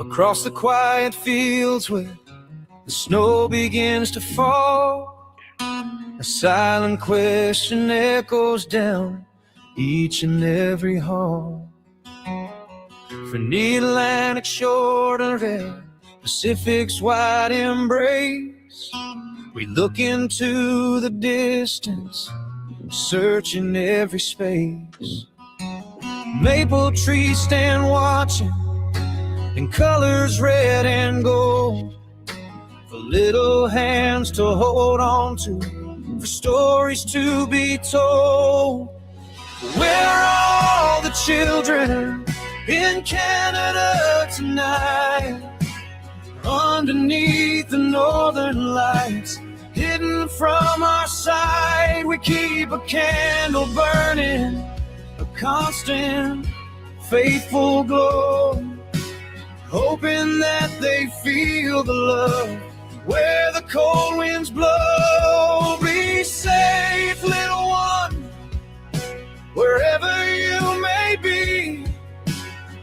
across the quiet fields where the snow begins to fall. A silent question echoes down each and every hall. From the Atlantic shore to the Pacific's wide embrace, we look into the distance, searching every space. Maple trees stand watching in colors red and gold, for little hands to hold on to, for stories to be told. Where are all the children in Canada tonight? Underneath the northern lights, hidden from our sight, we keep a candle burning, a constant, faithful glow, hoping that they feel the love where the cold winds blow. Be safe, little one, wherever you may be.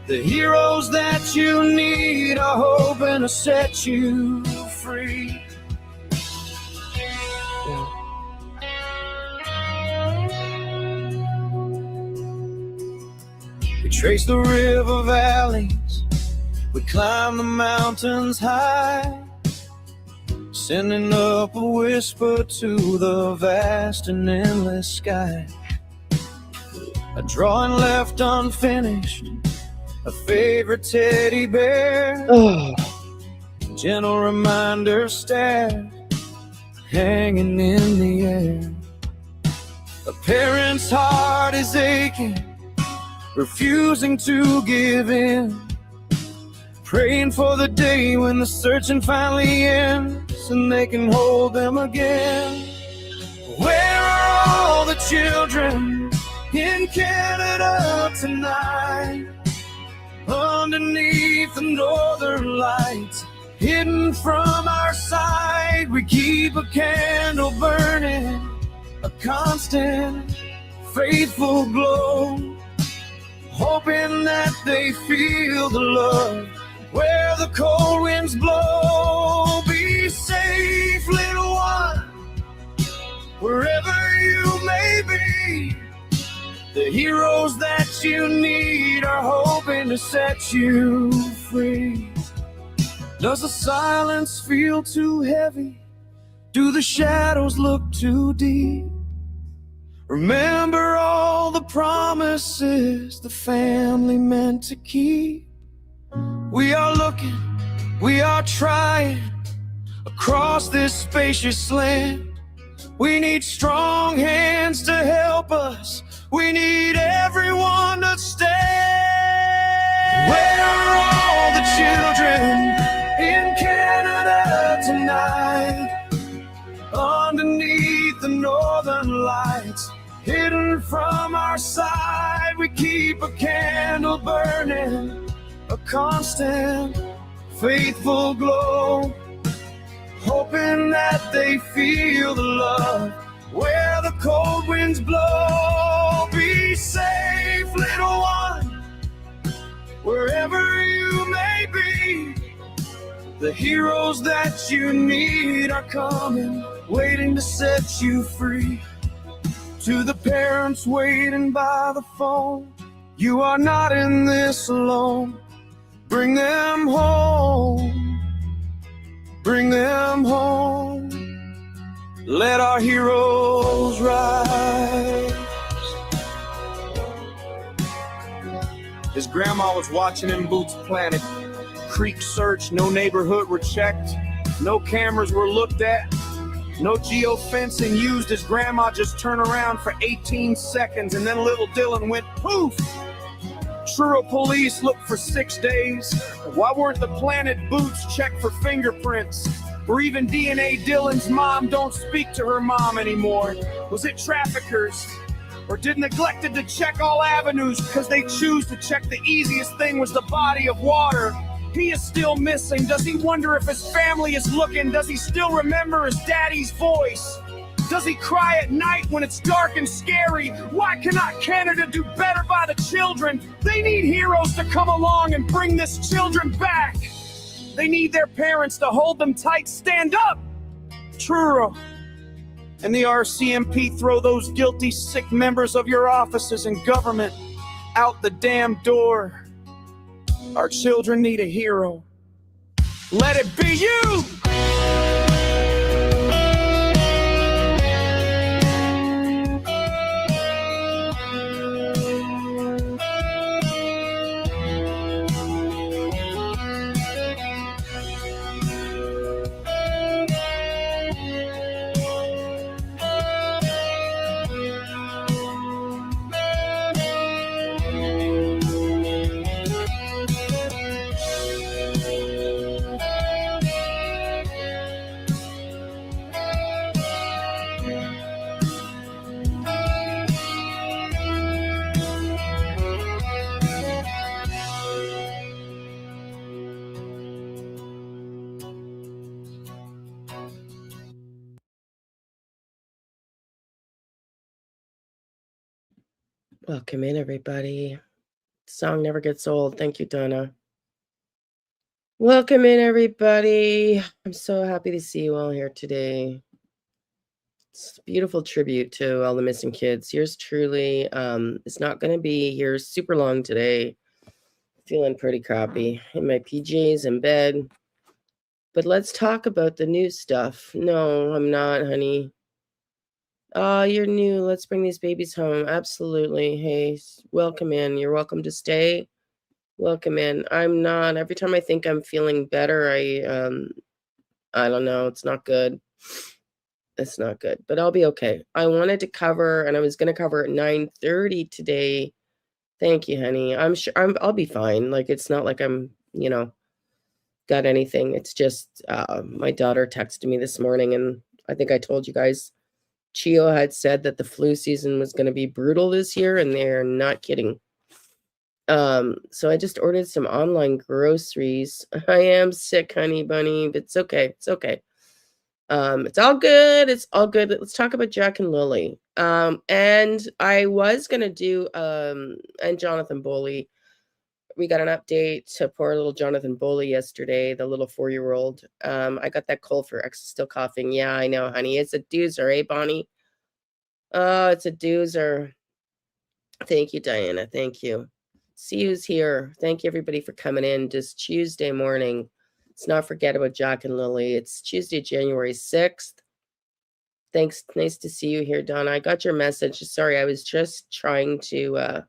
The heroes that you need are hoping to set you free. We trace the river valleys, we climb the mountains high, sending up a whisper to the vast and endless sky. A drawing left unfinished, a favorite teddy bear, gentle reminder stared, hanging in the air. A parent's heart is aching, refusing to give in, praying for the day when the searching finally ends and they can hold them again. Where are all the children in Canada tonight? Underneath the northern lights, hidden from our sight, we keep a candle burning, a constant, faithful glow, hoping that they feel the love where the cold winds blow. Be safe, little one, wherever you may be. The heroes that you need are hoping to set you free. Does the silence feel too heavy? Do the shadows look too deep? Remember all the promises the family meant to keep. We are looking, we are trying, across this spacious land. We need strong hands to help us. We need everyone to stand. Where are all the children in Canada tonight? Underneath the northern lights, hidden from our side, we keep a candle burning, a constant, faithful glow, hoping that they feel the love where the cold winds blow. Be safe, little one, wherever you may be. The heroes that you need are coming, waiting to set you free. To the parents waiting by the phone, you are not in this alone. Bring them home, bring them home. Let our heroes rise. His grandma was watching him boots planted. Creek searched, no neighborhood were checked. No cameras were looked at. No geofencing used. His grandma just turned around for 18 seconds and then little Dylan went poof. Truro police looked for 6 days. Why weren't the planted boots checked for fingerprints? Or even DNA? Dylan's mom don't speak to her mom anymore. Was it traffickers? Or did neglected to check all avenues because they choose to check the easiest thing was the body of water? He is still missing. Does he wonder if his family is looking? Does he still remember his daddy's voice? Does he cry at night when it's dark and scary? Why cannot Canada do better by the children? They need heroes to come along and bring this children back. They need their parents to hold them tight. Stand up, Truro. And the RCMP, throw those guilty, sick members of your offices and government out the damn door. Our children need a hero. Let it be you! Welcome in, everybody. Song never gets old. Thank you, Donna. Welcome in, everybody. I'm so happy to see you all here today. It's a beautiful tribute to all the missing kids. Yours truly. It's not going to be here super long today. Feeling pretty crappy in my PJs in bed. But let's talk about the new stuff. No, I'm not, honey. Oh, you're new. Let's bring these babies home. Absolutely. Hey, welcome in. You're welcome to stay. Welcome in. I'm not. Every time I think I'm feeling better, I don't know. It's not good. It's not good, but I'll be okay. I wanted to cover, and I was going to cover at 9:30 today. Thank you, honey. I'm sure I'll be fine. Like, it's not like I'm, got anything. It's just my daughter texted me this morning, and I think I told you guys Chio had said that the flu season was going to be brutal this year, and they're not kidding. So I just ordered some online groceries. I am sick, honey bunny, but it's okay. It's okay. It's all good. It's all good. Let's talk about Jack and Lilly. And I was going to do, and Jonathan Boley. We got an update to poor little Jonathan Boley yesterday, the little 4-year-old. I got that cold for X, still coughing. Yeah, I know, honey. It's a doozer, eh, Bonnie? Oh, it's a doozer. Thank you, Diana. Thank you. See who's here. Thank you, everybody, for coming in. Just Tuesday morning. Let's not forget about Jack and Lilly. It's Tuesday, January 6th. Thanks. Nice to see you here, Donna. I got your message. Sorry, I was just trying to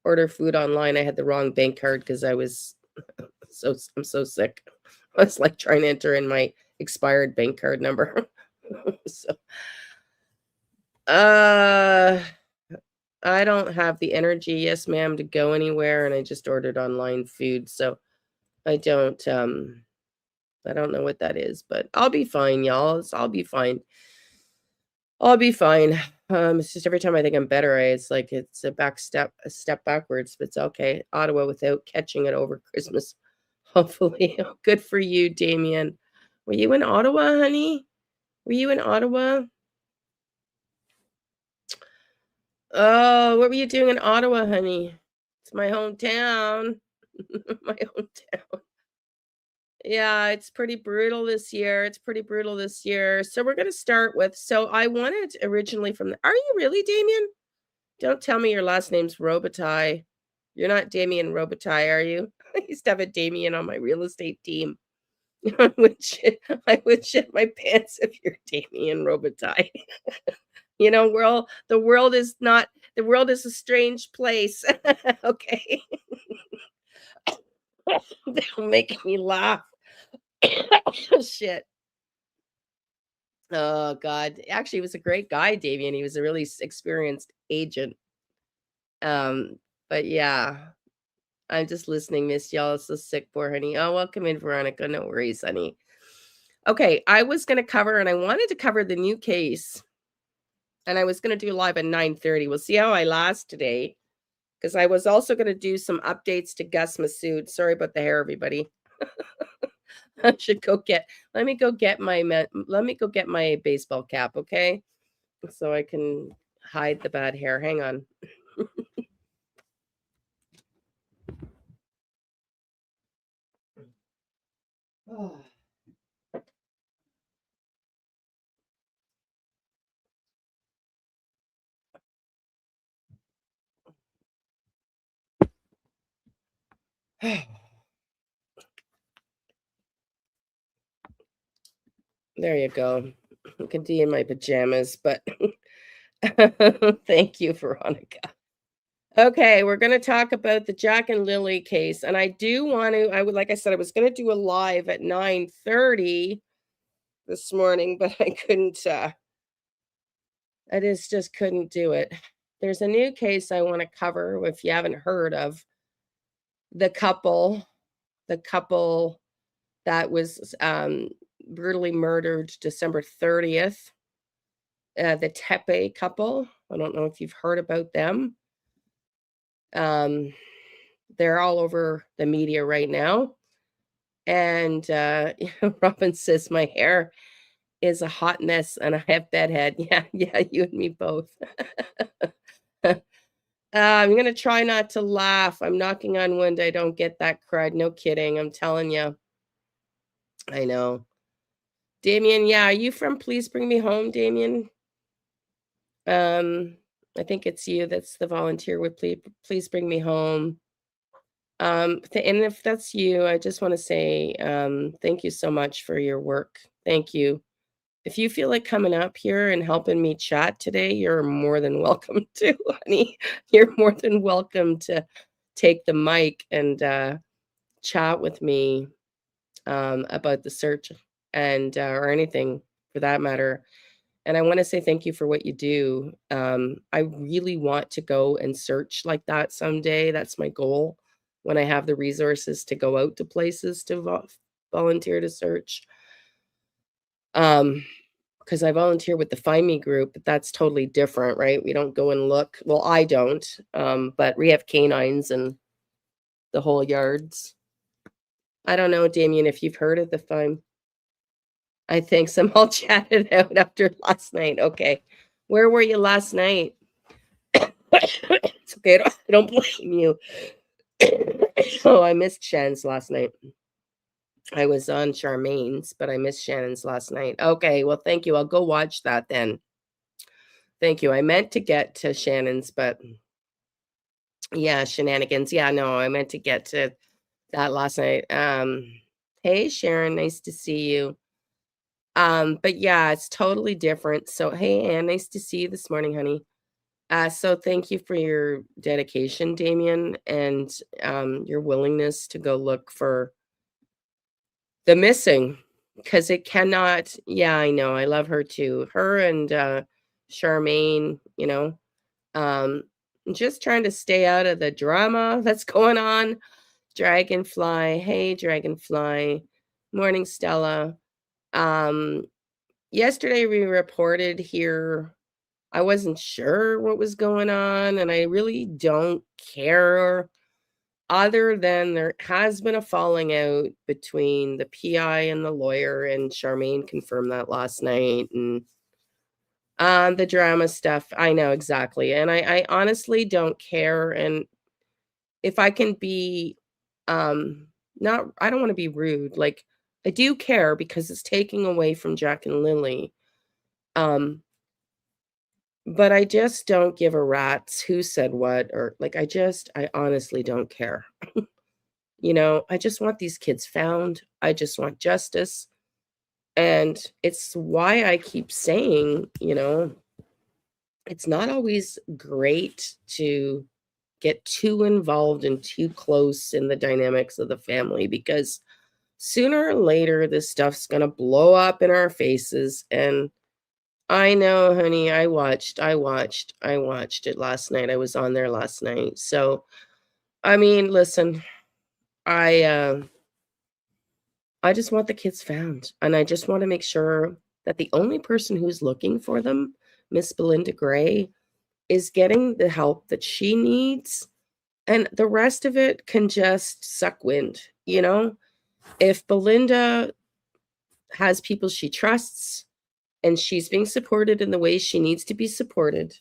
order food online. I had the wrong bank card because I'm so sick. I was like trying to enter in my expired bank card number. So I don't have the energy, yes ma'am, to go anywhere, and I just ordered online food. So I don't know what that is, but I'll be fine, y'all. I'll be fine. I'll be fine. It's just every time I think I'm better, it's like it's a step backwards, but it's okay. Ottawa without catching it over Christmas. Hopefully. Good for you, Damien. Were you in Ottawa, honey? Were you in Ottawa? Oh, what were you doing in Ottawa, honey? It's my hometown. My hometown. Yeah, it's pretty brutal this year. So we're going to start with, so I wanted originally are you really, Damien? Don't tell me your last name's Robitaille. You're not Damien Robitaille, are you? I used to have a Damien on my real estate team. I would shit my pants if you're Damien Robitaille. The world is a strange place. Okay. They're making me laugh. Shit. Oh God. Actually, he was a great guy, Damien. He was a really experienced agent. But yeah, I'm just listening, miss y'all. So sick, poor honey. Oh, welcome in, Veronica. No worries, honey. Okay, I was going to cover, and I wanted to cover the new case, and I was going to do live at 9:30. We'll see how I last today, because I was also going to do some updates to Gus Massoud. Sorry about the hair, everybody. I should let me go get my baseball cap, okay? So I can hide the bad hair. Hang on. There you go. I can be in my pajamas, but thank you, Veronica. Okay, we're going to talk about the Jack and Lilly case, and like I said, I was going to do a live at 9:30 this morning, but I couldn't. I just couldn't do it. There's a new case I want to cover if you haven't heard of the couple that was brutally murdered December 30th. The Tepe couple. I don't know if you've heard about them. They're all over the media right now. And Robin says my hair is a hot mess and I have bedhead. Yeah, you and me both. I'm going to try not to laugh. I'm knocking on wood I don't get that crud. No kidding. I'm telling you. I know. Damien, yeah, are you from Please Bring Me Home, Damien? I think it's you that's the volunteer with Please Bring Me Home. And if that's you, I just want to say thank you so much for your work. Thank you. If you feel like coming up here and helping me chat today, you're more than welcome to, honey. You're more than welcome to take the mic and chat with me about the search and or anything for that matter. And I want to say thank you for what you do. I really want to go and search like that someday. That's my goal when I have the resources to go out to places to volunteer to search. Because I volunteer with the Find Me group, but that's totally different, right? We don't go and look. Well, I don't, but we have canines and the whole yards. I don't know, Damien, if you've heard of the Find. I think some all chatted out after last night. Okay. Where were you last night? It's okay. I don't blame you. Oh, I missed Shannon's last night. I was on Charmaine's, but I missed Shannon's last night. Okay, well, thank you. I'll go watch that then. Thank you. I meant to get to Shannon's, but yeah, shenanigans. Yeah, no, I meant to get to that last night. Hey, Sharon, nice to see you. But yeah, it's totally different. So, hey, Anne, nice to see you this morning, honey. So thank you for your dedication, Damien, and your willingness to go look for the missing, because it cannot. Yeah, I know. I love her too. Her and Charmaine, just trying to stay out of the drama that's going on. Dragonfly, hey, Dragonfly. Morning, Stella. Yesterday we reported here. I wasn't sure what was going on, and I really don't care, other than there has been a falling out between the PI and the lawyer, and Charmaine confirmed that last night. And the drama stuff, I know exactly. And I honestly don't care. And if I can be, not, I don't want to be rude. Like, I do care because it's taking away from Jack and Lilly. But I just don't give a rat's who said what, or like, I honestly don't care. I just want these kids found. I just want justice. And it's why I keep saying, it's not always great to get too involved and too close in the dynamics of the family, because sooner or later this stuff's going to blow up in our faces. And I know, honey, I watched it last night. I was on there last night. So, I mean, listen, I just want the kids found, and I just want to make sure that the only person who's looking for them, Miss Belinda Gray, is getting the help that she needs, and the rest of it can just suck wind, if Belinda has people she trusts and she's being supported in the way she needs to be supported,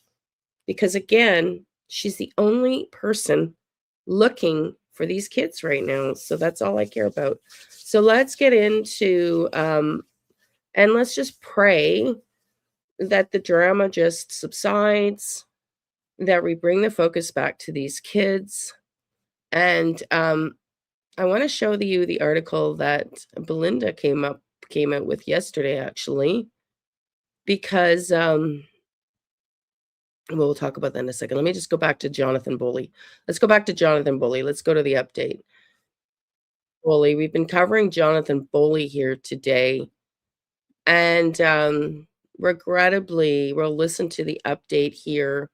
because again, she's the only person looking for these kids right now. So that's all I care about. So let's get into, and let's just pray that the drama just subsides, that we bring the focus back to these kids. And I want to show you the article that Belinda came out with yesterday, actually, because we'll talk about that in a second. Let me just go back to Jonathan Boley. Let's go back to Jonathan Boley. Let's go to the update. Boley, we've been covering Jonathan Boley here today, and regrettably, we'll listen to the update here.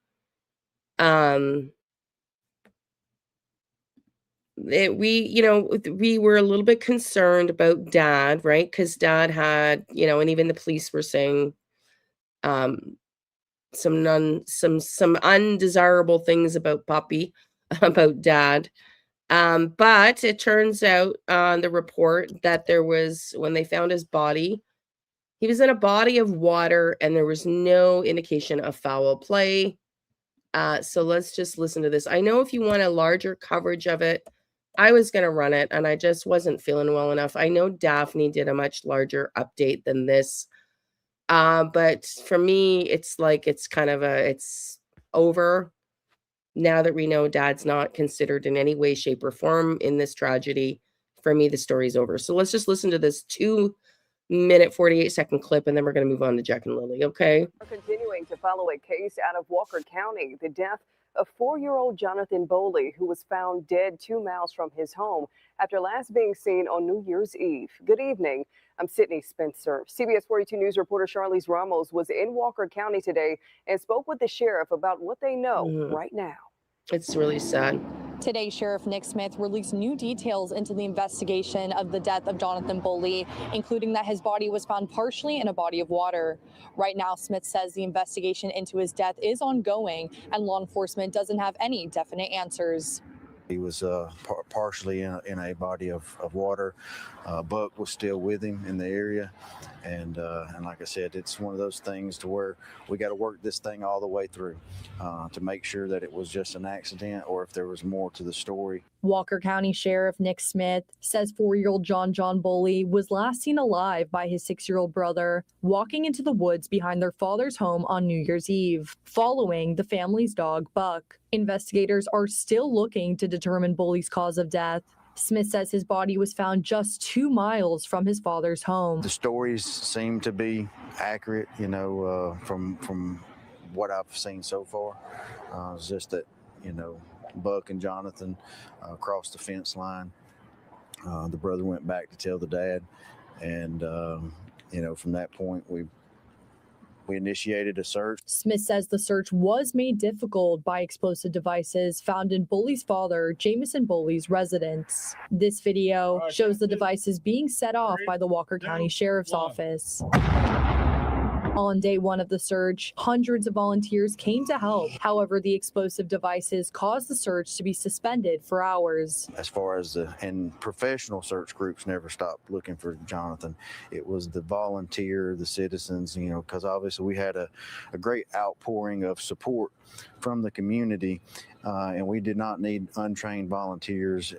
We were a little bit concerned about Dad, right? Because Dad had, and even the police were saying some undesirable things about Puppy, about Dad. But it turns out on the report that there was, when they found his body, he was in a body of water and there was no indication of foul play. So let's just listen to this. I know if you want a larger coverage of it, I was going to run it and I just wasn't feeling well enough. I know Daphne did a much larger update than this. But for me, it's like, it's over now that we know Dad's not considered in any way, shape, or form in this tragedy. For me, the story's over. So let's just listen to this 2-minute, 48-second clip, and then we're going to move on to Jack and Lilly, okay? We're continuing to follow a case out of Walker County, the death of 4-year-old Jonathan Boley, who was found dead 2 miles from his home after last being seen on New Year's Eve. Good evening. I'm Sydney Spencer. CBS 42 News reporter Charlize Ramos was in Walker County today and spoke with the sheriff about what they know right now. It's really sad. Today, Sheriff Nick Smith released new details into the investigation of the death of Jonathan Boley, including that his body was found partially in a body of water. Right now, Smith says the investigation into his death is ongoing and law enforcement doesn't have any definite answers. He was partially in a body of water. Buck was still with him in the area. And like I said, it's one of those things to where we got to work this thing all the way through to make sure that it was just an accident or if there was more to the story. Walker County Sheriff Nick Smith says 4-year-old John Boley was last seen alive by his 6-year-old brother walking into the woods behind their father's home on New Year's Eve, following the family's dog, Buck. Investigators are still looking to determine Boley's cause of death. Smith says his body was found just 2 miles from his father's home. The stories seem to be accurate, from what I've seen so far. It's just that, Buck and Jonathan crossed the fence line. The brother went back to tell the dad. And, from that point, we initiated a search. Smith says the search was made difficult by explosive devices found in Boley's father, Jamison Boley's residence. This video shows the devices being set off by the Walker County Sheriff's Office. On day 1 of the search, hundreds of volunteers came to help. However, the explosive devices caused the search to be suspended for hours. As far as and professional search groups never stopped looking for Jonathan. It was the volunteer, the citizens, because obviously we had a great outpouring of support from the community, and we did not need untrained volunteers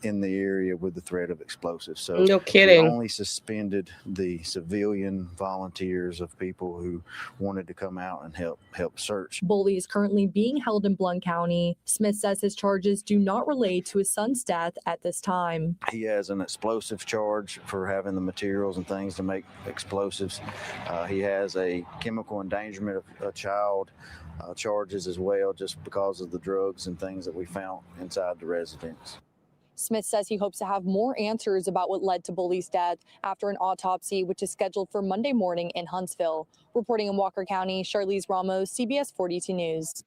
in the area with the threat of explosives. So no kidding. We only suspended the civilian volunteers of people who wanted to come out and help search. Boley is currently being held in Blount County. Smith says his charges do not relate to his son's death at this time. He has an explosive charge for having the materials and things to make explosives. He has a chemical endangerment of a child charges as well, just because of the drugs and things that we found inside the residence. Smith says he hopes to have more answers about what led to Boley's death after an autopsy, which is scheduled for Monday morning in Huntsville. Reporting in Walker County, Charlize Ramos, CBS 42 News.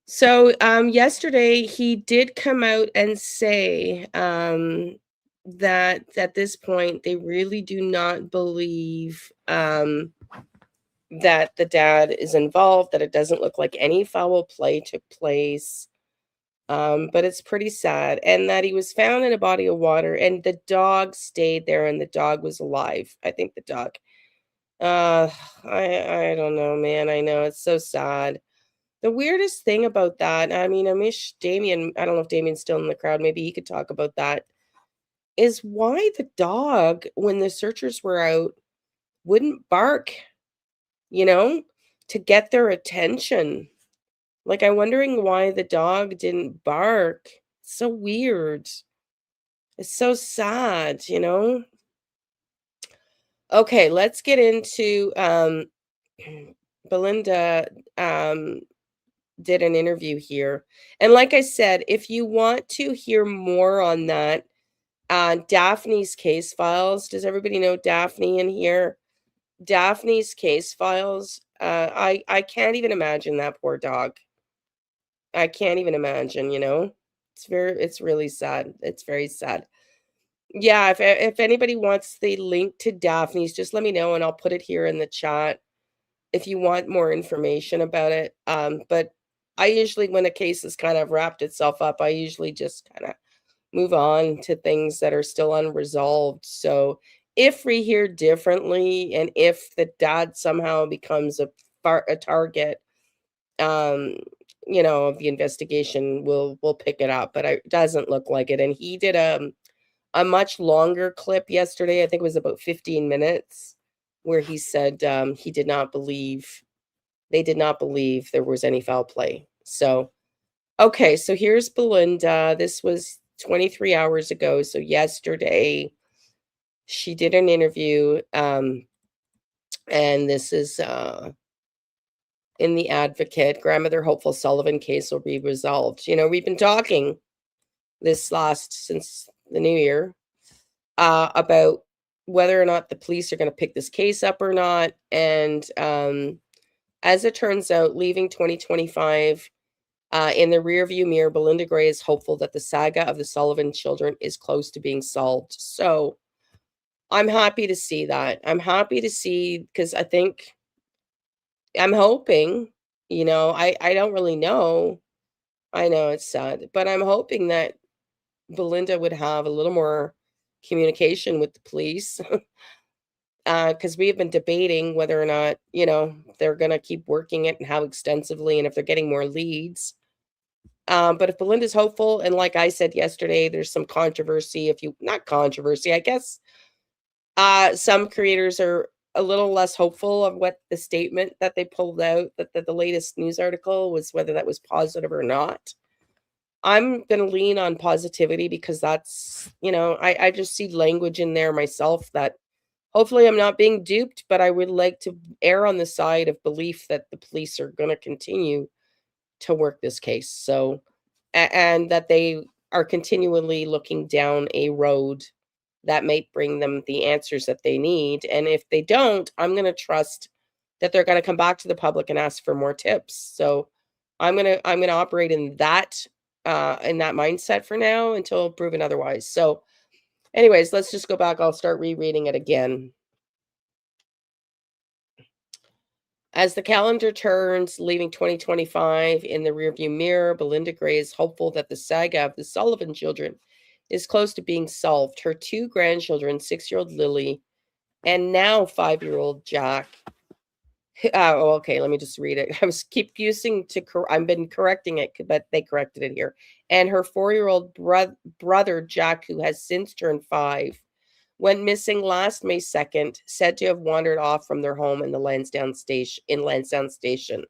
So yesterday he did come out and say that at this point they really do not believe that the dad is involved, that it doesn't look like any foul play took place. But it's pretty sad. And that he was found in a body of water and the dog stayed there and the dog was alive. I think the dog. I don't know, man. I know it's so sad. The weirdest thing about that, I mean, I wish Damien, I don't know if Damien's still in the crowd, maybe he could talk about that, is why the dog, when the searchers were out, wouldn't bark, you know, to get their attention. Like, I'm wondering why the dog didn't bark. It's so weird. It's so sad, you know? Okay, let's get into Belinda did an interview here. And like I said, if you want to hear more on that, Daphne's case files. Does everybody know Daphne in here? Daphne's case files. I can't even imagine that poor dog. I can't even imagine, you know? It's really sad. It's very sad. Yeah, if anybody wants the link to Daphne's, just let me know and I'll put it here in the chat if you want more information about it. But I usually, when a case has kind of wrapped itself up, I usually just kind of move on to things that are still unresolved. So if we hear differently and if the dad somehow becomes a target, you know, of the investigation, we'll pick it up. But it doesn't look like it. And he did a much longer clip yesterday. I think it was about 15 minutes, where he said he did not believe, they did not believe there was any foul play. So, okay, so here's Belinda. This was 23 hours ago. So yesterday, she did an interview, and this is in the Advocate. Grandmother hopeful Sullivan case will be resolved. You know, we've been talking since the new year about whether or not the police are going to pick this case up or not. And as it turns out, leaving 2025 in the rearview mirror, Belinda Gray is hopeful that the saga of the Sullivan children is close to being solved. So I'm happy to see that. I'm happy to see, because I'm hoping, you know, I don't really know. I know it's sad, but I'm hoping that Belinda would have a little more communication with the police, because we have been debating whether or not, you know, they're going to keep working it and how extensively and if they're getting more leads. But if Belinda's hopeful, and like I said yesterday, there's some controversy, not controversy, I guess, some creators are a little less hopeful of what the statement that they pulled out, that the latest news article was, whether that was positive or not. I'm going to lean on positivity, because that's, you know, I just see language in there myself that hopefully I'm not being duped, but I would like to err on the side of belief that the police are going to continue to work this case. So, and that they are continually looking down a road that might bring them the answers that they need. And if they don't, I'm going to trust that they're going to come back to the public and ask for more tips. So I'm going to operate in that mindset for now until proven otherwise. So anyways, let's just go back. I'll start rereading it again. As the calendar turns, leaving 2025 in the rearview mirror, Belinda Gray is hopeful that the saga of the Sullivan children is close to being solved. Her two grandchildren, 6-year-old Lily and now 5-year-old Jack. Okay, let me just read it. I've been correcting it, but they corrected it here. And her 4-year-old brother, Jack, who has since turned 5, went missing last May 2nd, said to have wandered off from their home in Lansdowne Station.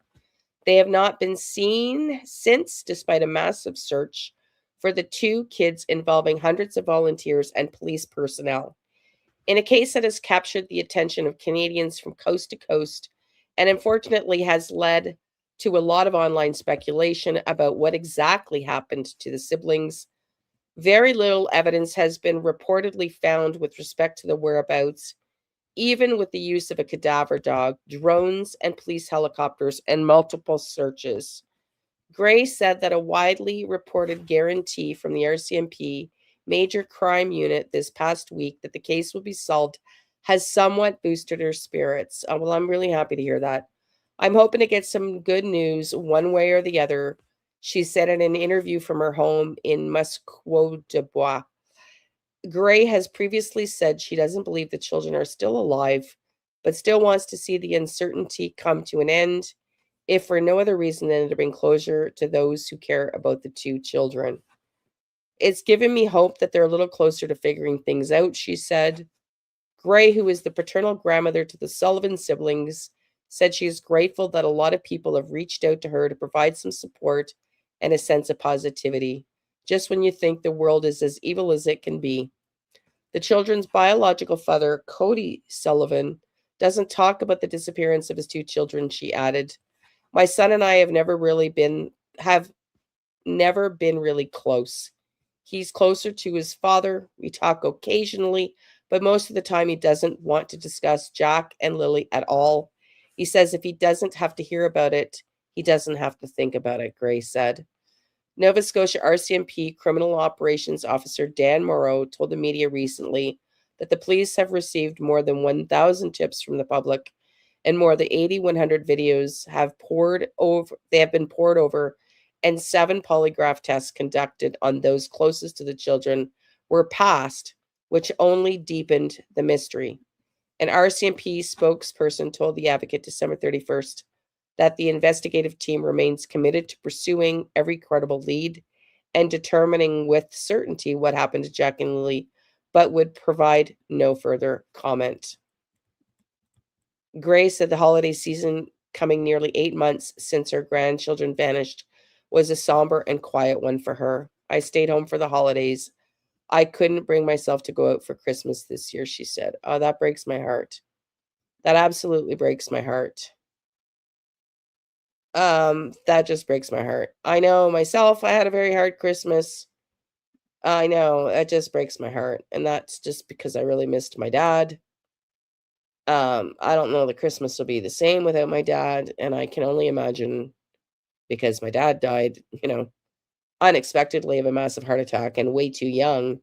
They have not been seen since, despite a massive search for the two kids involving hundreds of volunteers and police personnel. In a case that has captured the attention of Canadians from coast to coast, and unfortunately has led to a lot of online speculation about what exactly happened to the siblings, very little evidence has been reportedly found with respect to the whereabouts, even with the use of a cadaver dog, drones, and police helicopters, and multiple searches. Gray said that a widely reported guarantee from the RCMP Major Crime Unit this past week that the case will be solved has somewhat boosted her spirits. Well, I'm really happy to hear that. I'm hoping to get some good news one way or the other she said in an interview from her home in Musquodobois. Gray has previously said she doesn't believe the children are still alive, but still wants to see the uncertainty come to an end, if for no other reason than to bring closure to those who care about the two children. It's given me hope that they're a little closer to figuring things out, she said. Gray, who is the paternal grandmother to the Sullivan siblings, said she is grateful that a lot of people have reached out to her to provide some support and a sense of positivity, just when you think the world is as evil as it can be. The children's biological father, Cody Sullivan, doesn't talk about the disappearance of his two children, she added. My son and I have never been really close. He's closer to his father. We talk occasionally, but most of the time he doesn't want to discuss Jack and Lilly at all. He says if he doesn't have to hear about it, he doesn't have to think about it, Gray said. Nova Scotia RCMP Criminal Operations Officer Dan Morrow told the media recently that the police have received more than 1,000 tips from the public, and more than 8,100 videos have been poured over, and 7 polygraph tests conducted on those closest to the children were passed, which only deepened the mystery. An RCMP spokesperson told The Advocate December 31st that the investigative team remains committed to pursuing every credible lead and determining with certainty what happened to Jack and Lilly, but would provide no further comment. Gray said the holiday season, coming nearly 8 months since her grandchildren vanished, was a somber and quiet one for her. I stayed home for the holidays. I couldn't bring myself to go out for Christmas this year, she said. Oh, that breaks my heart. That absolutely breaks my heart. That just breaks my heart. I know myself, I had a very hard Christmas. I know, it just breaks my heart. And that's just because I really missed my dad. I don't know that Christmas will be the same without my dad. And I can only imagine, because my dad died, unexpectedly of a massive heart attack and way too young,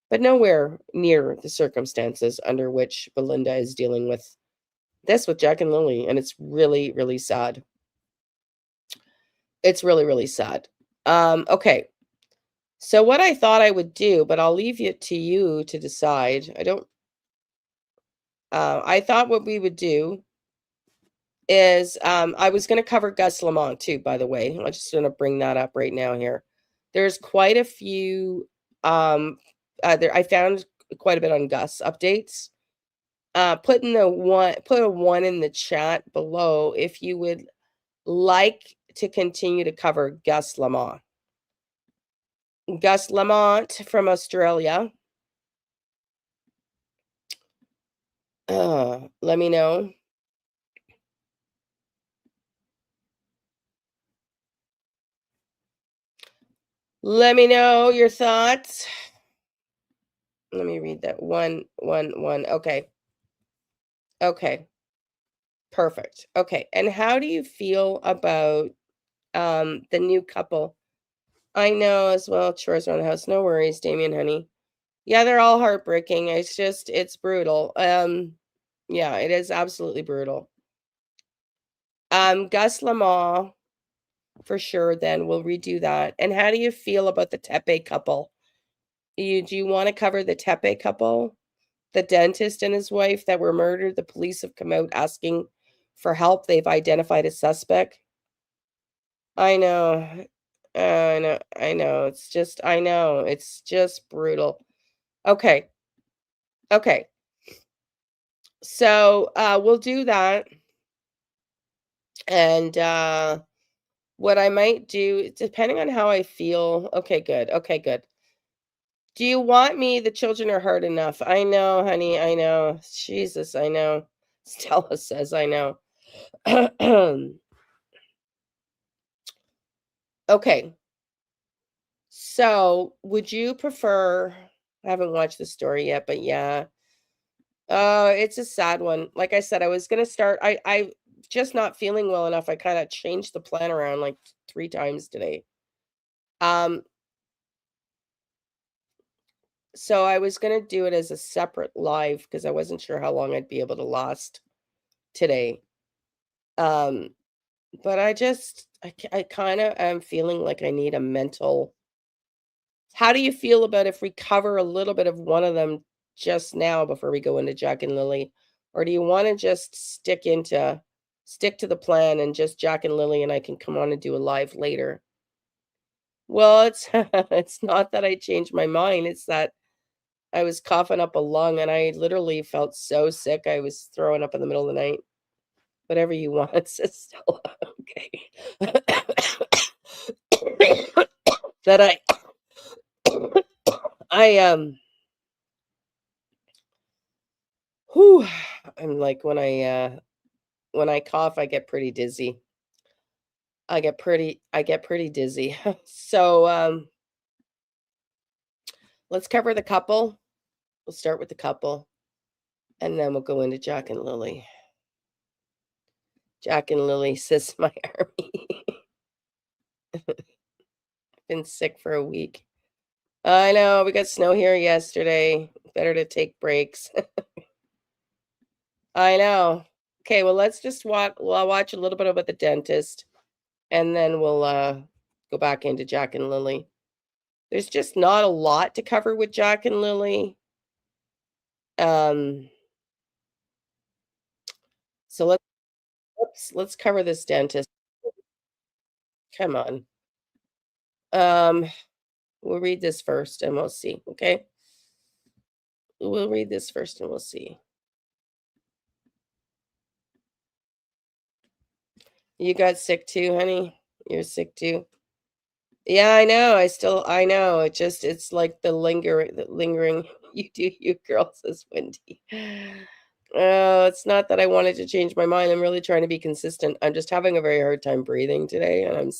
but nowhere near the circumstances under which Belinda is dealing with this with Jack and Lilly. And it's really, really sad. It's really, really sad. Okay. So what I thought I would do, but I'll leave it to you to decide. I thought what we would do is, I was going to cover Gus Lamont too, by the way. I'm just going to bring that up right now here. There's quite a few, I found quite a bit on Gus updates. Put a 1 in the chat below if you would like to continue to cover Gus Lamont. Gus Lamont from Australia. Let me know. Let me know your thoughts. Let me read that. 111. Okay. Okay. Perfect. Okay. And how do you feel about the new couple? I know as well. Chores around the house. No worries, Damien, honey. Yeah, they're all heartbreaking. It's brutal. Yeah, it is absolutely brutal. Gus Lamont, for sure, then we'll redo that. And how do you feel about the Tepe couple? Do you want to cover the Tepe couple? The dentist and his wife that were murdered. The police have come out asking for help. They've identified a suspect. I know. I know. It's just brutal. Okay. Okay. So we'll do that. And what I might do, depending on how I feel. Okay, good. Okay, good. Do you want me? The children are hurt enough. I know, honey. I know. Jesus, I know. Stella says, I know. Okay. So, would you prefer? I haven't watched the story yet, but yeah. It's a sad one. Like I said, I was gonna start. I just not feeling well enough. I kind of changed the plan around like 3 times today. So I was gonna do it as a separate live because I wasn't sure how long I'd be able to last today. But I kind of am feeling like I need a mental. How do you feel about if we cover a little bit of one of them just now before we go into Jack and Lilly? Or do you want to just stick to the plan and just Jack and Lilly and I can come on and do a live later? Well, it's it's not that I changed my mind, it's that I was coughing up a lung and I literally felt so sick I was throwing up in the middle of the night. Whatever you want, says Stella. Okay. That I whew, I'm like when I cough, I get pretty dizzy. I get pretty dizzy. So let's cover the couple. We'll start with the couple and then we'll go into Jack and Lilly. Jack and Lilly, sis my army. Been sick for a week. I know, we got snow here yesterday. Better to take breaks. I know. Okay, well, let's just watch. Well, I'll watch a little bit about the dentist, and then we'll go back into Jack and Lilly. There's just not a lot to cover with Jack and Lilly. So let's cover this dentist. Come on. We'll read this first, and we'll see. Okay, we'll read this first, and we'll see. You got sick too, honey? You're sick too? Yeah, I know. I know. It's like the lingering. You do you, girl, says Wendy. Oh, it's not that I wanted to change my mind. I'm really trying to be consistent. I'm just having a very hard time breathing today, and I'm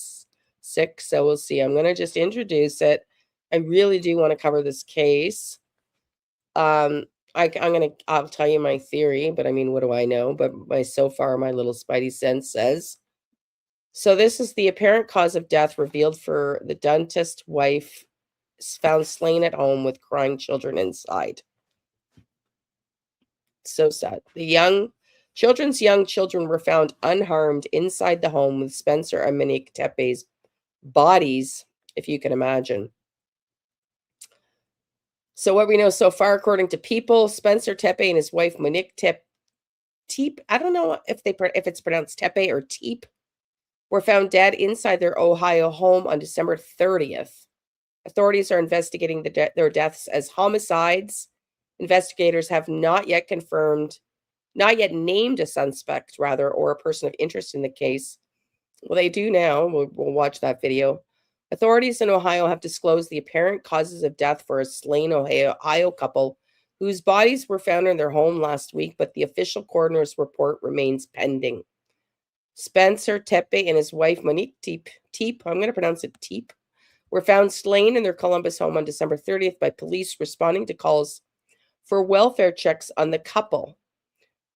sick. So we'll see. I'm going to just introduce it. I really do want to cover this case. I'll tell you my theory, but I mean, what do I know? But so far, my little spidey sense says. So this is the apparent cause of death revealed for the dentist wife found slain at home with crying children inside. So sad. Young children were found unharmed inside the home with Spencer and Monique Tepe's bodies, if you can imagine. So what we know so far, according to People, Spencer Tepe and his wife Monique Tepe, I don't know if it's pronounced Tepe or Tepe, were found dead inside their Ohio home on December 30th. Authorities are investigating their deaths as homicides. Investigators have not yet named a suspect, or a person of interest in the case. Well, they do now. We'll watch that video. Authorities in Ohio have disclosed the apparent causes of death for a slain Ohio couple whose bodies were found in their home last week, but the official coroner's report remains pending. Spencer Tepe and his wife Monique Tepe, I'm going to pronounce it Tepe, were found slain in their Columbus home on December 30th by police responding to calls for welfare checks on the couple.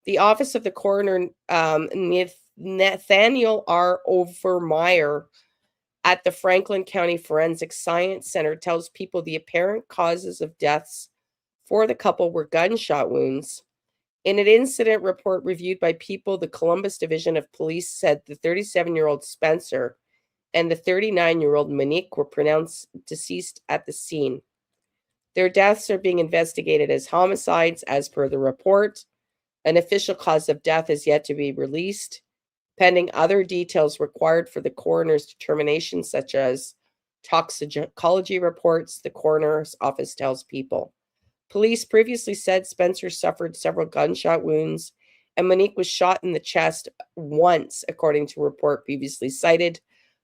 The office of the coroner, Nathaniel R. Overmeyer at the Franklin County Forensic Science Center, tells People the apparent causes of deaths for the couple were gunshot wounds. In an incident report reviewed by People, the Columbus Division of Police said the 37-year-old Spencer and the 39-year-old Monique were pronounced deceased at the scene. Their deaths are being investigated as homicides, as per the report. An official cause of death is yet to be released, pending other details required for the coroner's determination, such as toxicology reports, the coroner's office tells People. Police previously said Spencer suffered several gunshot wounds and Monique was shot in the chest once, according to a report previously cited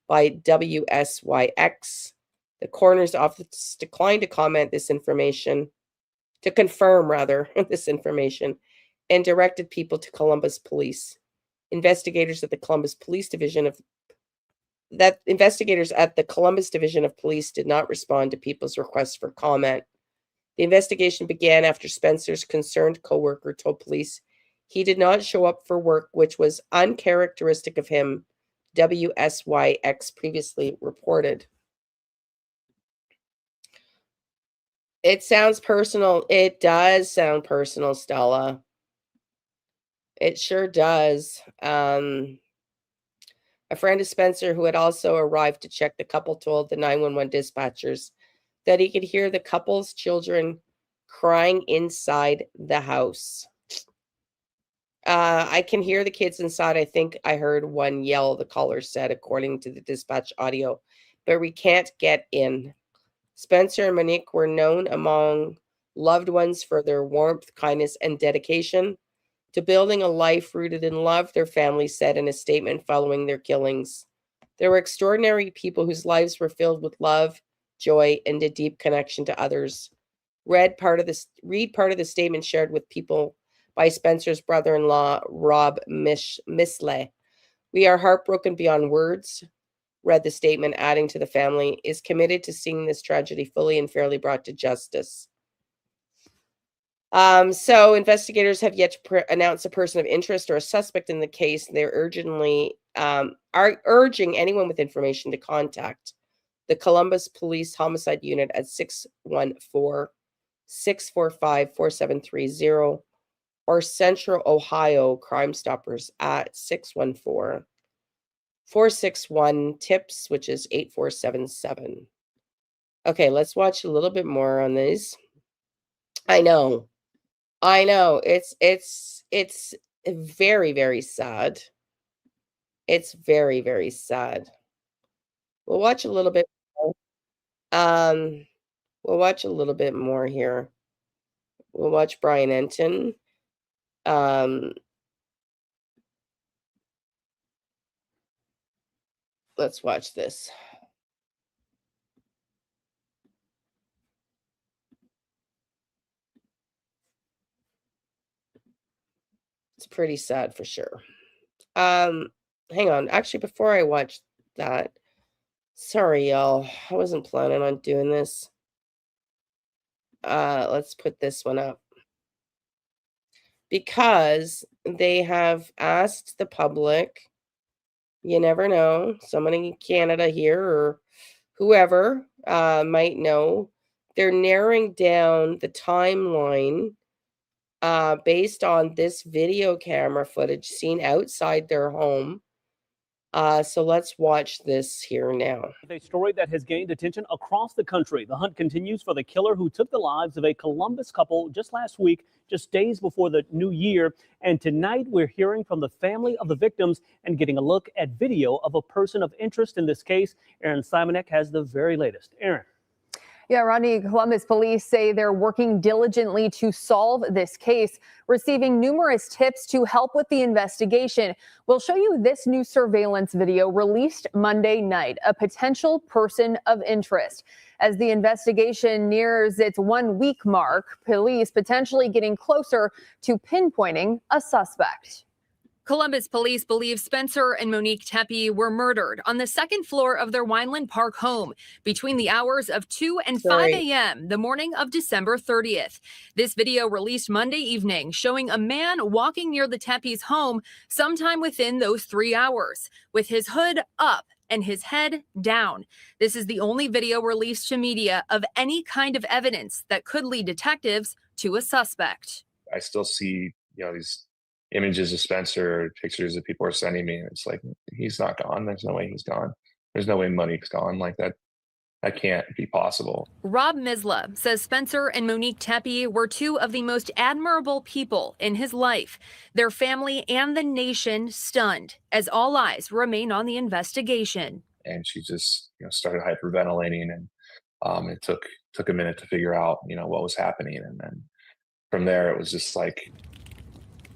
by WSYX. The coroner's office declined to confirm this information, and directed People to Columbus Police. Investigators at the Columbus Division of Police did not respond to People's request for comment. The investigation began after Spencer's concerned coworker told police he did not show up for work, which was uncharacteristic of him, WSYX previously reported. It sounds personal. It does sound personal, Stella. It sure does. A friend of Spencer who had also arrived to check the couple told the 911 dispatchers that he could hear the couple's children crying inside the house. I can hear the kids inside. I think I heard one yell, the caller said, according to the dispatch audio, but we can't get in. Spencer and Monique were known among loved ones for their warmth, kindness, and dedication to building a life rooted in love, their family said in a statement following their killings. They were extraordinary people whose lives were filled with love, joy, and a deep connection to others. Read part of the statement shared with people by Spencer's brother-in-law, Rob Misley. We are heartbroken beyond words, read the statement, adding to the family, is committed to seeing this tragedy fully and fairly brought to justice. So investigators have yet to announce a person of interest or a suspect in the case. They're are urging anyone with information to contact the Columbus Police Homicide Unit at 614-645-4730 or Central Ohio Crime Stoppers at 614-461-TIPS, which is 8477. Okay, let's watch a little bit more on these. I know. It's very, very sad. It's very, very sad. We'll watch a little bit more. We'll watch a little bit more here. We'll watch Brian Enton. Let's watch this. It's pretty sad for sure. Hang on. Actually, before I watch that, sorry, y'all. I wasn't planning on doing this. Let's put this one up. Because they have asked the public, you never know, someone in Canada here or whoever might know, they're narrowing down the timeline based on this video camera footage seen outside their home. So let's watch this here now. A story that has gained attention across the country. The hunt continues for the killer who took the lives of a Columbus couple just last week, just days before the new year. And tonight we're hearing from the family of the victims and getting a look at video of a person of interest in this case. Aaron Simonek has the very latest. Aaron. Yeah, Rodney, Columbus police say they're working diligently to solve this case, receiving numerous tips to help with the investigation. We'll show you this new surveillance video released Monday night, a potential person of interest. As the investigation nears its 1 week mark, police potentially getting closer to pinpointing a suspect. Columbus police believe Spencer and Monique Tepe were murdered on the second floor of their Wineland Park home between the hours of 2 and 5 a.m. the morning of December 30th. This video released Monday evening showing a man walking near the Tepe's home sometime within those 3 hours with his hood up and his head down. This is the only video released to media of any kind of evidence that could lead detectives to a suspect. I still see, these images of Spencer, pictures that people are sending me. It's like, he's not gone. There's no way he's gone. There's no way Monique's gone. Like that can't be possible. Rob Misley says Spencer and Monique Tepe were two of the most admirable people in his life. Their family and the nation stunned as all eyes remain on the investigation. And she just, started hyperventilating, and it took a minute to figure out, what was happening. And then from there, it was just like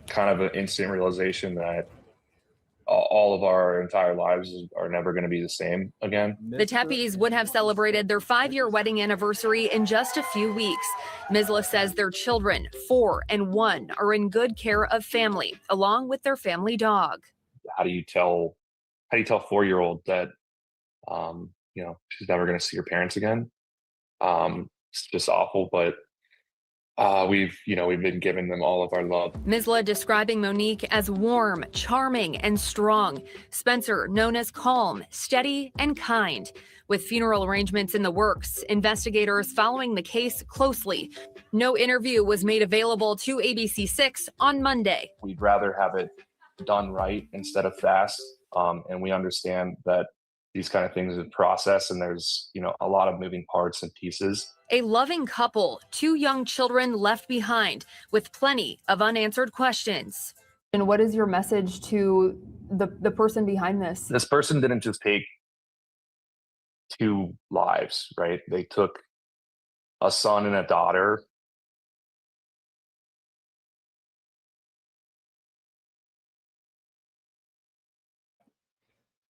kind of an instant realization that all of our entire lives are never going to be the same again. The Tepes would have celebrated their 5-year wedding anniversary in just a few weeks. Misley says their children, 4 and 1, are in good care of family, along with their family dog. How do you tell a 4-year-old that, she's never going to see her parents again? It's just awful, but we've been giving them all of our love. Misley describing Monique as warm, charming, and strong. Spencer known as calm, steady, and kind. With funeral arrangements in the works, investigators following the case closely. No interview was made available to ABC6 on Monday. We'd rather have it done right instead of fast. And we understand that these kind of things is process, and there's, you know, a lot of moving parts and pieces. A loving couple, 2 young children left behind with plenty of unanswered questions. And what is your message to the person behind this? This person didn't just take 2 lives, right? They took a son and a daughter.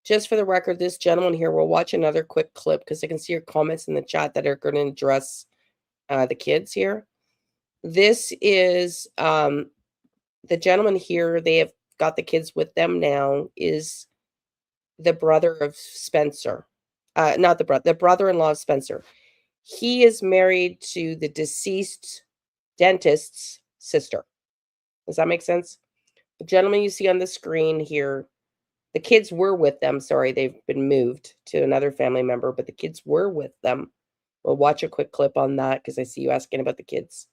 Just for the record, this gentleman here, we'll watch another quick clip because I can see your comments in the chat that are going to address the kids here. This is the gentleman here. They have got the kids with them now, is the brother of Spencer. Not the brother, the brother-in-law of Spencer. He is married to the deceased dentist's sister. Does that make sense? The gentleman you see on the screen here, the kids were with them. Sorry, they've been moved to another family member, but the kids were with them. We'll watch a quick clip on that because I see you asking about the kids.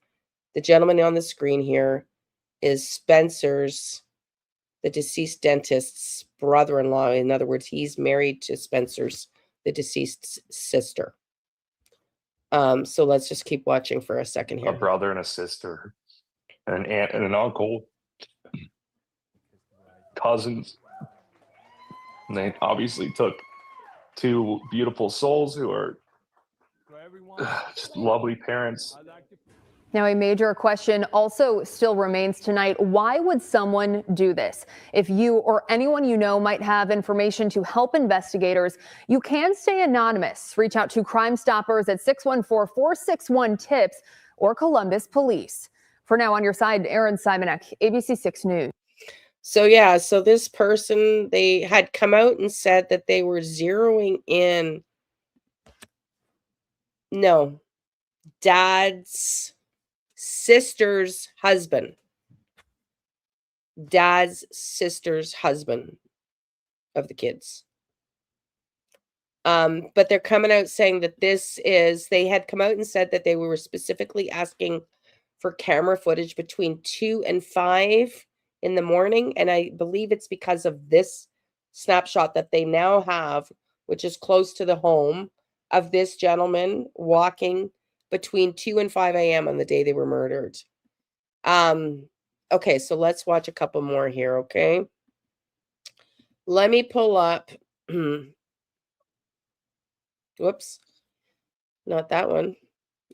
The gentleman on the screen here is Spencer's, the deceased dentist's brother-in-law. In other words, he's married to Spencer's, the deceased sister. So let's just keep watching for a second here. A brother and a sister, and an aunt and an uncle, cousins. And they obviously took 2 beautiful souls who are just lovely parents. Now, a major question also still remains tonight. Why would someone do this? If you or anyone you know might have information to help investigators, you can stay anonymous. Reach out to Crime Stoppers at 614-461-TIPS or Columbus Police. For now, on your side, Aaron Simonek, ABC 6 News. So yeah, so this person, they had come out and said that they were zeroing in, no, dad's sister's husband. Dad's sister's husband of the kids. But they're coming out saying that they had come out and said that they were specifically asking for camera footage between 2 and 5 in the morning. And I believe it's because of this snapshot that they now have, which is close to the home of this gentleman walking between 2 and 5 a.m. on the day they were murdered. Okay, so let's watch a couple more here, okay? Let me pull up. Whoops. Not that one.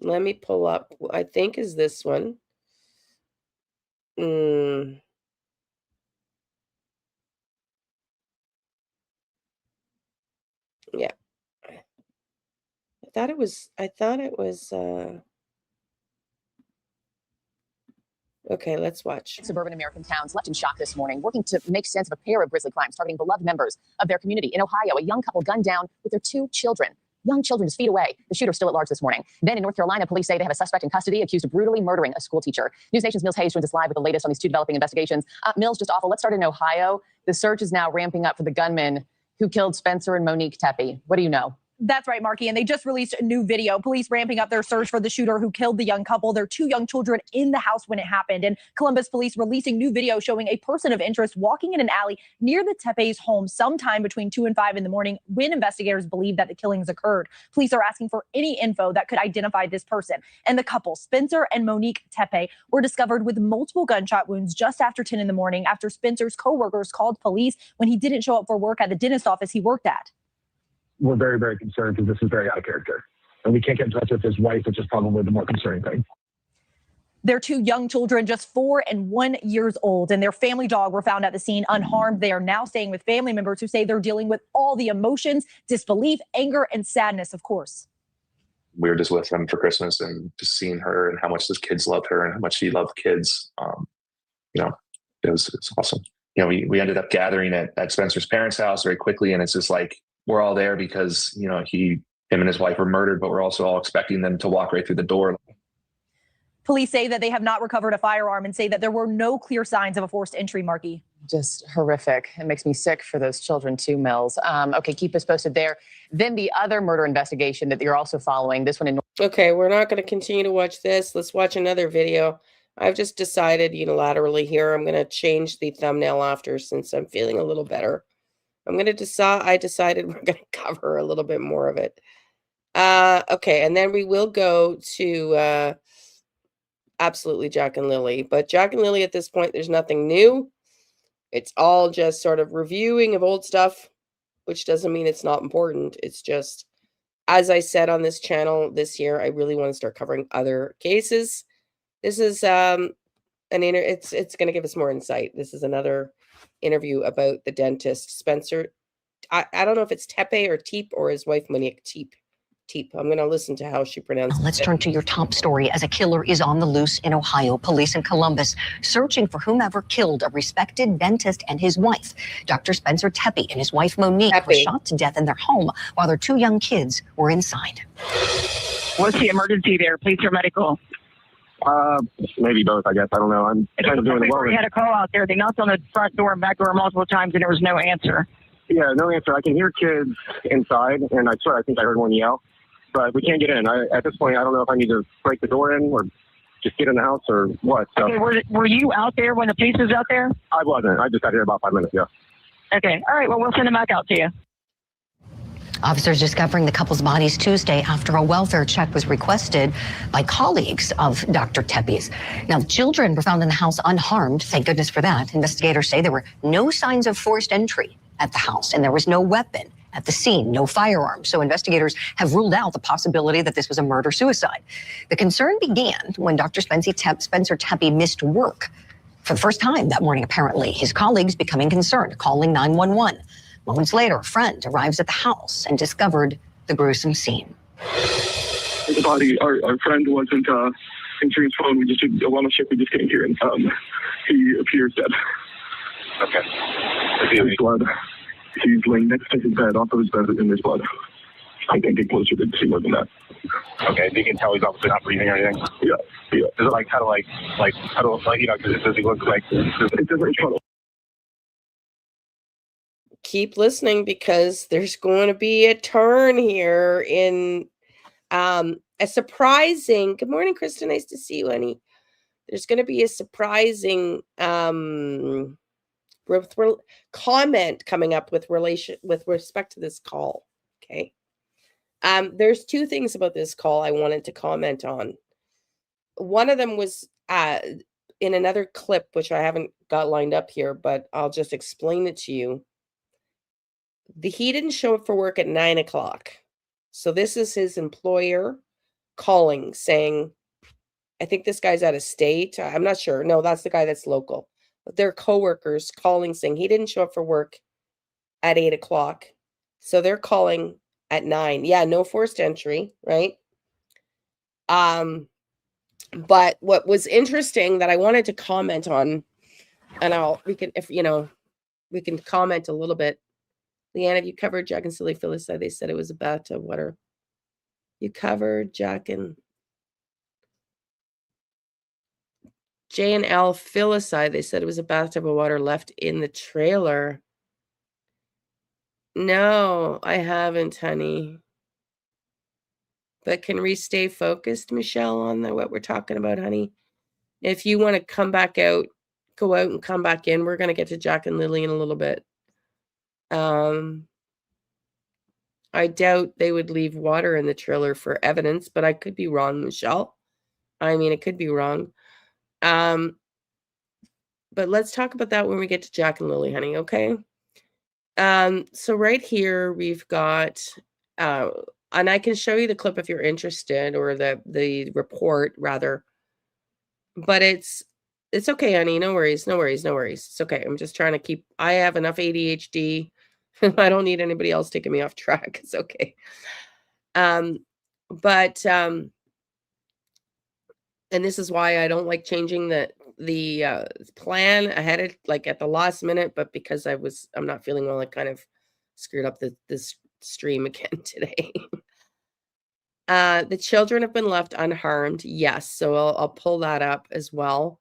Let me pull up, I think is this one. Yeah. I thought it was okay, let's watch. Suburban American towns left in shock this morning, working to make sense of a pair of grisly crimes targeting beloved members of their community. In Ohio, a young couple gunned down with their 2 children. Young children just feet away. The shooter still at large this morning. Then in North Carolina, police say they have a suspect in custody accused of brutally murdering a school teacher. News Nation's Mills Hayes joins us live with the latest on these 2 developing investigations. Mills, just awful. Let's start in Ohio. The search is now ramping up for the gunman who killed Spencer and Monique Tepe. What do you know? That's right, Marky. And they just released a new video. Police ramping up their search for the shooter who killed the young couple. Their 2 young children in the house when it happened. And Columbus police releasing new video showing a person of interest walking in an alley near the Tepe's home sometime between 2 and 5 in the morning when investigators believe that the killings occurred. Police are asking for any info that could identify this person. And the couple, Spencer and Monique Tepe, were discovered with multiple gunshot wounds just after 10 in the morning after Spencer's coworkers called police when he didn't show up for work at the dentist office he worked at. We're very, very concerned because this is very out of character. And we can't get in touch with his wife, which is probably the more concerning thing. Their 2 young children, just 4 and 1 years old, and their family dog were found at the scene unharmed. They are now staying with family members who say they're dealing with all the emotions, disbelief, anger, and sadness, of course. We were just with them for Christmas, and just seeing her and how much those kids loved her and how much she loved kids. You know, it was awesome. You know, we ended up gathering at Spencer's parents' house very quickly, and it's just like, we're all there because, you know, him and his wife were murdered, but we're also all expecting them to walk right through the door. Police say that they have not recovered a firearm and say that there were no clear signs of a forced entry, Marky. Just horrific. It makes me sick for those children too, Mills. Okay, keep us posted there. Then the other murder investigation that you're also following, this one in... Okay, we're not going to continue to watch this. Let's watch another video. I've just decided unilaterally here, I'm going to change the thumbnail after since I'm feeling a little better. I decided we're going to cover a little bit more of it. Okay, and then we will go to absolutely Jack and Lilly. But Jack and Lilly at this point, there's nothing new. It's all just sort of reviewing of old stuff, which doesn't mean it's not important. It's just, as I said on this channel this year, I really want to start covering other cases. This is it's going to give us more insight. This is another interview about the dentist Spencer. I don't know if it's Tepe or Tepe or his wife Monique Tepe. I'm going to listen to how she pronounces it. Let's turn to your top story as a killer is on the loose in Ohio. Police in Columbus searching for whomever killed a respected dentist and his wife. Dr. Spencer Tepe and his wife Monique were shot to death in their home while their 2 young kids were inside. What's the emergency there? Police or medical? Maybe both, I guess. I don't know. I'm kind of doing the We had a call out there. They knocked on the front door and back door multiple times, and there was no answer. Yeah, no answer. I can hear kids inside, and I swear I think I heard one yell, but we can't get in. At this point, I don't know if I need to break the door in or just get in the house or what. So. Okay, were you out there when the police was out there? I wasn't. I just got here about 5 minutes ago. Okay. All right. Well, we'll send them back out to you. Officers discovering the couple's bodies Tuesday after a welfare check was requested by colleagues of Dr. Tepe's. Now, the children were found in the house unharmed. Thank goodness for that. Investigators say there were no signs of forced entry at the house, and there was no weapon at the scene, no firearms. So investigators have ruled out the possibility that this was a murder-suicide. The concern began when Dr. Spencer Tepe missed work for the first time that morning, apparently. His colleagues becoming concerned, calling 911. Moments later, a friend arrives at the house and discovered the gruesome scene. The body, our friend wasn't answering his phone. We just did a wellness check. We just came here, and he appears dead. Okay. His blood. He's laying next to his bed, off of his bed, in his blood. I can't get closer to see more than that. Okay, you can tell he's obviously not breathing or anything. Yeah. Is it like how to you know? Does he look like? It's a very subtle. Keep listening because there's going to be a turn here in a surprising. Good morning, Krista. Nice to see you, honey. There's going to be a surprising comment coming up with respect to this call. Okay. There's 2 things about this call I wanted to comment on. One of them was in another clip, which I haven't got lined up here, but I'll just explain it to you. He didn't show up for work at 9 o'clock. So this is his employer calling saying, I think this guy's out of state. I'm not sure. No, that's the guy that's local. But their coworkers calling saying he didn't show up for work at 8 o'clock. So they're calling at 9. Yeah, no forced entry, right? But what was interesting that I wanted to comment on, and we can comment a little bit. Leanne, have you covered Jack and Lilly Phyllis? They said it was a bathtub water. You covered Jack and J and L Filicide. They said it was a bathtub of water left in the trailer. No, I haven't, honey. But can we stay focused, Michelle, on what we're talking about, honey? If you want to come back out, go out and come back in. We're going to get to Jack and Lilly in a little bit. I doubt they would leave water in the trailer for evidence, but I could be wrong, Michelle. I mean, it could be wrong. But let's talk about that when we get to Jack and Lilly, honey, okay? So right here we've got, and I can show you the clip if you're interested, or the report rather. But it's okay, honey. No worries. It's okay. I'm just trying to I have enough ADHD. I don't need anybody else taking me off track. It's okay. And this is why I don't like changing the plan ahead of, like, at the last minute, but because I'm not feeling well, I kind of screwed up this stream again today. The children have been left unharmed. Yes. So I'll pull that up as well.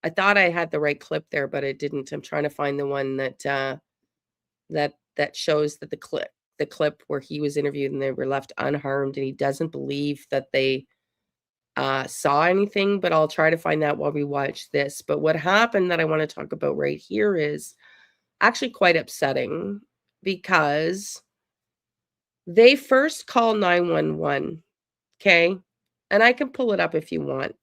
I thought I had the right clip there, but it didn't. I'm trying to find the one that shows that the clip where he was interviewed and they were left unharmed, and he doesn't believe that they saw anything, but I'll try to find that while we watch this. But what happened that I want to talk about right here is actually quite upsetting. because they first call 911, okay? And I can pull it up if you want.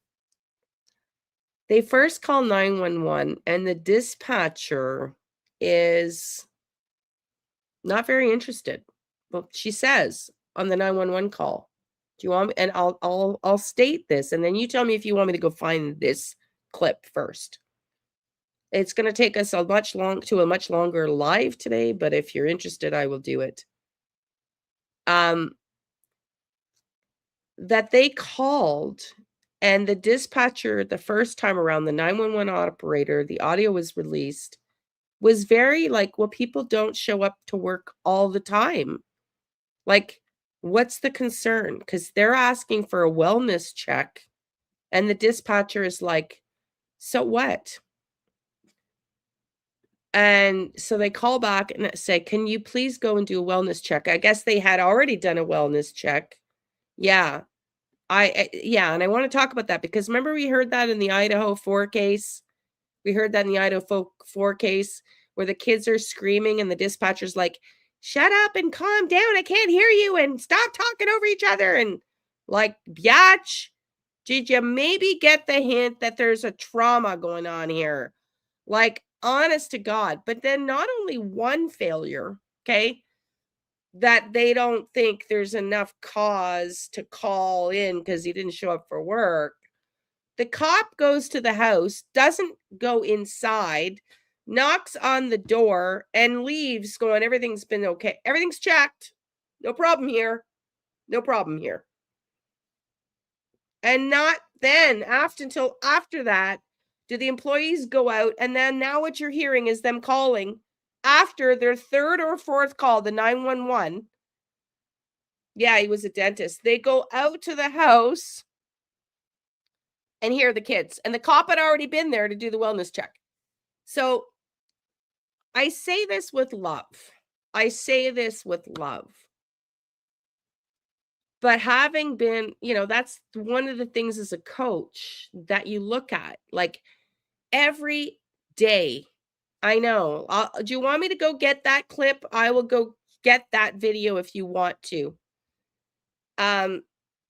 They first call 911 and the dispatcher is not very interested. Well, she says on the 911 call, do you want me? And I'll state this, and then you tell me if you want me to go find this clip first. It's going to take us a much longer live today, but if you're interested, I will do it. That they called, and the dispatcher the first time around, the 911 operator, the audio was released, was very like, well, people don't show up to work all the time. Like, what's the concern? Because they're asking for a wellness check, and the dispatcher is like, so what? And so they call back and say, can you please go and do a wellness check? I guess they had already done a wellness check. Yeah. And I want to talk about that because remember we heard that in the Idaho 4 case? We heard that in the Idaho 4 case where the kids are screaming and the dispatcher's like, shut up and calm down. I can't hear you and stop talking over each other. And like, biatch, did you maybe get the hint that there's a trauma going on here? Like, honest to God. But then not only one failure, okay, that they don't think there's enough cause to call in because he didn't show up for work. The cop goes to the house, doesn't go inside, knocks on the door, and leaves going, everything's been okay. Everything's checked. No problem here. No problem here. And not then, until after that, do the employees go out, and then now what you're hearing is them calling after their third or fourth call, the 911. Yeah, he was a dentist. They go out to the house and hear the kids. And the cop had already been there to do the wellness check. So I say this with love. I say this with love. But having been, that's one of the things as a coach that you look at. Like every day, I know. Do you want me to go get that clip? I will go get that video if you want to.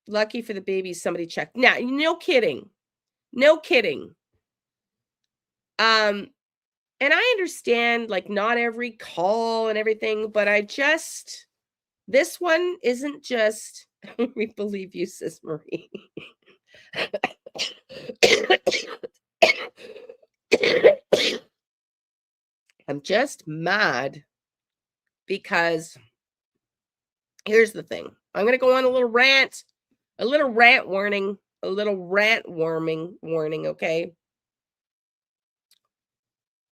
Lucky for the babies, somebody checked. Now, no kidding. No kidding. And I understand like not every call and everything, but this one isn't just, we believe you, Sis Marie. I'm just mad because here's the thing. I'm going to go on a little rant warning, okay?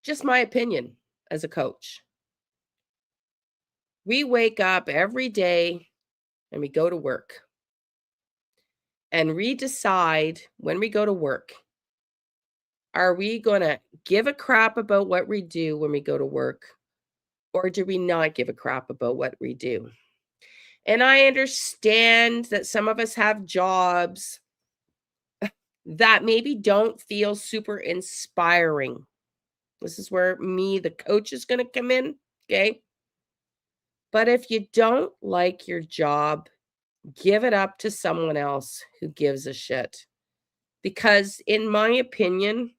Just my opinion as a coach. We wake up every day and we go to work. And we decide when we go to work, are we going to give a crap about what we do when we go to work? Or do we not give a crap about what we do? And I understand that some of us have jobs that maybe don't feel super inspiring. This is where me, the coach, is going to come in, okay? But if you don't like your job, give it up to someone else who gives a shit. Because in my opinion,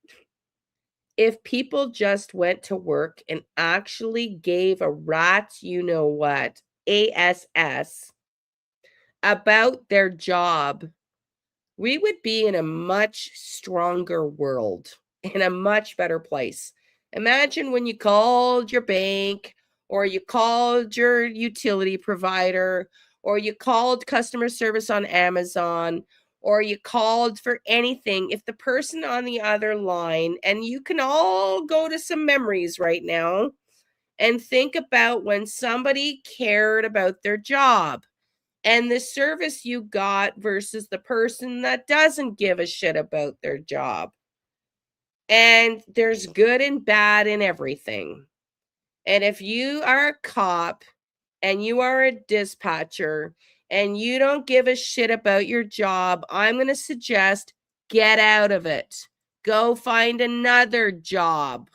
if people just went to work and actually gave a rat's you-know-what, ASS, about their job, we would be in a much stronger world, in a much better place. Imagine when you called your bank, or you called your utility provider, or you called customer service on Amazon, or you called for anything. If the person on the other line, and you can all go to some memories right now and think about when somebody cared about their job and the service you got versus the person that doesn't give a shit about their job. And there's good and bad in everything. And if you are a cop and you are a dispatcher and you don't give a shit about your job, I'm going to suggest get out of it. Go find another job.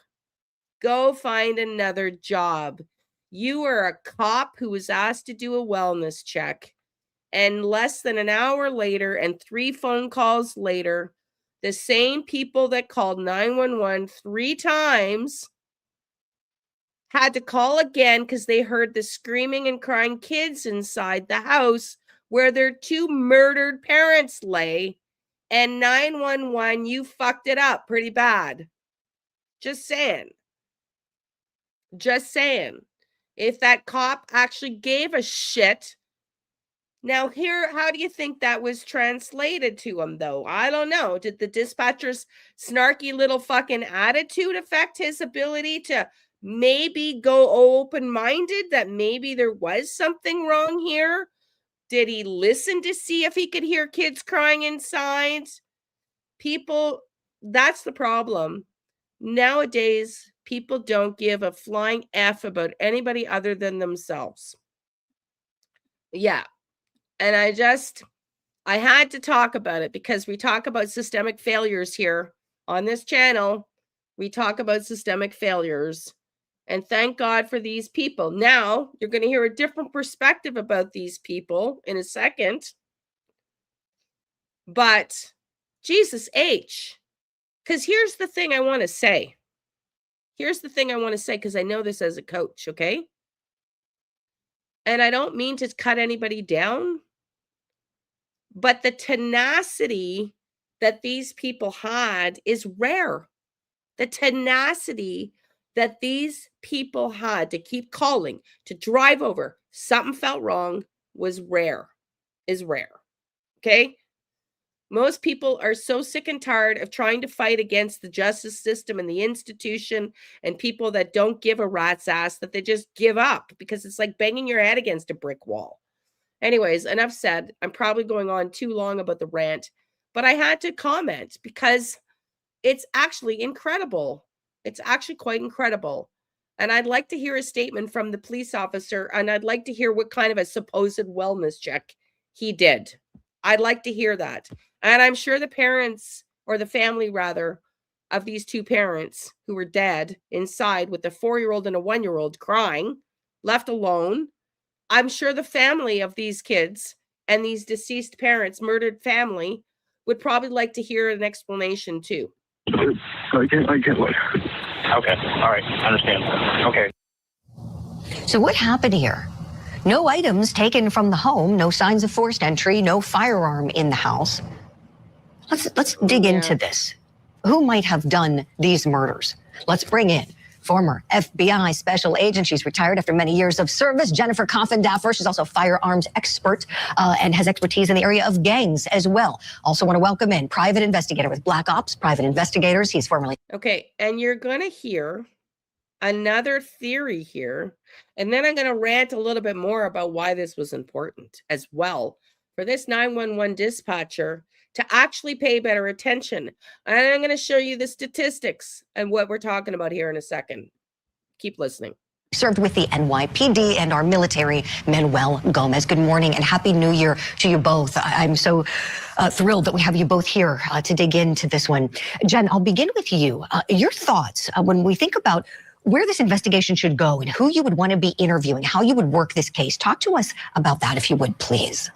Go find another job. You are a cop who was asked to do a wellness check, and less than an hour later and 3 phone calls later, the same people that called 911 3 times had to call again because they heard the screaming and crying kids inside the house where their 2 murdered parents lay. And 911, you fucked it up pretty bad. Just saying. Just saying. If that cop actually gave a shit. Now, here, how do you think that was translated to him, though? I don't know. Did the dispatcher's snarky little fucking attitude affect his ability to maybe go open-minded, that maybe there was something wrong here? Did he listen to see if he could hear kids crying inside? People, that's the problem. Nowadays, people don't give a flying F about anybody other than themselves. Yeah. And I had to talk about it because we talk about systemic failures here on this channel. We talk about systemic failures. And thank God for these people. Now, you're going to hear a different perspective about these people in a second. But Jesus H. Because here's the thing I want to say. Here's the thing I want to say, because I know this as a coach, okay? And I don't mean to cut anybody down, but the tenacity that these people had is rare. The tenacity that these people had to keep calling, to drive over, something felt wrong, was rare, is rare. Okay? Most people are so sick and tired of trying to fight against the justice system and the institution and people that don't give a rat's ass that they just give up because it's like banging your head against a brick wall. Anyways, enough said. I'm probably going on too long about the rant, but I had to comment because it's actually incredible. It's actually quite incredible. And I'd like to hear a statement from the police officer, and I'd like to hear what kind of a supposed wellness check he did. I'd like to hear that. And I'm sure the parents, or the family rather, of these 2 parents who were dead inside with a 4-year-old and a 1-year-old crying, left alone, I'm sure the family of these kids and these deceased parents, murdered family, would probably like to hear an explanation too. I get what. Okay. All right. I understand. Okay. So what happened here? No items taken from the home, no signs of forced entry, no firearm in the house. Let's dig into this. Who might have done these murders? Let's bring in former FBI special agent. She's retired after many years of service. Jennifer Coffindaffer. She's also a firearms expert and has expertise in the area of gangs as well. Also want to welcome in private investigator with Black Ops, Private Investigators. He's formerly. Okay, and you're going to hear another theory here, and then I'm going to rant a little bit more about why this was important as well for this 911 dispatcher to actually pay better attention. And I'm going to show you the statistics and what we're talking about here in a second. Keep listening. Served with the NYPD and our military, Manuel Gomez. Good morning and Happy New Year to you both. I'm so thrilled that we have you both here to dig into this one. Jen, I'll begin with you. Your thoughts when we think about where this investigation should go and who you would want to be interviewing, how you would work this case. Talk to us about that, if you would, please.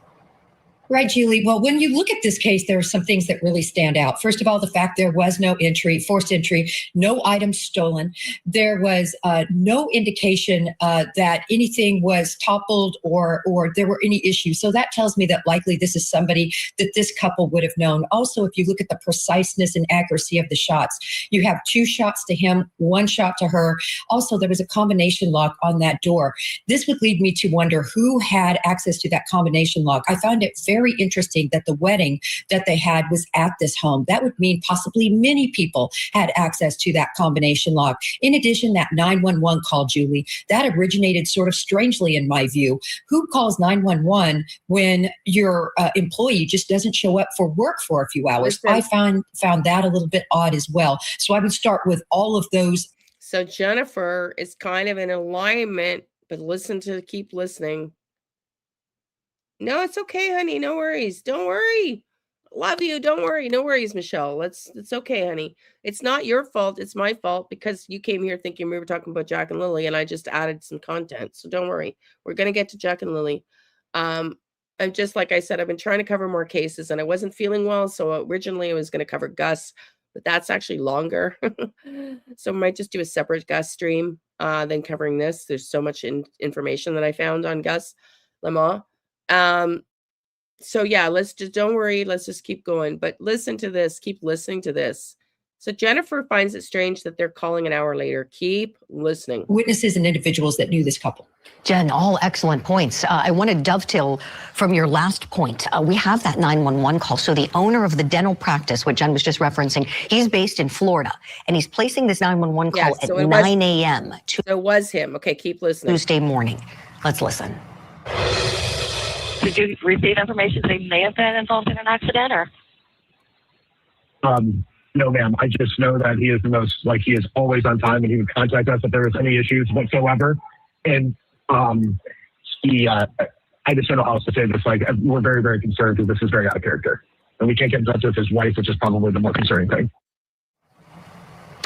Right, Julie. Well, when you look at this case, there are some things that really stand out. First of all, the fact there was no entry, forced entry, no items stolen. There was no indication that anything was toppled or there were any issues. So that tells me that likely this is somebody that this couple would have known. Also, if you look at the preciseness and accuracy of the shots, you have 2 shots to him, 1 shot to her. Also, there was a combination lock on that door. This would lead me to wonder who had access to that combination lock. I found it very interesting that the wedding that they had was at this home. That would mean possibly many people had access to that combination lock. In addition, that 911 call, Julie, that originated sort of strangely in my view. Who calls 911 when your employee just doesn't show up for work for a few hours? I found that a little bit odd as well. So I would start with all of those. So Jennifer is kind of in alignment, but keep listening. No, it's okay, honey. No worries. Don't worry. Love you. Don't worry. No worries, Michelle. It's okay, honey. It's not your fault. It's my fault because you came here thinking we were talking about Jack and Lilly, and I just added some content. So don't worry. We're going to get to Jack and Lilly. I'm just, like I said, I've been trying to cover more cases, and I wasn't feeling well. So originally I was going to cover Gus, but that's actually longer. So I might just do a separate Gus stream than covering this. There's so much information that I found on Gus Lamont. So yeah, don't worry. Let's just keep going. But listen to this. Keep listening to this. So Jennifer finds it strange that they're calling an hour later. Keep listening. Witnesses and individuals that knew this couple. Jen, all excellent points. I want to dovetail from your last point. We have that 911 call. So the owner of the dental practice, what Jen was just referencing, he's based in Florida, and he's placing this 911 call at 9 a.m. So it was him. Okay, keep listening. Tuesday morning. Let's listen. Did you receive information they may have been involved in an accident, or? No, ma'am. I just know that he is he is always on time, and he would contact us if there was any issues whatsoever. And I just don't know how else to say this. We're very, very concerned because this is very out of character, and we can't get in touch with his wife, which is probably the more concerning thing.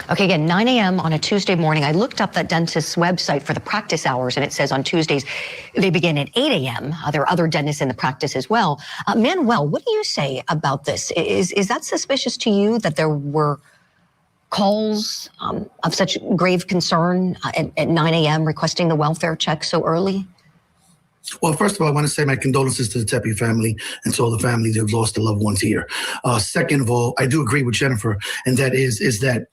Okay, again, 9 a.m. on a Tuesday morning. I looked up that dentist's website for the practice hours, and it says on Tuesdays they begin at 8 a.m. There are other dentists in the practice as well. Manuel, what do you say about this? Is that suspicious to you that there were calls of such grave concern at 9 a.m. requesting the welfare check so early? Well, first of all, I want to say my condolences to the Tepe family and to all the families who have lost their loved ones here. Second of all, I do agree with Jennifer, and that is that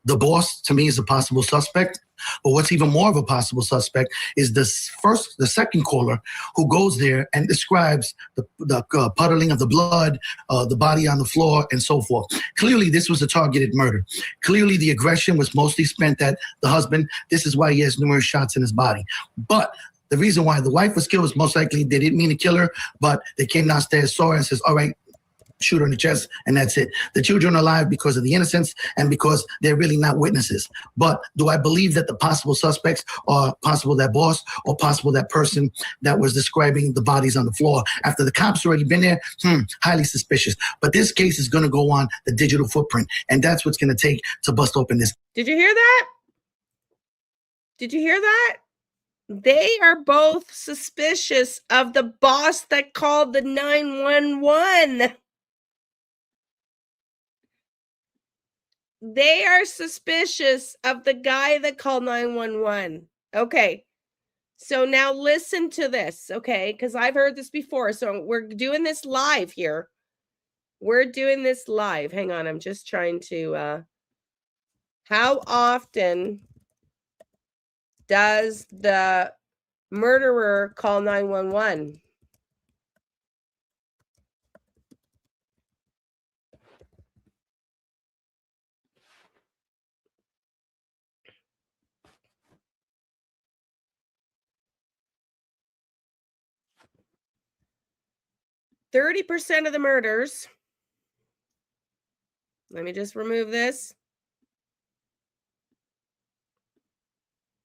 the boss, to me, is a possible suspect. But what's even more of a possible suspect is the second caller who goes there and describes the puddling of the blood, the body on the floor, and so forth. Clearly, this was a targeted murder. Clearly, the aggression was mostly spent at the husband. This is why he has numerous shots in his body. But the reason why the wife was killed was most likely they didn't mean to kill her, but they came downstairs, saw her, and says, all right, shoot her in the chest, and that's it. The children are alive because of the innocence and because they're really not witnesses. But do I believe that the possible suspects are possible that boss or possible that person that was describing the bodies on the floor after the cops already been there? Highly suspicious. But this case is going to go on the digital footprint, and that's what's going to take to bust open this. Did you hear that? Did you hear that? They are both suspicious of the boss that called the 911. They are suspicious of the guy that called 911. Okay. So now listen to this, okay? Because I've heard this before. So we're doing this live here. We're doing this live. Hang on. I'm just trying to... how often does the murderer call 911? %30 of the murders. Let me just remove this.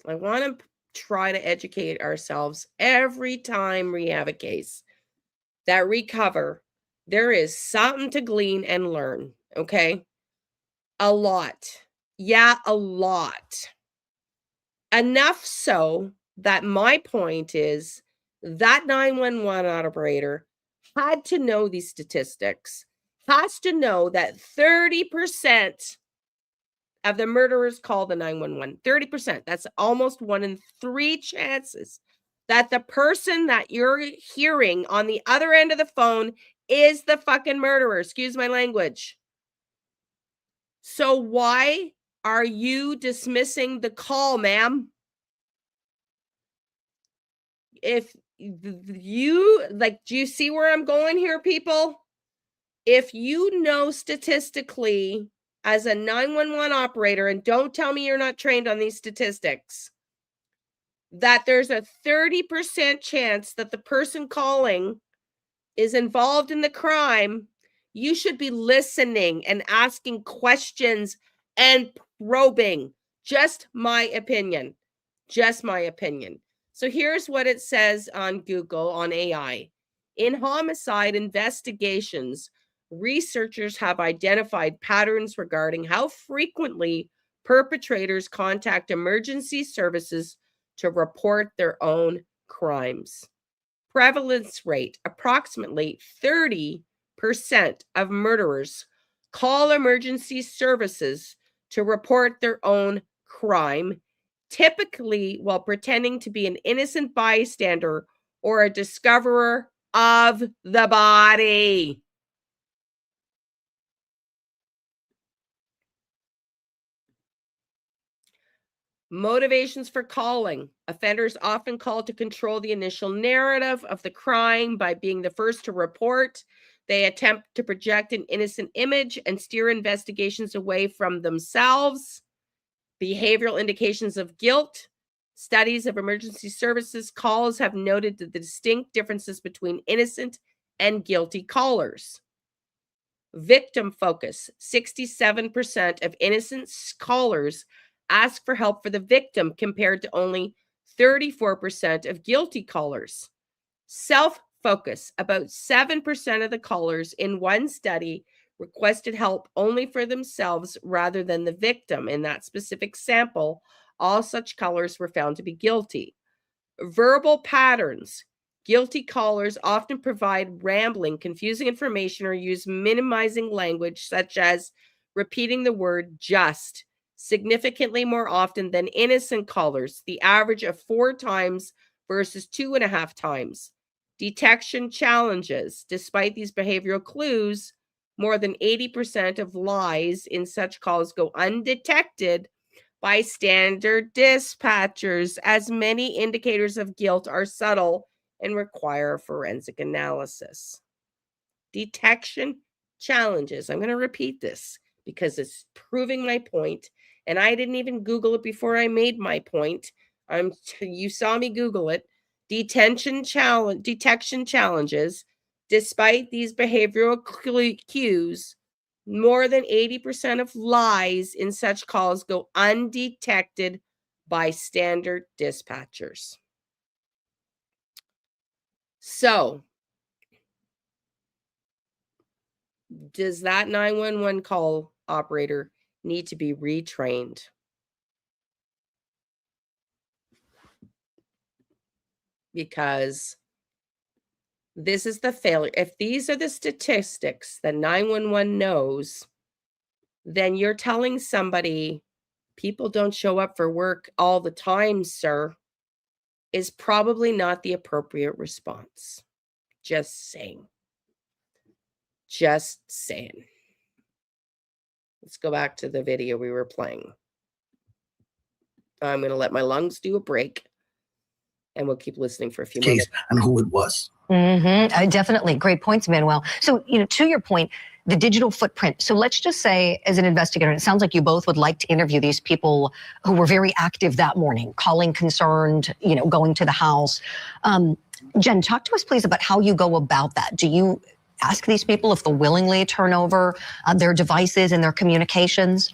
I want to try to educate ourselves every time we have a case that recover. There is something to glean and learn, okay? A lot. Yeah, a lot. Enough so that my point is that 911 operator had to know these statistics, has to know that 30% of the murderers call the 911. 30%. That's almost 1 in 3 chances that the person that you're hearing on the other end of the phone is the fucking murderer. Excuse my language. So why are you dismissing the call, ma'am? If you, do you see where I'm going here, people? If you know statistically as a 911 operator, and don't tell me you're not trained on these statistics, that there's a 30% chance that the person calling is involved in the crime, you should be listening and asking questions and probing. Just my opinion. Just my opinion. So here's what it says on Google, on AI. In homicide investigations, researchers have identified patterns regarding how frequently perpetrators contact emergency services to report their own crimes. Prevalence rate: approximately 30% of murderers call emergency services to report their own crime, typically while pretending to be an innocent bystander or a discoverer of the body. Motivations for calling. Offenders often call to control the initial narrative of the crime by being the first to report. They attempt to project an innocent image and steer investigations away from themselves. Behavioral indications of guilt. Studies of emergency services calls have noted the distinct differences between innocent and guilty callers. Victim focus. 67% of innocent callers ask for help for the victim compared to only 34% of guilty callers. Self-focus. About 7% of the callers in one study requested help only for themselves rather than the victim. In that specific sample, all such callers were found to be guilty. Verbal patterns. Guilty callers often provide rambling, confusing information or use minimizing language, such as repeating the word just significantly more often than innocent callers, the average of 4 times versus 2.5 times. Detection challenges. Despite these behavioral clues, more than 80% of lies in such calls go undetected by standard dispatchers, as many indicators of guilt are subtle and require forensic analysis. Detection challenges. I'm going to repeat this because it's proving my point, and I didn't even Google it before I made my point. You saw me Google it. Detection challenges. Despite these behavioral cues, more than 80% of lies in such calls go undetected by standard dispatchers. So, does that 911 call operator need to be retrained? Because this is the failure. If these are the statistics that 911 knows, then you're telling somebody people don't show up for work all the time, sir, is probably not the appropriate response. Just saying. Just saying. Let's go back to the video we were playing. I'm going to let my lungs do a break, and we'll keep listening for a few minutes. And who it was. Definitely. Great points, Manuel. So, to your point, the digital footprint. So let's just say, as an investigator, it sounds like you both would like to interview these people who were very active that morning, calling concerned, going to the house. Jen, talk to us, please, about how you go about that. Do you ask these people if they'll willingly turn over their devices and their communications?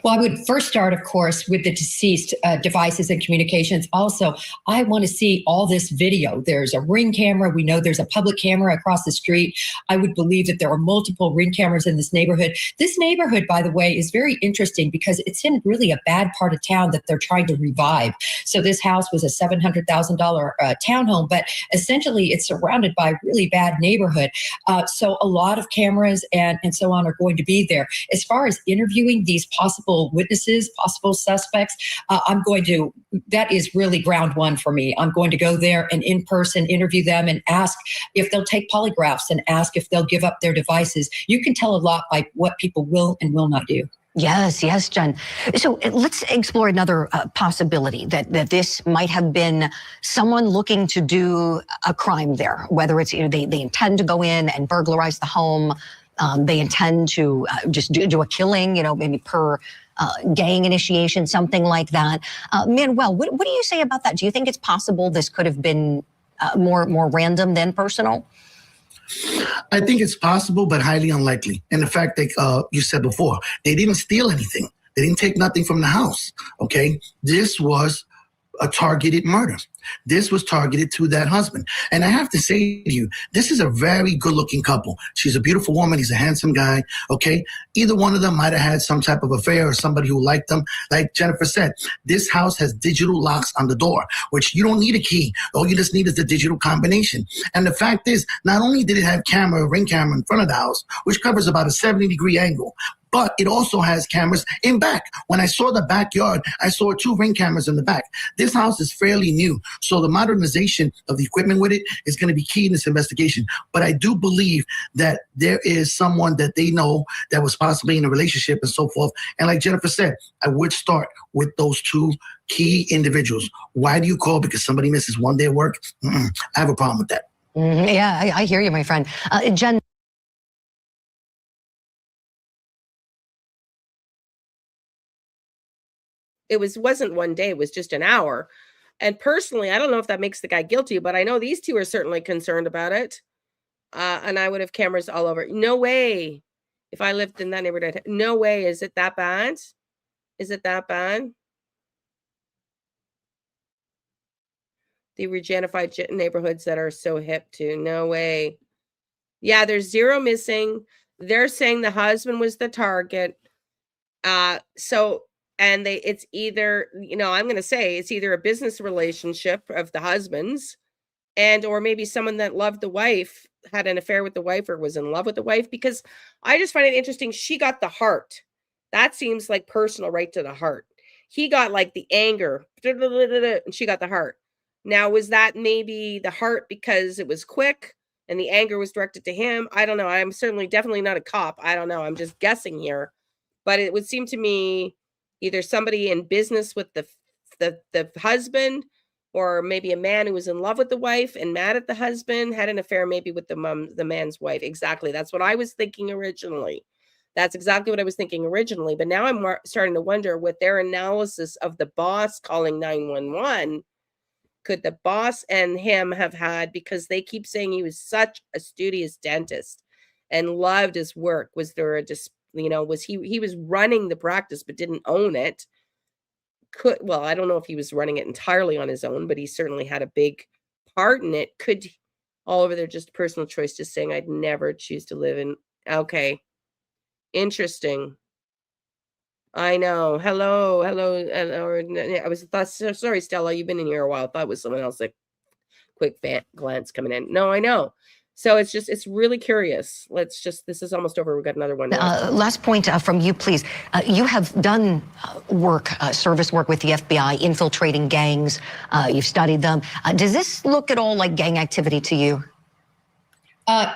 Well, I would first start, of course, with the deceased devices and communications. Also, I want to see all this video. There's a Ring camera. We know there's a public camera across the street. I would believe that there are multiple Ring cameras in this neighborhood. This neighborhood, by the way, is very interesting because it's in really a bad part of town that they're trying to revive. So this house was a $700,000 townhome, but essentially it's surrounded by really bad neighborhood. So a lot of cameras and so on are going to be there. As far as interviewing these possible witnesses, possible suspects, that is really ground one for me. I'm going to go there and in person interview them and ask if they'll take polygraphs and ask if they'll give up their devices. You can tell a lot by what people will and will not do. Yes, Jen. So let's explore another possibility that this might have been someone looking to do a crime there, whether it's they intend to go in and burglarize the home. They intend to just do a killing, maybe per gang initiation, something like that. Manuel, what do you say about that? Do you think it's possible this could have been more random than personal? I think it's possible, but highly unlikely. And the fact that you said before, they didn't steal anything. They didn't take nothing from the house. Okay, this was a targeted murder. This was targeted to that husband. And I have to say to you, this is a very good looking couple. She's a beautiful woman. He's a handsome guy. Okay. Either one of them might have had some type of affair or somebody who liked them. Like Jennifer said, this house has digital locks on the door, which you don't need a key. All you just need is the digital combination. And the fact is, not only did it have ring camera in front of the house, which covers about a 70-degree angle, but it also has cameras in back. When I saw the backyard, I saw 2 ring cameras in the back. This house is fairly new, so the modernization of the equipment with it is going to be key in this investigation. But I do believe that there is someone that they know that was possibly in a relationship and so forth. And like Jennifer said, I would start with those 2 key individuals. Why do you call? Because somebody misses one day of work? I have a problem with that. Yeah, I hear you, my friend. Jen. It wasn't one day, it was just an hour. And personally, I don't know if that makes the guy guilty, but I know these 2 are certainly concerned about it. And I would have cameras all over. No way. If I lived in that neighborhood, no way. Is it that bad? Is it that bad? The regentrified neighborhoods that are so hip to, no way. Yeah, there's 0 missing. They're saying the husband was the target. And it's either, I'm going to say it's either a business relationship of the husband's or maybe someone that loved the wife, had an affair with the wife or was in love with the wife, because I just find it interesting. She got the heart. That seems like personal, right to the heart. He got like the anger and she got the heart. Now, was that maybe the heart because it was quick and the anger was directed to him? I don't know. I'm certainly definitely not a cop. I don't know. I'm just guessing here. But it would seem to me either somebody in business with the husband, or maybe a man who was in love with the wife and mad at the husband, had an affair maybe with the man's wife. Exactly. That's what I was thinking originally. That's exactly what I was thinking originally. But now I'm starting to wonder, with their analysis of the boss calling 911, could the boss and him have had, because they keep saying he was such a studious dentist and loved his work. Was there was he was running the practice but didn't own it? I don't know if he was running it entirely on his own, but he certainly had a big part in it. Could all over there just personal choice, just saying I'd never choose to live in. Okay. Interesting. I know. Hello. Sorry, Stella, you've been in here a while. I thought it was someone else. Like, quick glance coming in. No, I know. So it's really curious. This is almost over. We've got another one. Last point from you, please. You have done service work with the FBI, infiltrating gangs. You've studied them. Does this look at all like gang activity to you?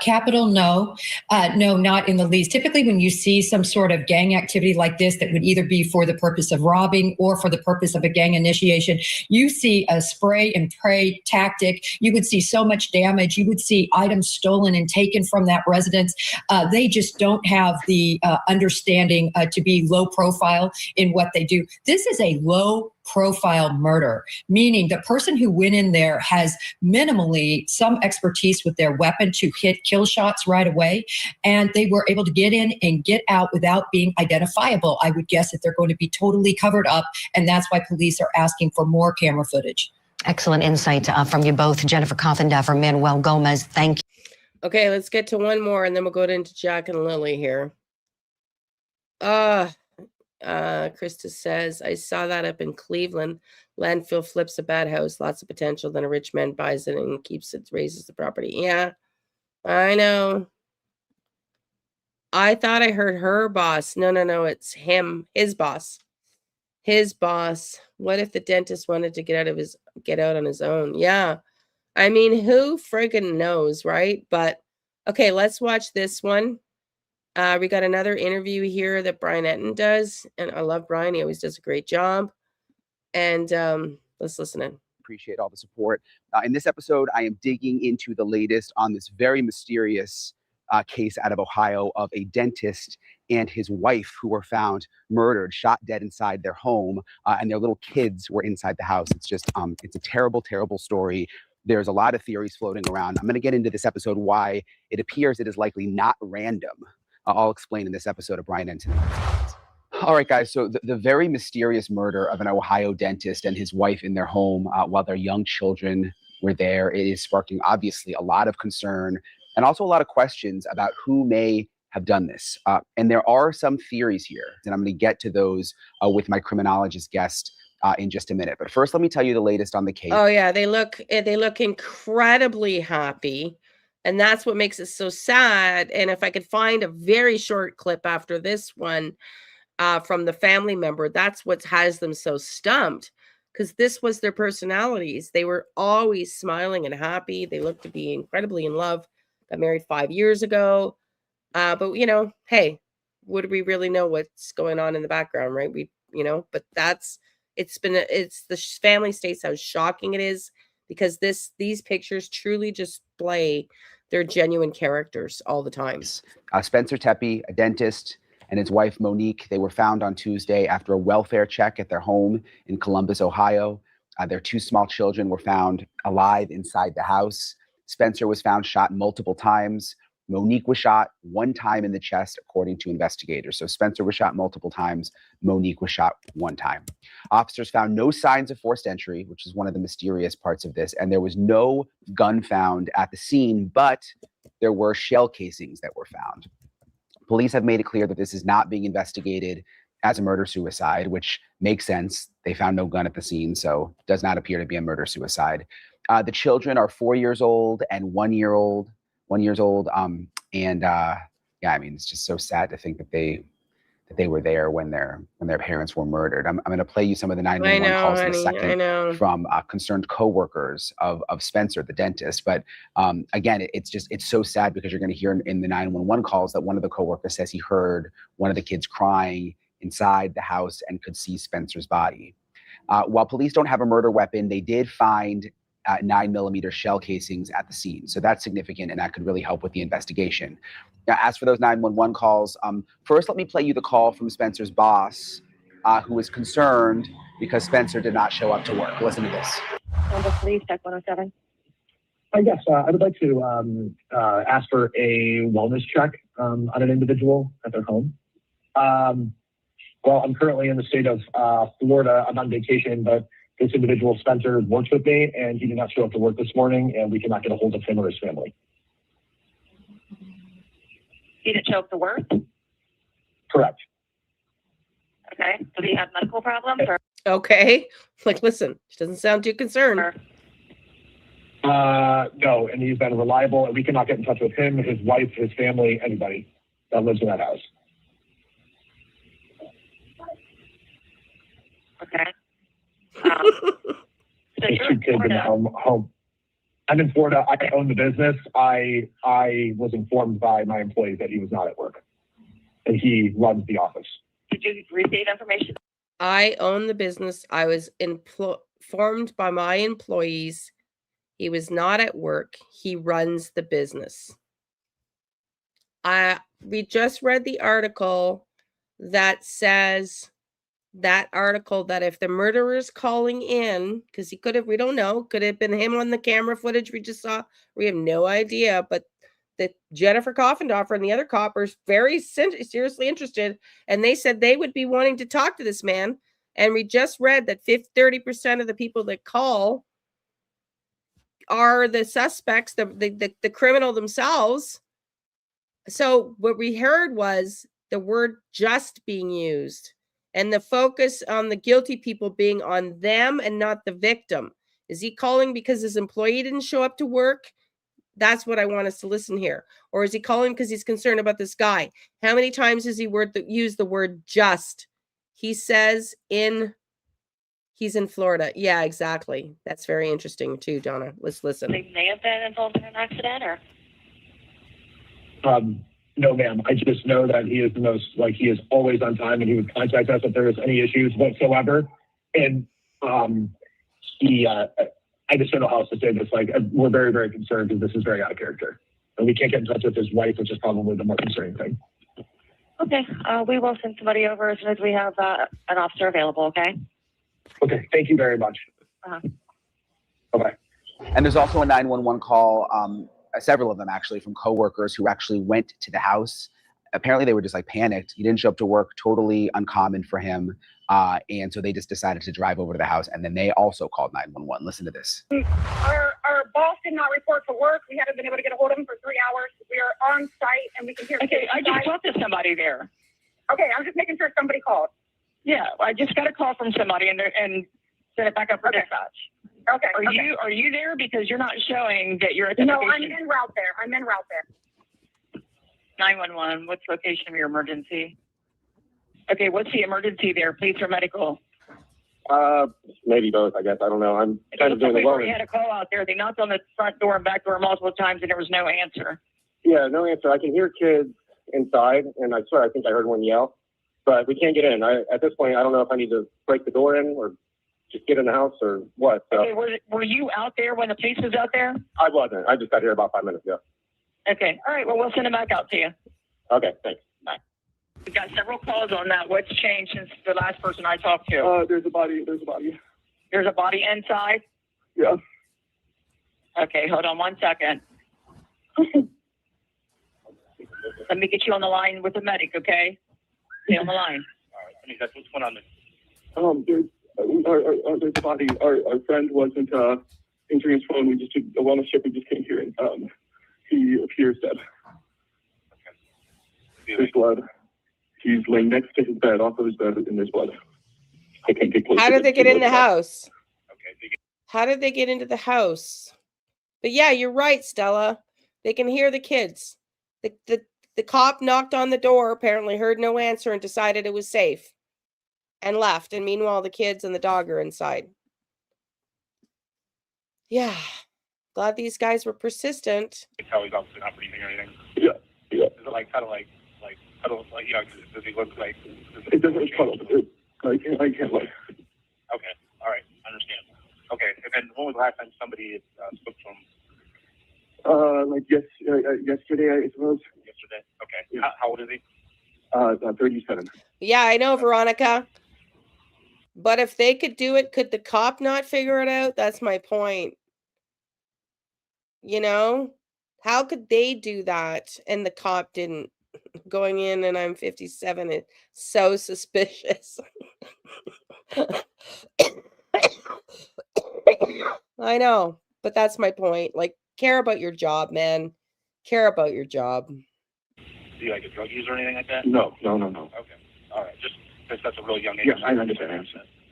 Capital, no. No, not in the least. Typically, when you see some sort of gang activity like this that would either be for the purpose of robbing or for the purpose of a gang initiation, you see a spray and pray tactic. You would see so much damage. You would see items stolen and taken from that residence. They just don't have the understanding to be low profile in what they do. This is a low profile murder, meaning the person who went in there has minimally some expertise with their weapon to hit kill shots right away. And they were able to get in and get out without being identifiable. I would guess that they're going to be totally covered up. And that's why police are asking for more camera footage. Excellent insight from you both. Jennifer Coffindaffer, Manuel Gomez, thank you. Okay, let's get to one more and then we'll go into Jack and Lilly here. Krista says, I saw that up in Cleveland. Landfill flips a bad house, lots of potential. Then a rich man buys it and keeps it, raises the property. Yeah, I know. I thought I heard her boss. No, it's him, his boss. What if the dentist wanted to get out on his own? Yeah. I mean, who friggin' knows, right? But okay, let's watch this one. We got another interview here that Brian Etten does, and I love Brian. He always does a great job. And let's listen in. Appreciate all the support. In this episode, I am digging into the latest on this very mysterious case out of Ohio of a dentist and his wife who were found murdered, shot dead inside their home, and their little kids were inside the house. It's just, it's a terrible, terrible story. There's a lot of theories floating around. I'm going to get into this episode why it appears it is likely not random. I'll explain in this episode of Brian Etten. All right, guys. So the very mysterious murder of an Ohio dentist and his wife in their home while their young children were there, it is sparking obviously a lot of concern and also a lot of questions about who may have done this. And there are some theories here, and I'm going to get to those with my criminologist guest in just a minute. But first, let me tell you the latest on the case. Oh yeah, they look incredibly happy. And that's what makes it so sad. And if I could find a very short clip after this one from the family member, that's what has them so stumped, because this was their personalities. They were always smiling and happy. They looked to be incredibly in love. Got married 5 years ago. But you know, hey, would we really know what's going on in the background, right? But it's the family states how shocking it is, because these pictures truly display their genuine characters all the time. Spencer Tepe, a dentist, and his wife Monique, they were found on Tuesday after a welfare check at their home in Columbus, Ohio. Their 2 small children were found alive inside the house. Spencer was found shot multiple times. Monique was shot 1 time in the chest, according to investigators. So Spencer was shot multiple times. Monique was shot 1 time. Officers found no signs of forced entry, which is one of the mysterious parts of this. And there was no gun found at the scene, but there were shell casings that were found. Police have made it clear that this is not being investigated as a murder-suicide, which makes sense. They found no gun at the scene, so it does not appear to be a murder-suicide. The children are 4 years old and 1 year old. Yeah, I mean, it's just so sad to think that they were there when their parents were murdered. I'm going to play you some of the 911 calls in a second from concerned coworkers of Spencer, the dentist. But again, it's so sad, because you're going to hear in the 911 calls that one of the coworkers says he heard one of the kids crying inside the house and could see Spencer's body. While police don't have a murder weapon, they did find 9mm shell casings at the scene. So that's significant, and that could really help with the investigation. Now, as for those 911 calls, first let me play you the call from Spencer's boss, who was concerned because Spencer did not show up to work. Listen to this. Police, Tech 107. Yes, I would like to ask for a wellness check on an individual at their home. Well, I'm currently in the state of Florida. I'm on vacation, but this individual, Spencer, works with me, and he did not show up to work this morning, and we cannot get a hold of him or his family. He didn't show up to work? Correct. Okay. Does he have medical problems? Or? Okay. Like, listen, she doesn't sound too concerned. No, and he's been reliable, and we cannot get in touch with him, his wife, his family, anybody that lives in that house. Okay. So There's 2 kids in the home. I'm in Florida. I own the business. I was informed by my employees that he was not at work, and he runs the office. Did you receive information? I own the business. I was informed by my employees he was not at work. He runs the business. We just read the article that says that if the murderer is calling in, because he could have, we don't know, could have been him on the camera footage we just saw. We have no idea, but that Jennifer Coffendorfer and the other cop are very seriously interested, and they said they would be wanting to talk to this man. And we just read that 30% of the people that call are the suspects, the criminal themselves. So what we heard was the word "just" being used, and the focus on the guilty people being on them and not the victim. Is he calling because his employee didn't show up to work? That's what I want us to listen here. Or is he calling because he's concerned about this guy? How many times has he used the word "just"? He says he's in Florida. Yeah, exactly. That's very interesting too, Donna. Let's listen. They may have been involved in an accident, or? No, ma'am. I just know that he is he is always on time, and he would contact us if there is any issues whatsoever. And I just don't know how else to say this. We're very, very concerned because this is very out of character. And we can't get in touch with his wife, which is probably the more concerning thing. Okay. We will send somebody over as soon as we have an officer available, okay? Okay. Thank you very much. Bye-bye. And there's also a 911 call, several of them actually, from coworkers who actually went to the house apparently they were just like panicked. He didn't show up to work, totally uncommon for him. And so they just decided to drive over to the house, and then they also called 911. Listen to this. Our boss did not report for work. We haven't been able to get a hold of him for 3 hours. We are on site and we can hear. Okay, I just talked to somebody there. Okay, I'm just making sure somebody called. Yeah, I just got a call from somebody and sent it back up for dispatch. Okay. Are you there? Because you're not showing that you're at the No, location. I'm en route there. 911, what's the location of your emergency? Okay, what's the emergency there? Police or medical? Maybe both, I guess. I don't know. I'm It kind of looks doing like the we loan. had a call out there. They knocked on the front door and back door multiple times and there was no answer. Yeah, no answer. I can hear kids inside, and I swear I think I heard one yell, but we can't get in. At this point, I don't know if I need to break the door in or just get in the house or what. So Okay, were you out there when the police was out there? I wasn't. I just got here about 5 minutes ago. Okay, all right, well, we'll send them back out to you. Okay, thanks. Bye. We've got several calls on that. What's changed since the last person I talked to? There's a body. There's a body inside? Yeah. Okay, hold on 1 second. Let me get you on the line with the medic, okay? Stay on the line. All right, I mean, that's what's going on. There's a body. Our friend wasn't answering his phone. We just did a wellness check. We just can't hear it. He appears dead. There's blood. He's laying next to his bed, off of his bed, and there's blood. I can't get close. How did they get in the house? Okay. How did they get into the house? But yeah, you're right, Stella. They can hear the kids. The cop knocked on the door, apparently heard no answer and decided it was safe and left. And meanwhile, the kids and the dog are inside. Yeah. Glad these guys were persistent. You can tell he's obviously not breathing or anything. Yeah. Is it like kind of like you know, does he look like? It doesn't cuddle. I can't look. Okay. All right. I understand. Okay. And then when was the last time somebody spoke to him? Yesterday, I suppose. Yesterday. Okay. Yeah. How old is he? 37. Yeah, I know, Veronica. But if they could do it, could the cop not figure it out? That's my point. You know, how could they do that and the cop didn't? Going in and I'm 57 is so suspicious. I know, but that's my point. Like, care about your job, man. Care about your job. Is he like a drug user or anything like that? No. Okay. All right. Just because that's a really young age. Yes, I understand.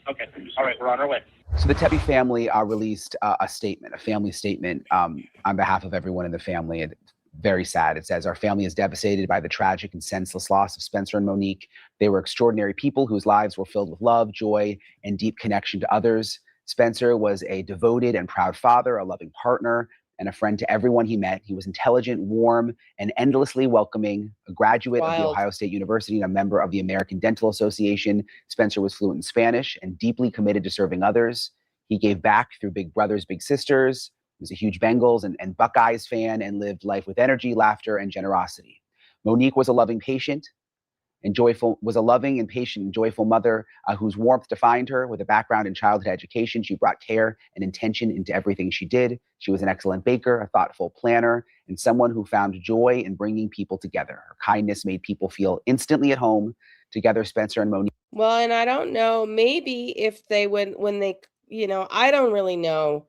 Okay. All right. We're on our way. So the Tepe family released a statement, a family statement on behalf of everyone in the family. It's very sad. It says, "Our family is devastated by the tragic and senseless loss of Spencer and Monique. They were extraordinary people whose lives were filled with love, joy, and deep connection to others. Spencer was a devoted and proud father, a loving partner, and a friend to everyone he met. He was intelligent, warm, and endlessly welcoming. A graduate of the Ohio State University and a member of the American Dental Association, Spencer was fluent in Spanish and deeply committed to serving others. He gave back through Big Brothers Big Sisters. He was a huge Bengals and Buckeyes fan and lived life with energy, laughter, and generosity. Monique was a loving, patient, and joyful mother whose warmth defined her. With a background in childhood education, she brought care and intention into everything she did. She was an excellent baker, a thoughtful planner, and someone who found joy in bringing people together. Her kindness made people feel instantly at home. Together, Spencer and Monique." Well, and I don't know, maybe if they would, when they, I don't really know.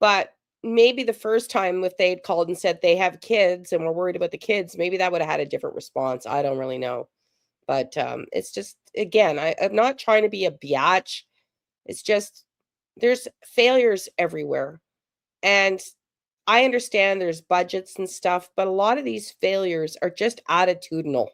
But maybe the first time if they'd called and said they have kids and we're worried about the kids, maybe that would have had a different response. I don't really know. But it's just, again, I'm not trying to be a biatch. It's just, there's failures everywhere. And I understand there's budgets and stuff, but a lot of these failures are just attitudinal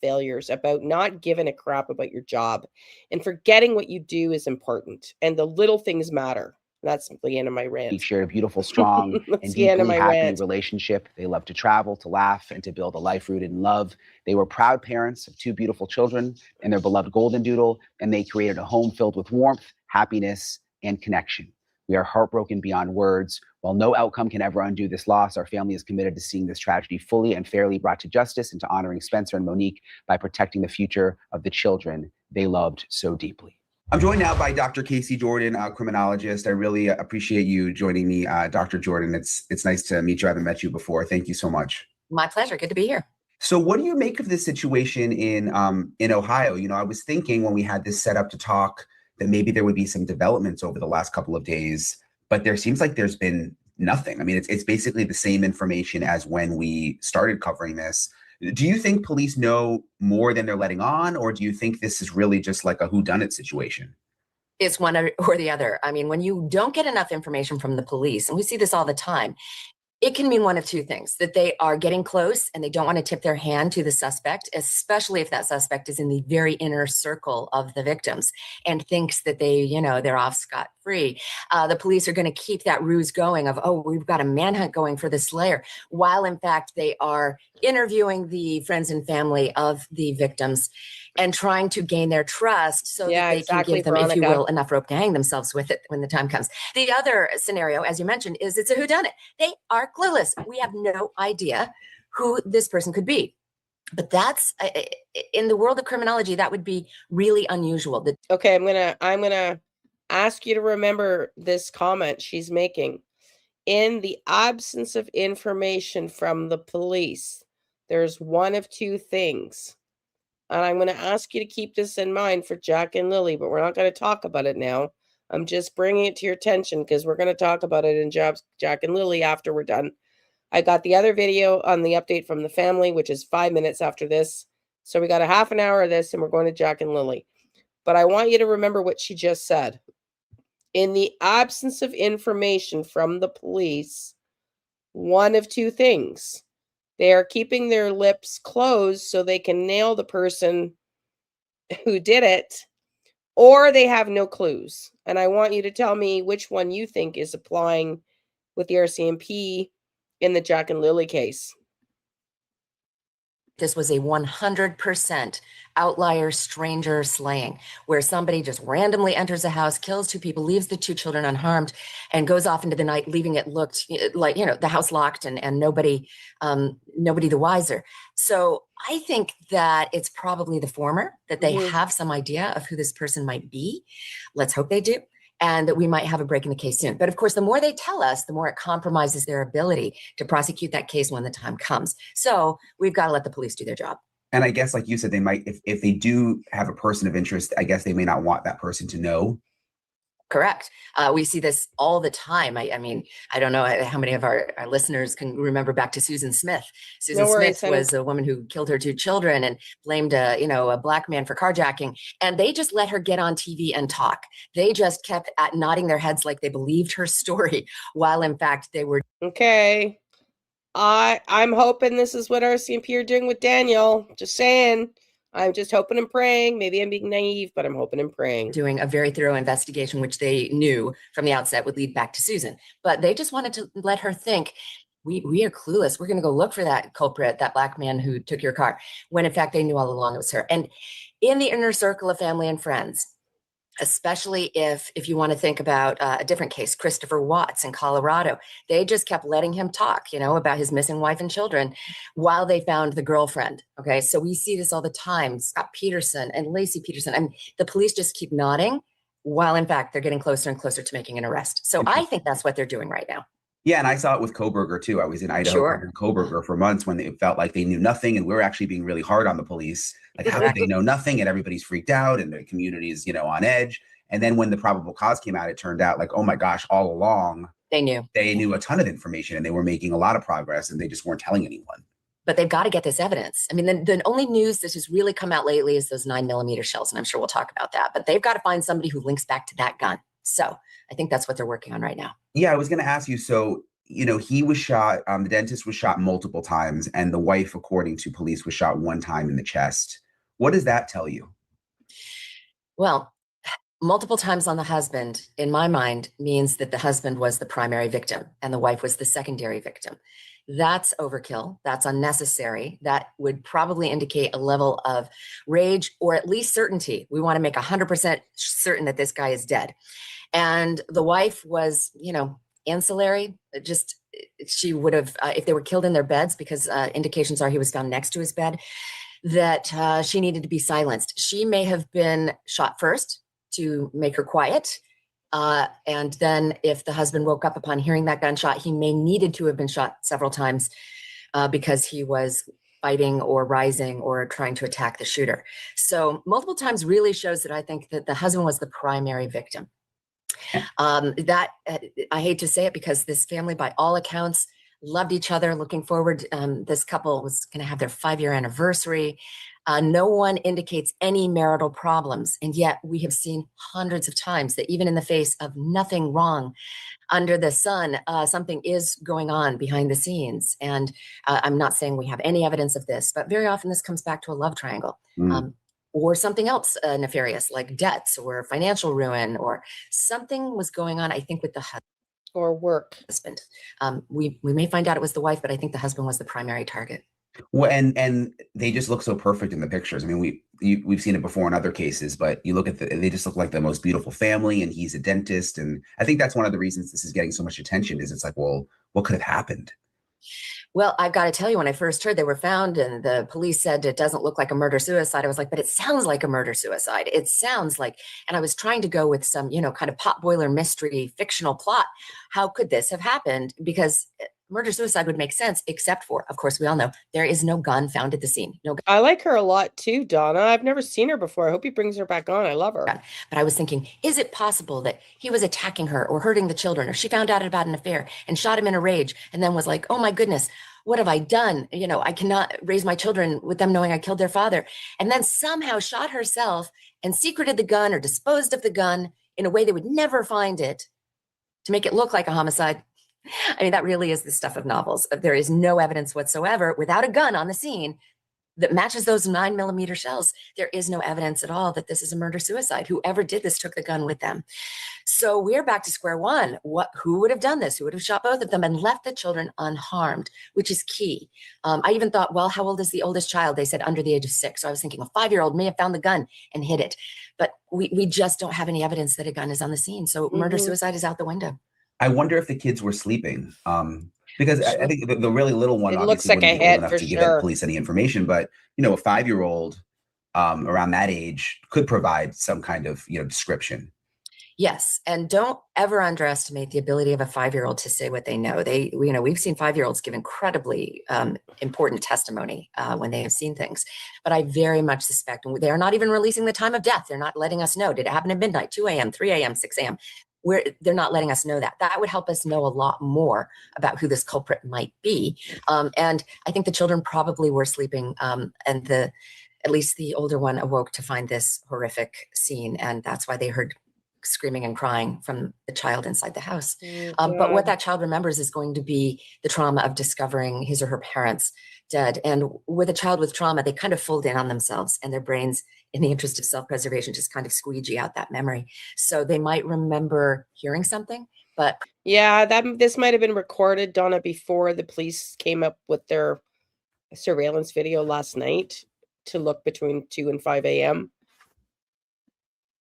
failures about not giving a crap about your job and forgetting what you do is important and the little things matter. That's the end of my rant. He shared a beautiful, strong, and deeply happy relationship. They loved to travel, to laugh, and to build a life rooted in love. They were proud parents of 2 beautiful children and their beloved golden doodle, and they created a home filled with warmth, happiness, and connection. We are heartbroken beyond words. While no outcome can ever undo this loss, our family is committed to seeing this tragedy fully and fairly brought to justice and to honoring Spencer and Monique by protecting the future of the children they loved so deeply. I'm joined now by Dr. Casey Jordan, a criminologist. I really appreciate you joining me, Dr. Jordan. It's nice to meet you. I haven't met you before. Thank you so much. My pleasure. Good to be here. So what do you make of this situation in Ohio? You know, I was thinking when we had this set up to talk that maybe there would be some developments over the last couple of days, but there seems like there's been nothing. I mean, it's basically the same information as when we started covering this. Do you think police know more than they're letting on, or do you think this is really just like a whodunit situation? It's one or the other. I mean, when you don't get enough information from the police, and we see this all the time, it can mean one of two things: that they are getting close and they don't want to tip their hand to the suspect, especially if that suspect is in the very inner circle of the victims and thinks that they're off scot-free. The police are going to keep that ruse going of, oh, we've got a manhunt going for the slayer, while in fact they are interviewing the friends and family of the victims and trying to gain their trust so that they can give them, if you will, enough rope to hang themselves with it when the time comes. The other scenario, as you mentioned, is it's a whodunit. They are clueless. We have no idea who this person could be. But that's in the world of criminology, that would be really unusual. Okay, I'm gonna ask you to remember this comment she's making. In the absence of information from the police, there's one of two things. And I'm going to ask you to keep this in mind for Jack and Lilly, but we're not going to talk about it now. I'm just bringing it to your attention because we're going to talk about it in Jack and Lilly after we're done. I got the other video on the update from the family, which is 5 minutes after this. So we got a half an hour of this and we're going to Jack and Lilly. But I want you to remember what she just said. In the absence of information from the police, one of two things. They are keeping their lips closed so they can nail the person who did it, or they have no clues. And I want you to tell me which one you think is applying with the RCMP in the Jack and Lilly case. This was a 100% outlier stranger slaying, where somebody just randomly enters a house, kills two people, leaves the two children unharmed, and goes off into the night, leaving it looked like, the house locked and nobody the wiser. So I think that it's probably the former, that they have some idea of who this person might be. Let's hope they do. And that we might have a break in the case soon. But of course, the more they tell us, the more it compromises their ability to prosecute that case when the time comes. So we've got to let the police do their job. And I guess, like you said, they might, if they do have a person of interest, I guess they may not want that person to know. Correct. We see this all the time. I mean, I don't know how many of our listeners can remember back to Susan Smith. Susan Smith was a woman who killed her two children and blamed a black man for carjacking. And they just let her get on TV and talk. They just kept nodding their heads like they believed her story, while in fact they were. Okay. I'm hoping this is what RCMP are doing with Daniel. Just saying. I'm just hoping and praying. Maybe I'm being naive, but I'm hoping and praying. Doing a very thorough investigation, which they knew from the outset would lead back to Susan. But they just wanted to let her think, we are clueless. We're going to go look for that culprit, that black man who took your car, when in fact they knew all along it was her. And in the inner circle of family and friends, especially if you want to think about a different case, Christopher Watts in Colorado, they just kept letting him talk, about his missing wife and children while they found the girlfriend. Okay. So we see this all the time. Scott Peterson and Lacey Peterson, and the police just keep nodding while in fact they're getting closer and closer to making an arrest. So I think that's what they're doing right now. Yeah, and I saw it with Koberger too. I was in Idaho covering Koberger for months when it felt like they knew nothing, and we were actually being really hard on the police. Like, how could they know nothing? And everybody's freaked out, and the community is, on edge. And then when the probable cause came out, it turned out like, oh my gosh, all along they knew a ton of information, and they were making a lot of progress, and they just weren't telling anyone. But they've got to get this evidence. I mean, the only news that has really come out lately is those 9mm shells, and I'm sure we'll talk about that. But they've got to find somebody who links back to that gun. So I think that's what they're working on right now. Yeah, I was going to ask you. So, he was shot. The dentist was shot multiple times, and the wife, according to police, was shot one time in the chest. What does that tell you? Well, multiple times on the husband, in my mind, means that the husband was the primary victim and the wife was the secondary victim. That's overkill. That's unnecessary. That would probably indicate a level of rage or at least certainty. We want to make 100% certain that this guy is dead. And the wife was, ancillary. Just, she would have, if they were killed in their beds, because indications are he was found next to his bed, that she needed to be silenced. She may have been shot first to make her quiet. And then if the husband woke up upon hearing that gunshot, he may needed to have been shot several times because he was fighting or rising or trying to attack the shooter. So multiple times really shows that I think that the husband was the primary victim. That I hate to say it, because this family, by all accounts, loved each other, looking forward. This couple was going to have their 5-year anniversary. No one indicates any marital problems. And yet we have seen hundreds of times that even in the face of nothing wrong under the sun, something is going on behind the scenes. And I'm not saying we have any evidence of this, but very often this comes back to a love triangle. Or something else nefarious, like debts or financial ruin, or something was going on, I think, with the husband. Or work. Husband. We may find out it was the wife, but I think the husband was the primary target. Well, and they just look so perfect in the pictures. I mean, we've seen it before in other cases, but you look at they just look like the most beautiful family, and he's a dentist. And I think that's one of the reasons this is getting so much attention, is it's like, well, what could have happened? Well, I've got to tell you, when I first heard they were found and the police said it doesn't look like a murder-suicide, I was like, but it sounds like a murder-suicide. It sounds like, and I was trying to go with some, kind of potboiler mystery fictional plot. How could this have happened? Because murder-suicide would make sense, except for, of course, we all know there is no gun found at the scene. No gun. I like her a lot too, Donna. I've never seen her before. I hope he brings her back on. I love her. But I was thinking, is it possible that he was attacking her or hurting the children, or she found out about an affair and shot him in a rage and then was like, oh my goodness, what have I done? I cannot raise my children with them knowing I killed their father. And then somehow shot herself and secreted the gun or disposed of the gun in a way they would never find it to make it look like a homicide. I mean, that really is the stuff of novels. There is no evidence whatsoever without a gun on the scene that matches those 9mm shells. There is no evidence at all that this is a murder-suicide. Whoever did this took the gun with them. So we're back to square one. Who would have done this? Who would have shot both of them and left the children unharmed, which is key. I even thought, well, how old is the oldest child? They said under the age of 6. So I was thinking a 5-year-old may have found the gun and hid it. But we just don't have any evidence that a gun is on the scene. So murder-suicide is out the window. I wonder if the kids were sleeping. Because I think the really little one It obviously looks like wouldn't a be old hit enough for to give the sure. police any information, but a 5-year-old around that age could provide some kind of description. Yes, and don't ever underestimate the ability of a 5-year-old to say what they know. We've seen 5-year-olds give incredibly important testimony when they have seen things. But I very much suspect, and they are not even releasing the time of death. They're not letting us know. Did it happen at midnight, 2 a.m., 3 a.m., 6 a.m.? They're not letting us know that. That would help us know a lot more about who this culprit might be. And I think the children probably were sleeping, and at least the older one awoke to find this horrific scene, and that's why they heard screaming and crying from the child inside the house. But what that child remembers is going to be the trauma of discovering his or her parents dead. And with a child with trauma, they kind of fold in on themselves, and their brains, in the interest of self-preservation, just kind of squeegee out that memory. So they might remember hearing something, but yeah, this might have been recorded, Donna, before the police came up with their surveillance video last night to look between 2 and 5 a.m.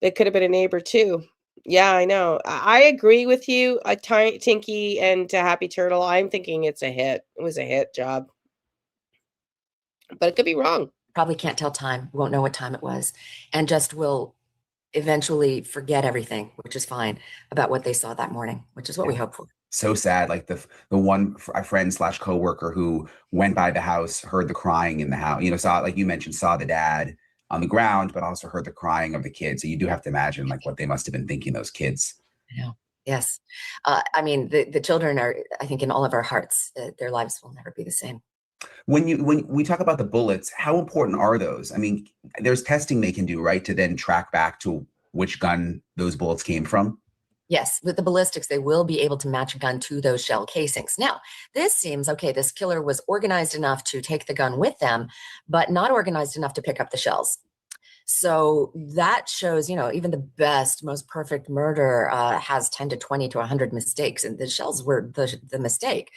It could have been a neighbor too. Yeah, I know. I agree with you. Tinky and Happy Turtle, I'm thinking it's a hit. It was a hit job. But it could be wrong. Probably can't tell time. Won't know what time it was. And just will eventually forget everything, which is fine, about what they saw that morning, which is what we hope for. So sad. Like the one a friend / coworker who went by the house, heard the crying in the house, saw, like you mentioned, saw the dad on the ground, but also heard the crying of the kids. So you do have to imagine like what they must have been thinking, those kids. Yeah. Yes. I mean, the children are, I think, in all of our hearts. Their lives will never be the same. When we talk about the bullets, how important are those? I mean, there's testing they can do, right, to then track back to which gun those bullets came from? Yes, with the ballistics, they will be able to match a gun to those shell casings. Now, this seems, okay, this killer was organized enough to take the gun with them, but not organized enough to pick up the shells. So that shows, even the best, most perfect murder has 10 to 20 to 100 mistakes, and the shells were the mistake.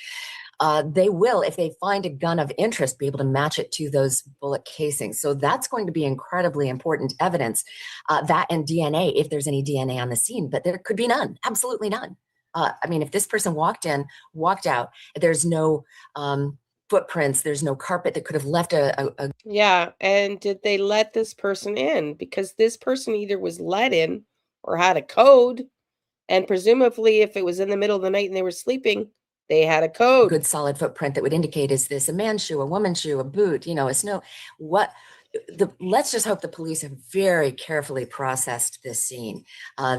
They will, if they find a gun of interest, be able to match it to those bullet casings. So that's going to be incredibly important evidence, that and DNA, if there's any DNA on the scene, but there could be none, absolutely none. I mean, if this person walked in, walked out, there's no footprints, there's no carpet that could have left a Yeah, and did they let this person in? Because this person either was let in or had a code, and presumably if it was in the middle of the night and they were sleeping, They had a code. Good solid footprint that would indicate, is this a man's shoe, a woman's shoe, a boot, a snow, let's just hope the police have very carefully processed this scene.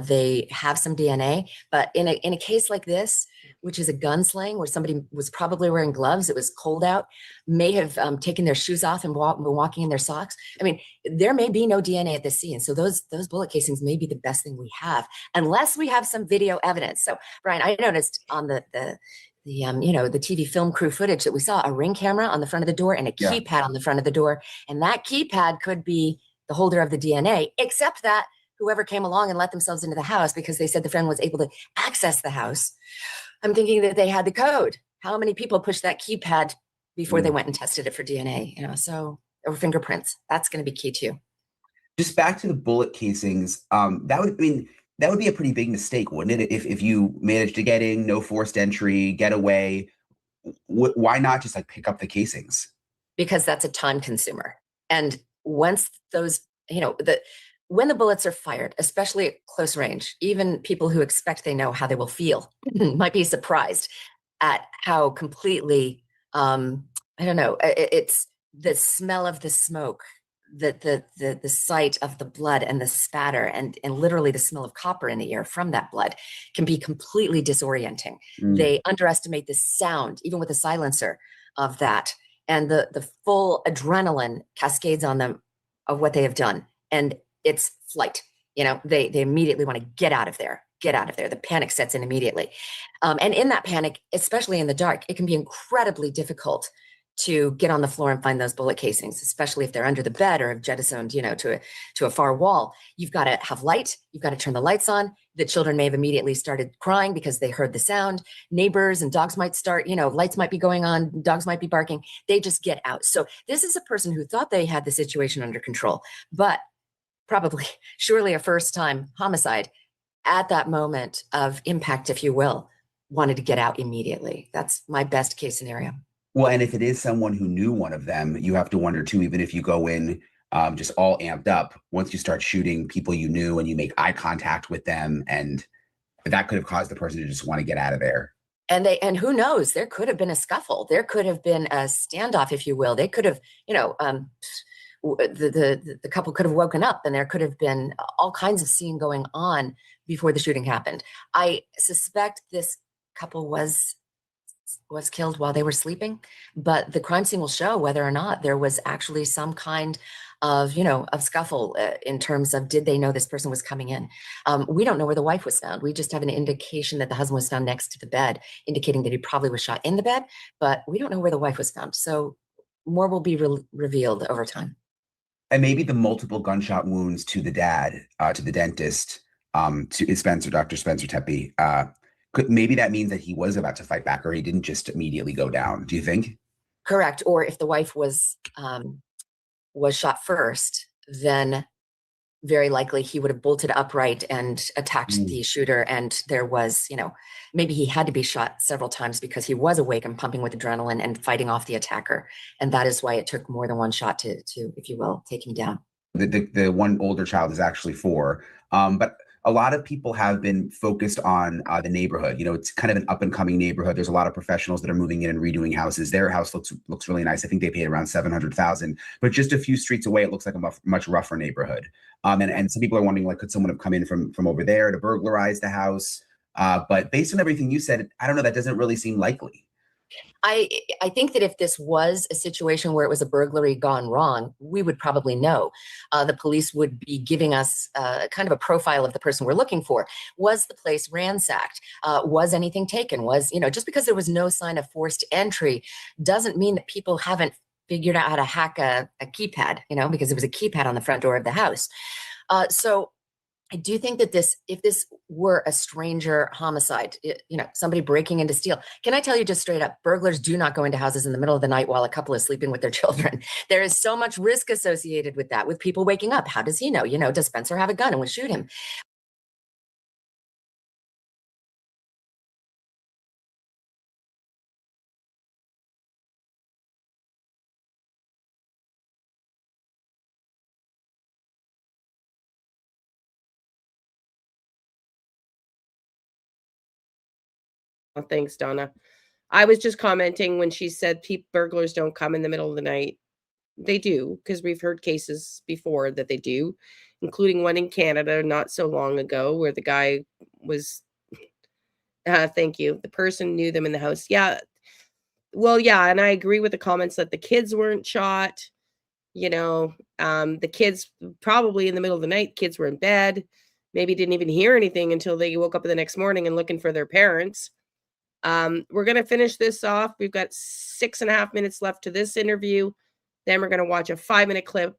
They have some DNA, but in a case like this, which is a gunsling where somebody was probably wearing gloves, it was cold out, may have taken their shoes off and been walking in their socks. I mean, there may be no DNA at the scene. So those bullet casings may be the best thing we have, unless we have some video evidence. So Brian, I noticed on the TV film crew footage that we saw a Ring camera on the front of the door and a keypad on the front of the door. And that keypad could be the holder of the DNA, except that whoever came along and let themselves into the house because they said the friend was able to access the house. I'm thinking that they had the code. How many people pushed that keypad before they went and tested it for DNA? Or fingerprints. That's going to be key too. Just back to the bullet casings. That would be a pretty big mistake, wouldn't it? If you managed to get in, no forced entry, get away, why not just pick up the casings? Because that's a time consumer. And once those, when the bullets are fired, especially at close range, even people who expect they know how they will feel might be surprised at how completely, it's the smell of the smoke, the sight of the blood and the spatter and literally the smell of copper in the air from that blood can be completely disorienting. They underestimate the sound, even with a silencer, of that. And the full adrenaline cascades on them of what they have done. And it's flight. They immediately want to get out of there. The panic sets in immediately. And in that panic, especially in the dark, it can be incredibly difficult to get on the floor and find those bullet casings, especially if they're under the bed or have jettisoned, to a far wall. You've got to have light. You've got to turn the lights on. The children may have immediately started crying because they heard the sound. Neighbors and dogs might start, lights might be going on. Dogs might be barking. They just get out. So this is a person who thought they had the situation under control, but surely a first-time homicide at that moment of impact, if you will, wanted to get out immediately. That's my best case scenario. Well, and if it is someone who knew one of them, you have to wonder too, even if you go in just all amped up, once you start shooting people you knew and you make eye contact with them, and that could have caused the person to just want to get out of there. And who knows, there could have been a scuffle. There could have been a standoff, if you will. They could have, the couple could have woken up and there could have been all kinds of scene going on before the shooting happened. I suspect this couple was killed while they were sleeping, but the crime scene will show whether or not there was actually some kind of, of scuffle in terms of, did they know this person was coming in? We don't know where the wife was found. We just have an indication that the husband was found next to the bed, indicating that he probably was shot in the bed, but we don't know where the wife was found. So more will be revealed over time. And maybe the multiple gunshot wounds to the dad, to the dentist, to Dr. Spencer Tepe, maybe that means that he was about to fight back, or he didn't just immediately go down. Do you think? Correct. Or if the wife was shot first, then very likely he would have bolted upright and attacked the shooter. And there was, maybe he had to be shot several times because he was awake and pumping with adrenaline and fighting off the attacker. And that is why it took more than one shot to if you will, take him down. The one older child is actually 4. But a lot of people have been focused on the neighborhood. It's kind of an up and coming neighborhood. There's a lot of professionals that are moving in and redoing houses. Their house looks really nice. I think they paid around $700,000, but just a few streets away, it looks like a much rougher neighborhood. And some people are wondering, could someone have come in from over there to burglarize the house? But based on everything you said, I don't know, that doesn't really seem likely. I think that if this was a situation where it was a burglary gone wrong, we would probably know. The police would be giving us kind of a profile of the person we're looking for. Was the place ransacked? Was anything taken? Just because there was no sign of forced entry doesn't mean that people haven't figured out how to hack a keypad, because there was a keypad on the front door of the house. So I do think that if this were a stranger homicide, somebody breaking into steal, can I tell you just straight up, burglars do not go into houses in the middle of the night while a couple is sleeping with their children. There is so much risk associated with that, with people waking up. How does he know? Does Spencer have a gun and would shoot him? Thanks, Donna. I was just commenting when she said burglars don't come in the middle of the night. They do, because we've heard cases before that they do, including one in Canada not so long ago where the guy was, thank you, the person knew them in the house. Yeah. Well, yeah, and I agree with the comments that the kids weren't shot. The kids probably in the middle of the night, kids were in bed, maybe didn't even hear anything until they woke up the next morning and looking for their parents. We're going to finish this off. We've got 6.5 minutes left to this interview. Then we're going to watch a 5-minute clip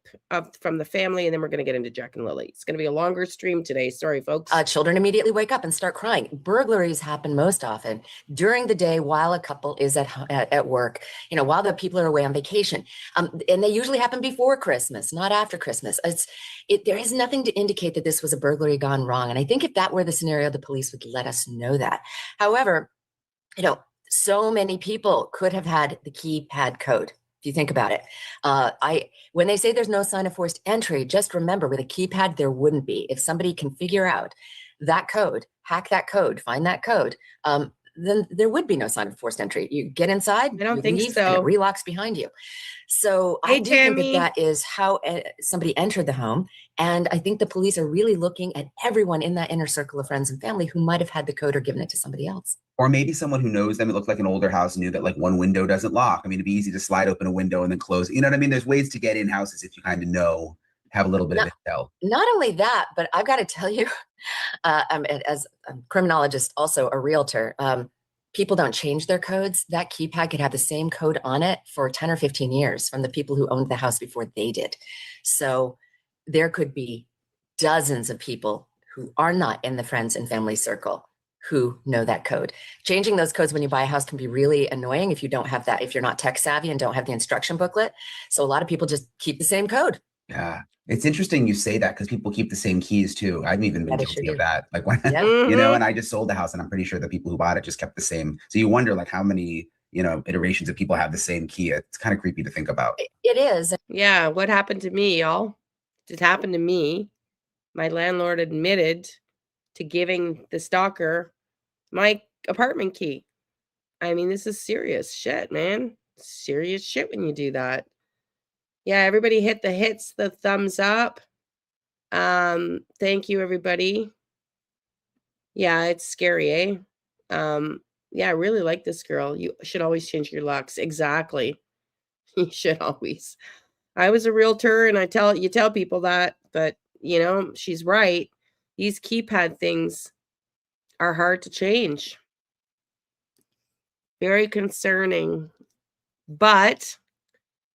from the family, and then we're going to get into Jack and Lilly. It's going to be a longer stream today. Sorry, folks. Children immediately wake up and start crying. Burglaries happen most often during the day while a couple is at work, while the people are away on vacation. And they usually happen before Christmas, not after Christmas. There is nothing to indicate that this was a burglary gone wrong. And I think if that were the scenario, the police would let us know that. However, so many people could have had the keypad code. If you think about it, when they say there's no sign of forced entry, just remember with a keypad, there wouldn't be. If somebody can figure out that code, hack that code, find that code, then there would be no sign of forced entry. You get inside, I don't you think leave, so. and it relocks behind you. So Hey, I do think Tammy. that is how somebody entered the home. And I think the police are really looking at everyone in that inner circle of friends and family who might have had the code or given it to somebody else. Or maybe someone who knows them. It looked like an older house, knew that like one window doesn't lock. I mean, it'd be easy to slide open a window and then close. You know what I mean? There's ways to get in houses if you kind of know, have a little bit of intel. Not only that, but I've got to tell you, as a criminologist, also a realtor, people don't change their codes. That keypad could have the same code on it for 10 or 15 years from the people who owned the house before they did. So there could be dozens of people who are not in the friends and family circle who know that code. Changing those codes when you buy a house can be really annoying if you don't have that, if you're not tech savvy and don't have the instruction booklet. So a lot of people just keep the same code. Yeah. It's interesting you say that because people keep the same keys too. I've even been guilty of that. Like when, and I just sold the house and I'm pretty sure the people who bought it just kept the same. So you wonder like how many, iterations of people have the same key. It's kind of creepy to think about. It is. Yeah. What happened to me, y'all? It happened to me. My landlord admitted to giving the stalker my apartment key. I mean, this is serious shit, man. Serious shit when you do that. Yeah, everybody hit the thumbs up. Thank you, everybody. Yeah, it's scary, eh? Yeah, I really like this girl. You should always change your locks. Exactly. You should always. I was a realtor and you tell people that, but she's right. These keypad things are hard to change. Very concerning. But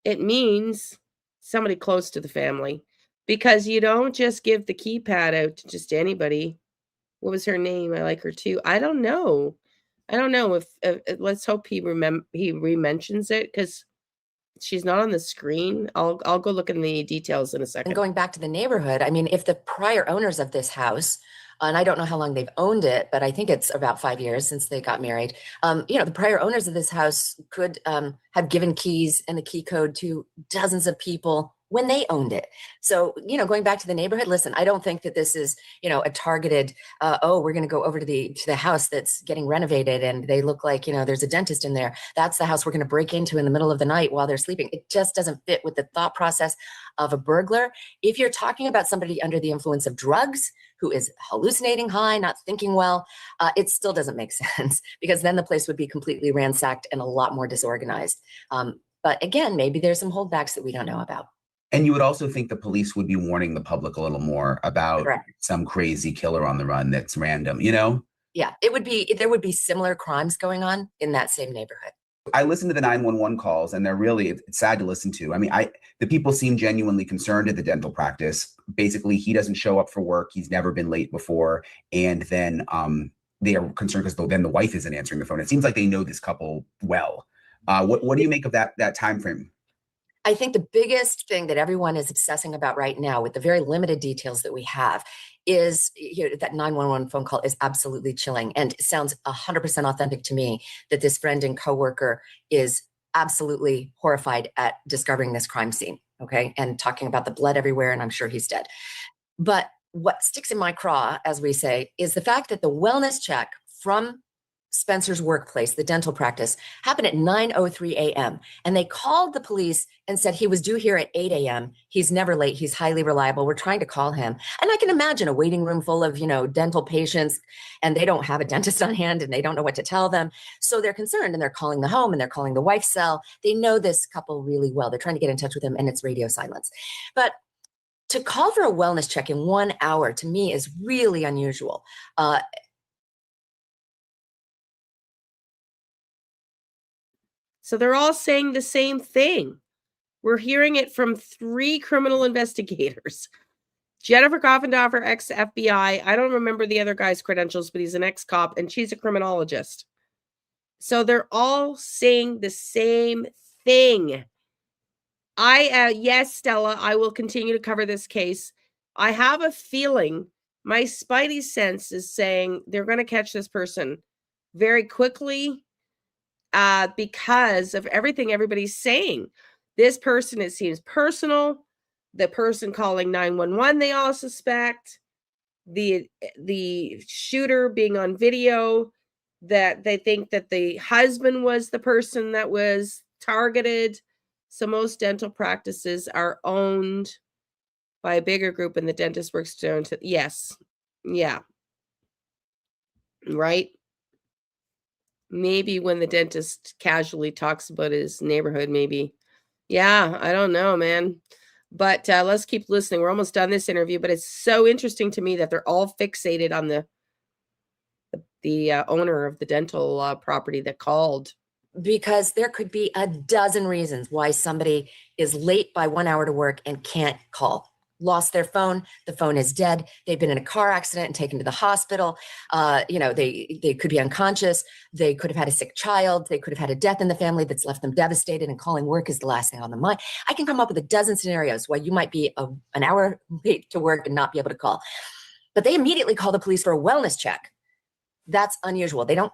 it means somebody close to the family, because you don't just give the keypad out to just anybody. What was her name? I like her too. I don't know if let's hope he re-mentions it, because she's not on the screen. I'll go look in the details in a second. And going back to the neighborhood, I mean, if the prior owners of this house, and I don't know how long they've owned it, but I think it's about 5 years since they got married. The prior owners of this house could have given keys and the key code to dozens of people when they owned it. So, going back to the neighborhood, listen, I don't think that this is, a targeted, we're going to go over to the house that's getting renovated and they look like, there's a dentist in there. That's the house we're going to break into in the middle of the night while they're sleeping. It just doesn't fit with the thought process of a burglar. If you're talking about somebody under the influence of drugs, who is hallucinating high, not thinking well, it still doesn't make sense, because then the place would be completely ransacked and a lot more disorganized. But again, maybe there's some holdbacks that we don't know about. And you would also think the police would be warning the public a little more about some crazy killer on the run that's random, Yeah, there would be similar crimes going on in that same neighborhood. I listen to the 911 calls and it's sad to listen to. I mean, the people seem genuinely concerned at the dental practice. Basically, he doesn't show up for work. He's never been late before. And then they are concerned because then the wife isn't answering the phone. It seems like they know this couple well. What do you make of that time frame? I think the biggest thing that everyone is obsessing about right now, with the very limited details that we have, is that 911 phone call is absolutely chilling. And it sounds 100% authentic to me that this friend and coworker is absolutely horrified at discovering this crime scene, okay? And talking about the blood everywhere, and I'm sure he's dead. But what sticks in my craw, as we say, is the fact that the wellness check from Spencer's workplace, the dental practice, happened at 9:03 a.m. And they called the police and said he was due here at 8 a.m. He's never late. He's highly reliable. We're trying to call him. And I can imagine a waiting room full of, dental patients, and they don't have a dentist on hand and they don't know what to tell them. So they're concerned and they're calling the home and they're calling the wife's cell. They know this couple really well. They're trying to get in touch with him, and it's radio silence. But to call for a wellness check in 1 hour, to me, is really unusual. So they're all saying the same thing. We're hearing it from 3 criminal investigators. Jennifer Coffendorfer, ex-FBI. I don't remember the other guy's credentials, but he's an ex-cop, and she's a criminologist. So they're all saying the same thing. Yes, Stella, I will continue to cover this case. I have a feeling my spidey sense is saying they're going to catch this person very quickly because of everything everybody's saying. This person, it seems personal. The person calling 911, they all suspect. The shooter being on video, that they think that the husband was the person that was targeted. So most dental practices are owned by a bigger group, and the dentist works down to, yes. Yeah. Right? Maybe when the dentist casually talks about his neighborhood, maybe. Yeah, I don't know, man. But let's keep listening. We're almost done this interview, but it's so interesting to me that they're all fixated on the owner of the dental property that called. Because there could be a dozen reasons why somebody is late by 1 hour to work and can't call. Lost their phone. The phone is dead. They've been in a car accident and taken to the hospital. They could be unconscious. They could have had a sick child. They could have had a death in the family that's left them devastated, and calling work is the last thing on the mind. I can come up with a dozen scenarios why you might be an hour late to work and not be able to call. But they immediately call the police for a wellness check. That's unusual. They don't.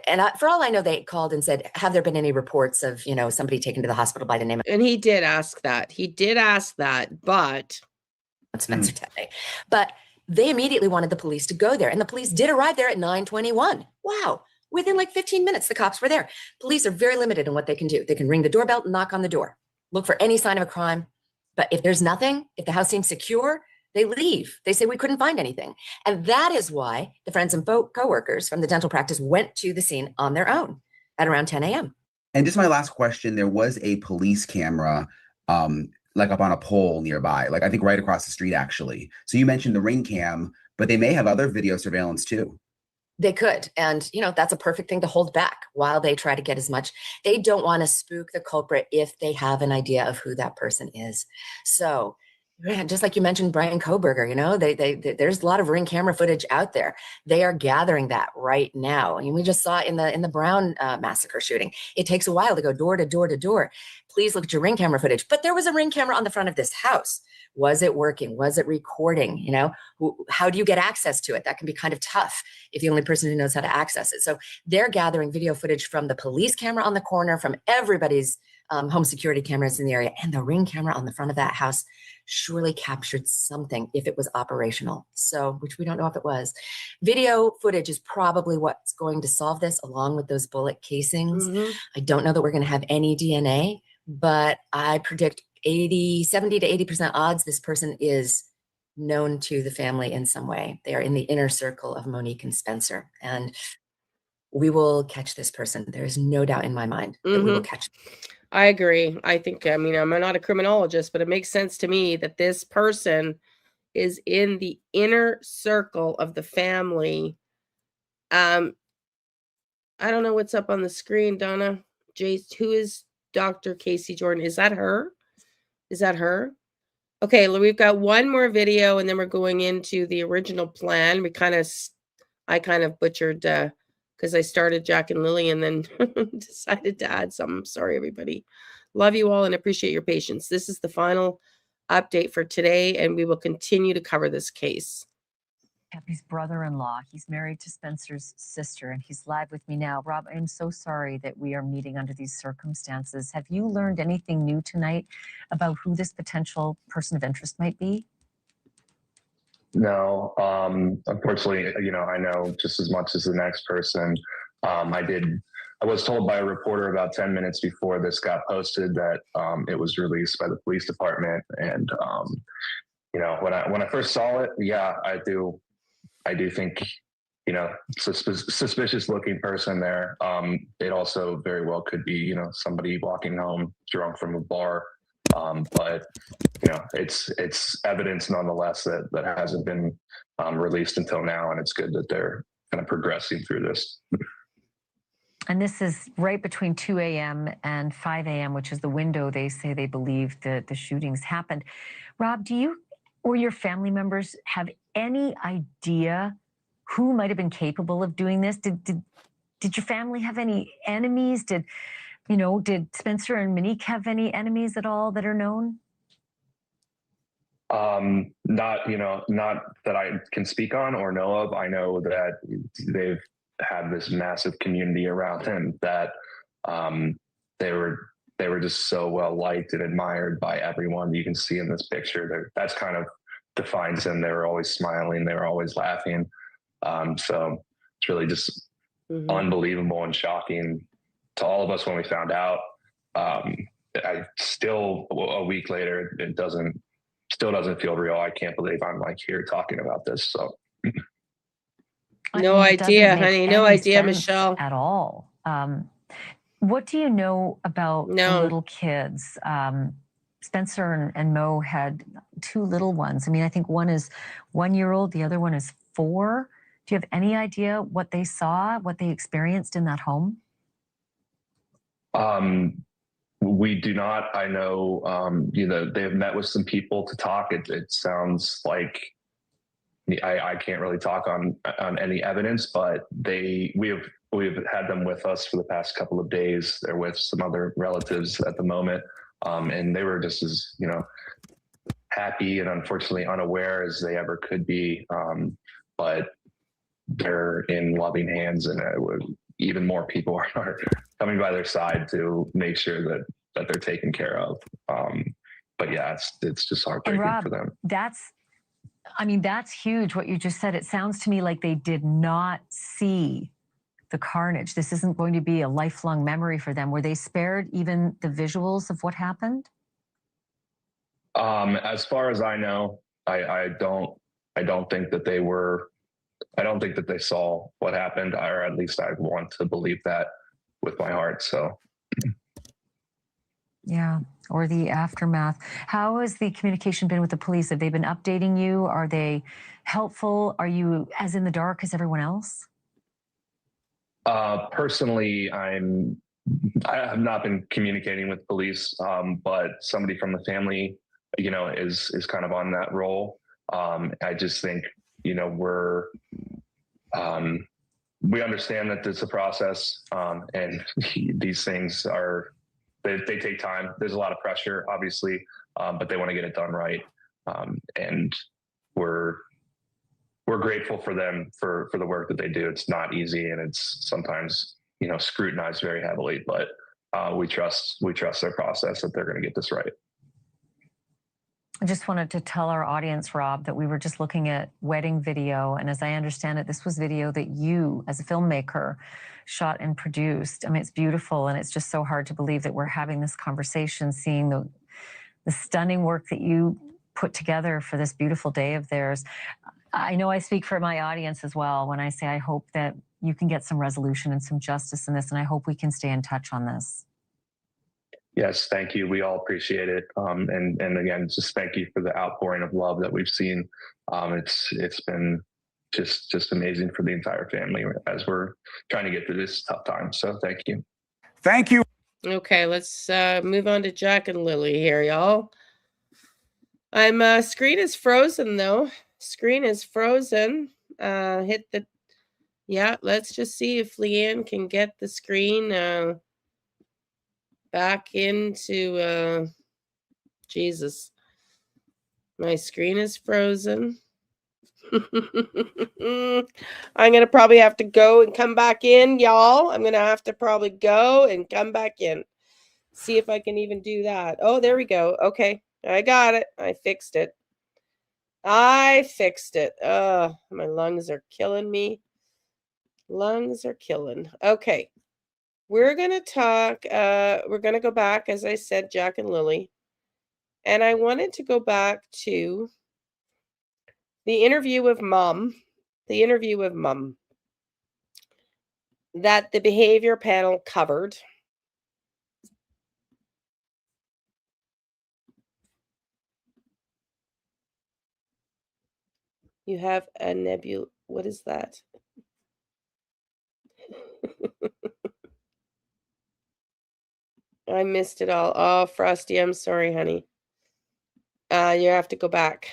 And for all I know, they called and said, have there been any reports of, somebody taken to the hospital by the name of... And he did ask that. But... Spencer Tepe. But they immediately wanted the police to go there. And the police did arrive there at 9:21. Wow. Within like 15 minutes, the cops were there. Police are very limited in what they can do. They can ring the doorbell, knock on the door, look for any sign of a crime. But if there's nothing, if the house seems secure, they leave. They say, we couldn't find anything. And that is why the friends and coworkers from the dental practice went to the scene on their own at around 10 a.m. And just my last question, there was a police camera like up on a pole nearby, like I think right across the street, actually. So you mentioned the ring cam, but they may have other video surveillance too. They could. And, that's a perfect thing to hold back while they try to get as much. They don't want to spook the culprit if they have an idea of who that person is. So just like you mentioned, Brian Kohberger, there's a lot of ring camera footage out there. They are gathering that right now. And we just saw in the Brown massacre shooting. It takes a while to go door to door to door. Please look at your ring camera footage. But there was a ring camera on the front of this house. Was it working? Was it recording? How do you get access to it? That can be kind of tough if the only person who knows how to access it. So they're gathering video footage from the police camera on the corner, from everybody's home security cameras in the area, and the ring camera on the front of that house surely captured something if it was operational. So, which we don't know if it was. Video footage is probably what's going to solve this, along with those bullet casings. Mm-hmm. I don't know that we're going to have any DNA, but I predict 70 to 80% odds this person is known to the family in some way. They are in the inner circle of Monique and Spencer, and we will catch this person. There is no doubt in my mind that we will catch them. I agree. I'm not a criminologist, but it makes sense to me that this person is in the inner circle of the family. I don't know what's up on the screen, Donna. Jace, who is Dr. Casey Jordan? Is that her? Okay, we've got one more video, and then we're going into the original plan. I kind of butchered because I started Jack and Lilly and then decided to add something. I'm sorry, everybody. Love you all and appreciate your patience. This is the final update for today, and we will continue to cover this case. Tepe's brother-in-law. He's married to Spencer's sister, and he's live with me now. Rob, I'm so sorry that we are meeting under these circumstances. Have you learned anything new tonight about who this potential person of interest might be? No, unfortunately, I know just as much as the next person. I was told by a reporter about 10 minutes before this got posted that it was released by the police department. And when I first saw it, yeah, I do think, suspicious looking person there. It also very well could be, somebody walking home drunk from a bar. But it's evidence nonetheless that hasn't been released until now, and it's good that they're kind of progressing through this. And this is right between 2 a.m. and 5 a.m., which is the window they say they believe that the shootings happened. Rob, do you or your family members have any idea who might have been capable of doing this? Did your family have any enemies? Did Spencer and Monique have any enemies at all that are known? Not that I can speak on or know of. I know that they've had this massive community around him that they were just so well liked and admired by everyone. You can see in this picture that's kind of defines them. They were always smiling, they were always laughing. So it's really just unbelievable and shocking to all of us when we found out. I still, a week later, still doesn't feel real. I can't believe I'm here talking about this. So no idea, honey. No idea, Michelle. At all. What do you know about the little kids? Spencer and Mo had two little ones. I mean, I think one is 1-year-old, the other one is 4. Do you have any idea what they saw, what they experienced in that home? We do not. I know, they have met with some people to talk. It sounds like I can't really talk on any evidence, but we've had them with us for the past couple of days. They're with some other relatives at the moment, and they were just as happy and unfortunately unaware as they ever could be. But they're in loving hands, and even more people are coming by their side to make sure that they're taken care of. But yeah, it's just heartbreaking for them. That's huge what you just said. It sounds to me like they did not see the carnage. This isn't going to be a lifelong memory for them. Were they spared even the visuals of what happened? As far as I know, I don't think that they were. I don't think that they saw what happened, or at least I want to believe that with my heart. So. Yeah, or the aftermath. How has the communication been with the police? Have they been updating you? Are they helpful? Are you as in the dark as everyone else? Personally, I have not been communicating with police, but somebody from the family, is kind of on that role. I just think, we understand that it's a process, and these things they take time. There's a lot of pressure, obviously, but they want to get it done right. And we're grateful for them for the work that they do. It's not easy, and it's sometimes, scrutinized very heavily, but we trust their process that they're going to get this right. I just wanted to tell our audience, Rob, that we were just looking at wedding video. And as I understand it, this was video that you, as a filmmaker, shot and produced. I mean, it's beautiful. And it's just so hard to believe that we're having this conversation, seeing the stunning work that you put together for this beautiful day of theirs. I know I speak for my audience as well when I say I hope that you can get some resolution and some justice in this. And I hope we can stay in touch on this. Yes, thank you. We all appreciate it. And again, just thank you for the outpouring of love that we've seen. It's been just amazing for the entire family as we're trying to get through this tough time. So thank you. Thank you. Okay, let's move on to Jack and Lilly here, y'all. Screen is frozen though. Screen is frozen. Let's just see if Leanne can get the screen back into Jesus. My screen is frozen. I'm gonna probably have to go and come back in, y'all. I'm gonna have to probably go and come back in. See if I can even do that. Oh, there we go. Okay, I got it. I fixed it. My lungs are killing me. Lungs are killing. Okay. We're going to talk, we're going to go back, as I said, Jack and Lilly. And I wanted to go back to the interview with Mom. That the behavior panel covered. You have a nebula. What is that? I missed it all. Oh, Frosty, I'm sorry, honey. You have to go back.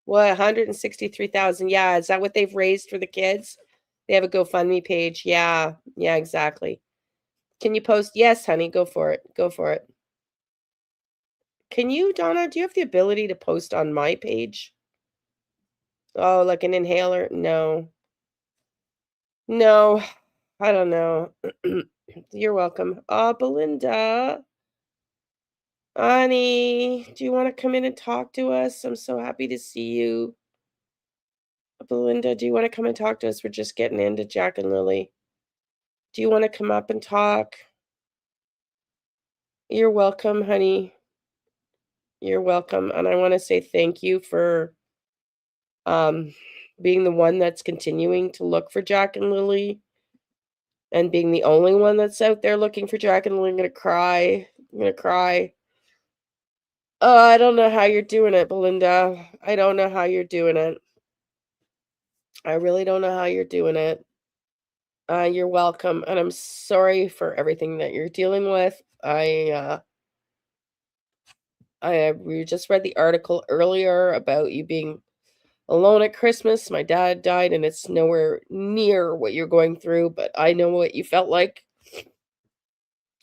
What, 163,000? Yeah, is that what they've raised for the kids? They have a GoFundMe page. Yeah, exactly. Can you post? Yes, honey, go for it. Go for it. Can you, Donna, do you have the ability to post on my page? Oh, like an inhaler? No. No, I don't know. You're welcome. Oh, Belinda. Honey, do you want to come in and talk to us? I'm so happy to see you. Belinda, do you want to come and talk to us? We're just getting into Jack and Lilly. Do you want to come up and talk? You're welcome, honey. You're welcome. And I want to say thank you for being the one that's continuing to look for Jack and Lilly and being the only one that's out there looking for Jack and Lilly. I'm going to cry. I'm going to cry. Oh, I don't know how you're doing it, Belinda. I don't know how you're doing it. I really don't know how you're doing it. You're welcome, and I'm sorry for everything that you're dealing with. We just read the article earlier about you being alone at Christmas. My dad died, and it's nowhere near what you're going through, but I know what you felt like.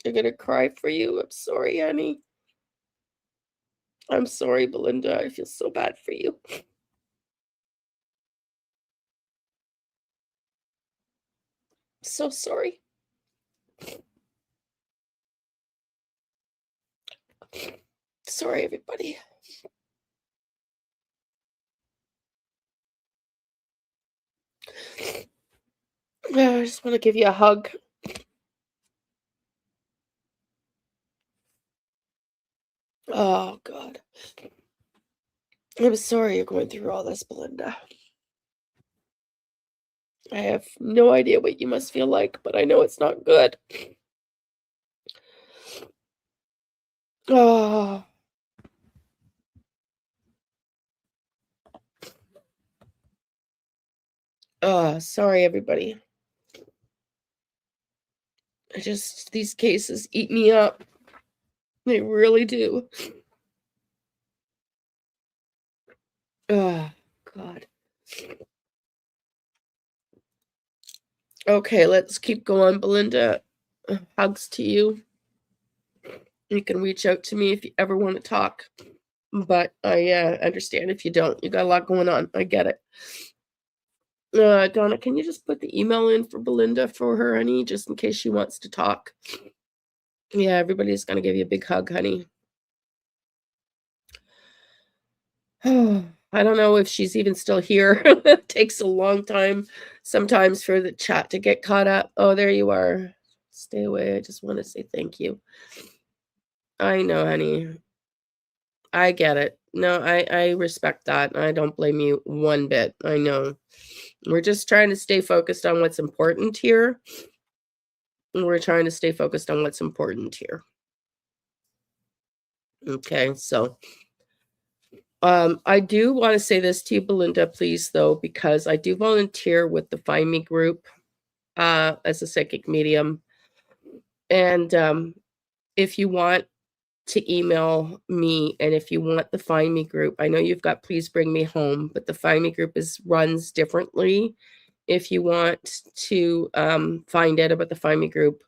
I'm gonna cry for you. I'm sorry, honey. I'm sorry, Belinda. I feel so bad for you. So sorry. Sorry, everybody. I just want to give you a hug. Oh, God. I'm sorry you're going through all this, Belinda. I have no idea what you must feel like, but I know it's not good. Oh. Sorry, everybody. These cases eat me up. They really do. Oh, God. Okay, let's keep going, Belinda. Hugs to you. You can reach out to me if you ever want to talk. But I understand if you don't. You got a lot going on. I get it. Donna, can you just put the email in for Belinda for her, honey, just in case she wants to talk? Yeah, everybody's going to give you a big hug, honey. I don't know if she's even still here. It takes a long time sometimes for the chat to get caught up. Oh, there you are. Stay away. I just want to say thank you. I know, honey. I get it. No, I respect that. I don't blame you one bit. I know. We're just trying to stay focused on what's important here. We're trying to stay focused on what's important here. Okay, so I do want to say this to you, Belinda, please, though, because I do volunteer with the Find Me group as a psychic medium. And if you want to email me, and if you want the Find Me group, I know you've got Please Bring Me Home, but the Find Me group runs differently. If you want to find out about the Find Me group,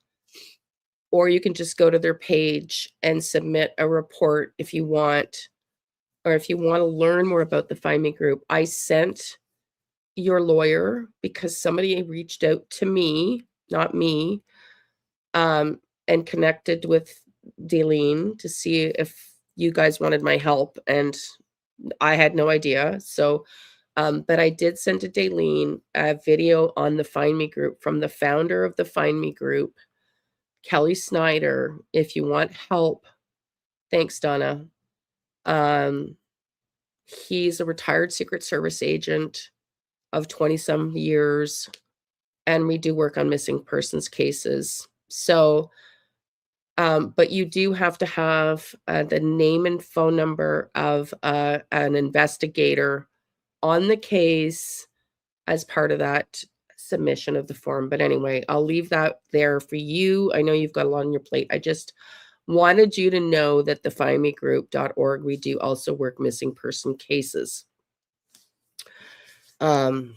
or you can just go to their page and submit a report if you want, or if you want to learn more about the Find Me group. I sent your lawyer because somebody reached out to me, not me, and connected with Daleen to see if you guys wanted my help, and I had no idea. So But I did send to Daleen a video on the Find Me group from the founder of the Find Me group, Kelly Snyder. If you want help, thanks, Donna. He's a retired Secret Service agent of 20-some years, and we do work on missing persons cases. So, but you do have to have the name and phone number of an investigator on the case as part of that submission of the form. But anyway, I'll leave that there for you. I know you've got a lot on your plate. I just wanted you to know that the findmegroup.org, we do also work missing person cases. And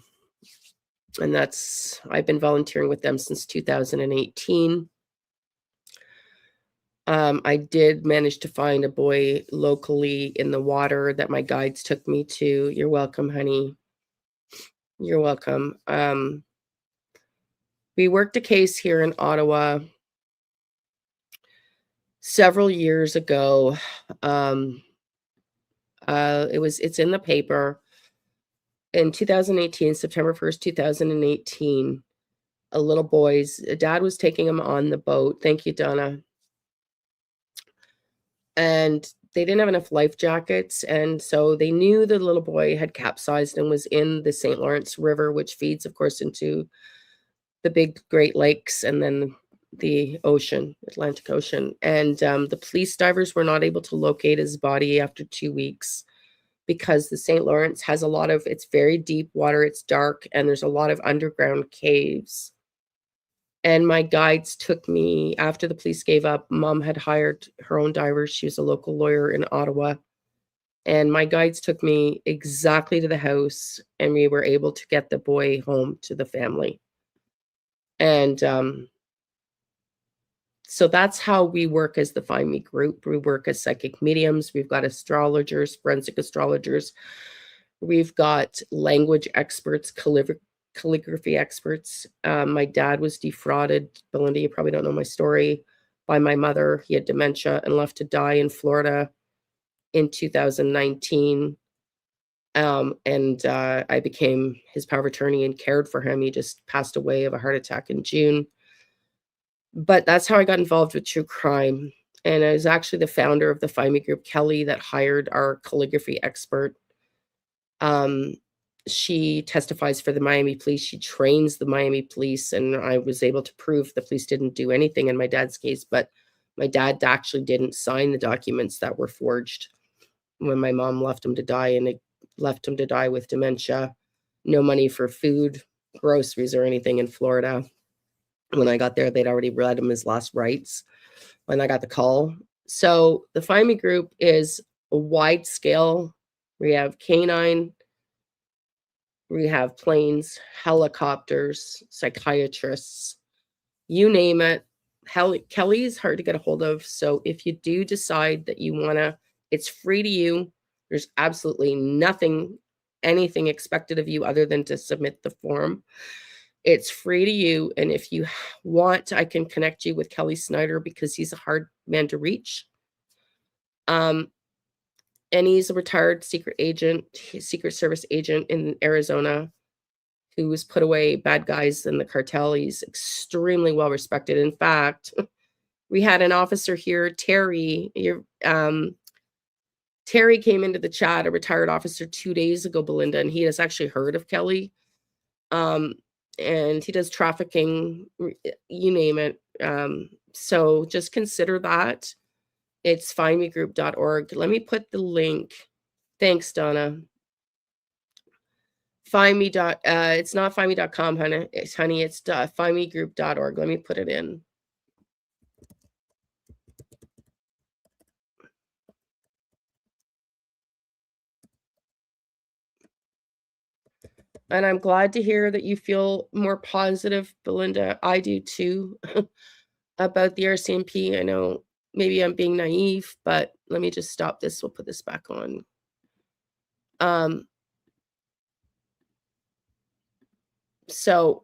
I've been volunteering with them since 2018. I did manage to find a boy locally in the water that my guides took me to. You're welcome, honey. You're welcome. We worked a case here in Ottawa several years ago. It's in the paper. In 2018, September 1st, 2018, a little boy's dad was taking him on the boat. Thank you, Donna. And they didn't have enough life jackets. And so they knew the little boy had capsized and was in the St. Lawrence River, which feeds, of course, into the big Great Lakes and then the ocean, Atlantic Ocean. And the police divers were not able to locate his body after 2 weeks because the St. Lawrence has it's very deep water, it's dark, and there's a lot of underground caves. And my guides took me, after the police gave up, Mom had hired her own divers. She was a local lawyer in Ottawa. And my guides took me exactly to the house, and we were able to get the boy home to the family. And so that's how we work as the Find Me group. We work as psychic mediums. We've got astrologers, forensic astrologers. We've got language experts, calligraphy experts. My dad was defrauded. Belinda, you probably don't know my story, by my mother. He had dementia and left to die in Florida in 2019. I became his power of attorney and cared for him. He just passed away of a heart attack in June. But that's how I got involved with true crime. And I was actually the founder of the Find Me group, Kelly, that hired our calligraphy expert. She testifies for the Miami police. She trains the Miami police. And I was able to prove the police didn't do anything in my dad's case. But my dad actually didn't sign the documents that were forged when my mom left him to die. And it left him to die with dementia. No money for food, groceries, or anything in Florida. When I got there, they'd already read him his last rites when I got the call. So the Find Me group is a wide scale. We have canine, we have planes, helicopters, psychiatrists, you name it. Kelly is hard to get a hold of. So if you do decide that you want to, it's free to you. There's absolutely anything expected of you other than to submit the form. It's free to you. And if you want, I can connect you with Kelly Snyder because he's a hard man to reach. And he's a retired Secret Service agent in Arizona who was put away bad guys in the cartel. He's extremely well respected. In fact, we had an officer here, Terry. Terry came into the chat, a retired officer, 2 days ago, Belinda, and he has actually heard of Kelly. And he does trafficking, you name it. So just consider that. It's findmegroup.org. Let me put the link. Thanks, Donna. It's not findme.com, honey. It's findmegroup.org. Let me put it in. And I'm glad to hear that you feel more positive, Belinda. I do too, about the RCMP. I know maybe I'm being naive, but let me just stop this. We'll put this back on. So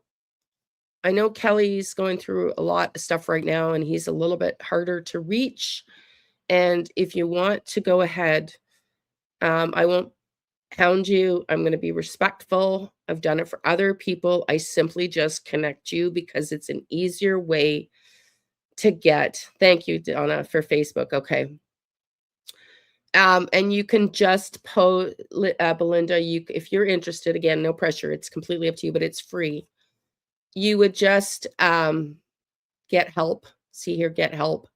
I know Kelly's going through a lot of stuff right now, and he's a little bit harder to reach. And if you want to go ahead, I won't hound you. I'm going to be respectful. I've done it for other people. I simply just connect you because it's an easier way to get. Thank you, Donna, for Facebook. Okay. And you can just post, Belinda, if you're interested, again, no pressure. It's completely up to you, but it's free. You would just get help. See here, get help.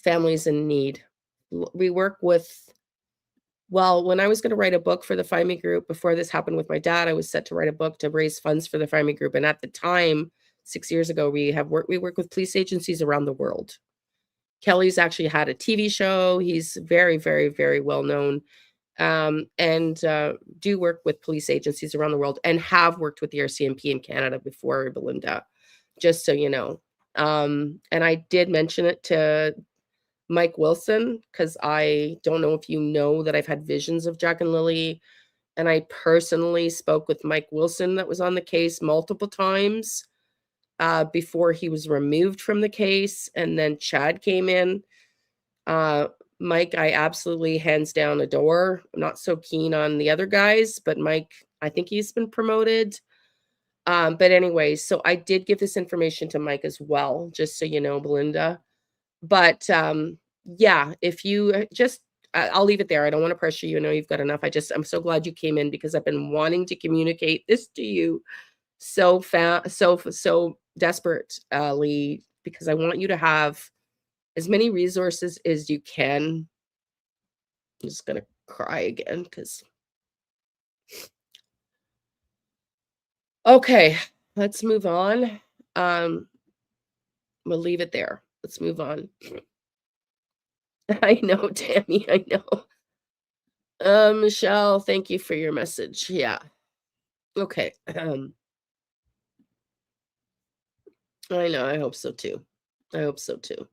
Families in need. We work with, well, when I was going to write a book for the Find Me group, before this happened with my dad, I was set to write a book to raise funds for the Find Me group. And at the time, 6 years ago, we work with police agencies around the world. Kelly's actually had a TV show. He's very, very, very well known, and do work with police agencies around the world, and have worked with the RCMP in Canada before, Belinda, just so you know. And I did mention it to Mike Wilson, because I don't know if you know that I've had visions of Jack and Lilly, and I personally spoke with Mike Wilson that was on the case multiple times before he was removed from the case, and then Chad came in. Mike, I absolutely hands down adore. I'm not so keen on the other guys, but Mike, I think he's been promoted. But anyway, so I did give this information to Mike as well, just so you know, Belinda. But yeah, if you just, I'll leave it there. I don't want to pressure you. I know you've got enough. I'm so glad you came in, because I've been wanting to communicate this to you so desperately, because I want you to have as many resources as you can. I'm just going to cry again, because. Okay, let's move on. We'll leave it there. Let's move on. I know, Tammy, I know. Michelle, thank you for your message. Yeah. Okay. I know, I hope so too. I hope so too.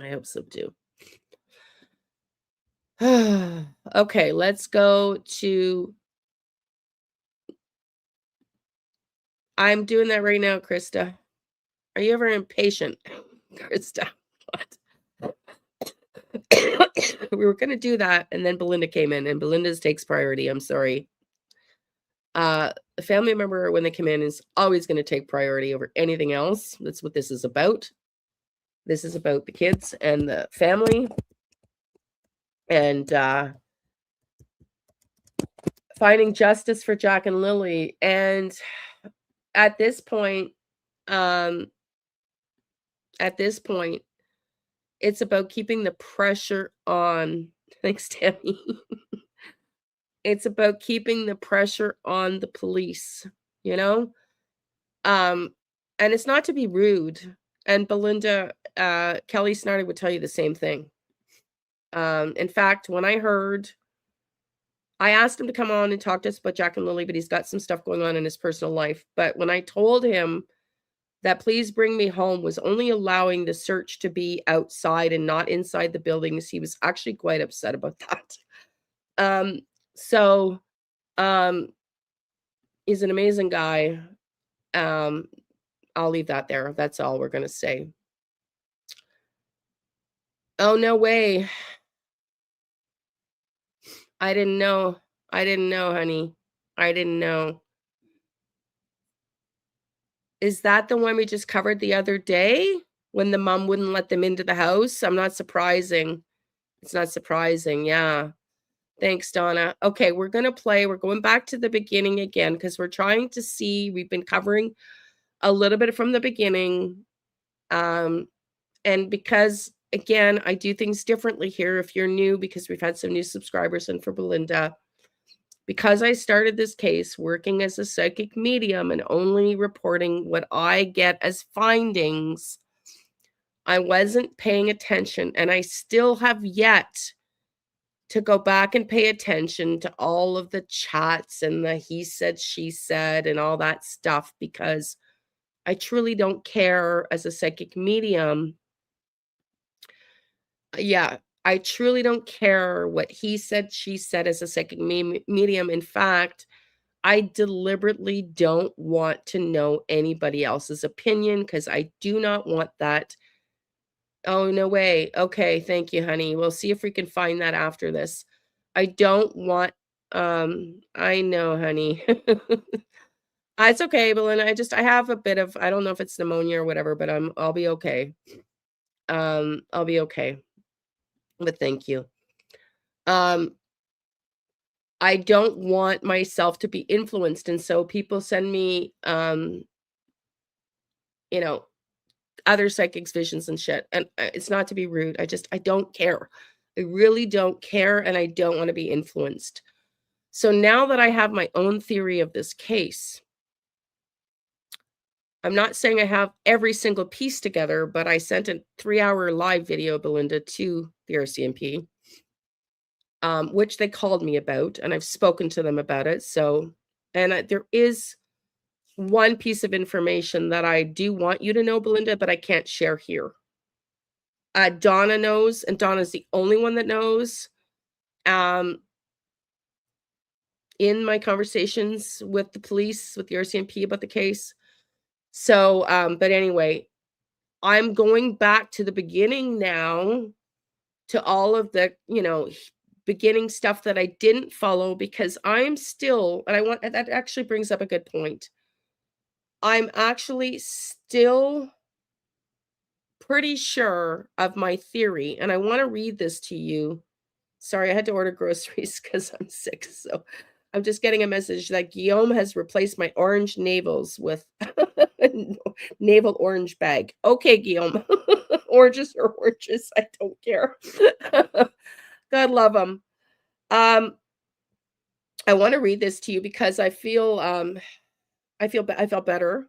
I hope so too. Okay, let's go to. I'm doing that right now, Krista. Are you ever impatient, Krista? What? We were going to do that, and then Belinda came in, and Belinda's takes priority. I'm sorry. A family member, when they come in, is always going to take priority over anything else. That's what this is about. This is about the kids and the family, and finding justice for Jack and Lilly. And at this point, it's about keeping the pressure on. Thanks, Tammy. It's about keeping the pressure on the police, you know? And it's not to be rude. And Belinda, Kelly Snyder would tell you the same thing. In fact, when I asked him to come on and talk to us about Jack and Lilly, but he's got some stuff going on in his personal life. But when I told him that Please Bring Me Home was only allowing the search to be outside and not inside the buildings, he was actually quite upset about that. He's an amazing guy. I'll leave that there. That's all we're going to say. Oh, no way. I didn't know. Honey. I didn't know. Is that the one we just covered the other day when the mom wouldn't let them into the house? I'm not surprising. It's not surprising. Yeah. Thanks, Donna. Okay, we're going to play. We're going back to the beginning again, because we're trying to see. We've been covering a little bit from the beginning. And because, again, I do things differently here if you're new, because we've had some new subscribers, and for Belinda, because I started this case working as a psychic medium and only reporting what I get as findings, I wasn't paying attention, and I still have yet to go back and pay attention to all of the chats and the he said, she said, and all that stuff, because I truly don't care as a psychic medium. Yeah, I truly don't care what he said, she said as a psychic medium. In fact, I deliberately don't want to know anybody else's opinion, because I do not want that. Oh, no way. Okay, thank you, honey. We'll see if we can find that after this. I don't want, I know, honey. It's okay, Belinda. I have a bit of, I don't know if it's pneumonia or whatever, but I'll be okay. I'll be okay. But thank you. I don't want myself to be influenced. And so people send me, you know, other psychics visions and shit. And it's not to be rude. I don't care. I really don't care. And I don't want to be influenced. So now that I have my own theory of this case, I'm not saying I have every single piece together, but I sent a 3-hour live video, Belinda, to the RCMP, which they called me about, and I've spoken to them about it. So, and there is one piece of information that I do want you to know, Belinda, but I can't share here. Donna knows, and Donna's the only one that knows. In my conversations with the police, with the RCMP about the case. So, but anyway, I'm going back to the beginning now, to all of the, beginning stuff that I didn't follow, because I'm still, and that actually brings up a good point. I'm actually still pretty sure of my theory, and I want to read this to you. Sorry, I had to order groceries because I'm sick, so I'm just getting a message that Guillaume has replaced my orange navels with navel orange bag. Okay, Guillaume. Oranges are oranges. I don't care. God love them. I want to read this to you because I feel better.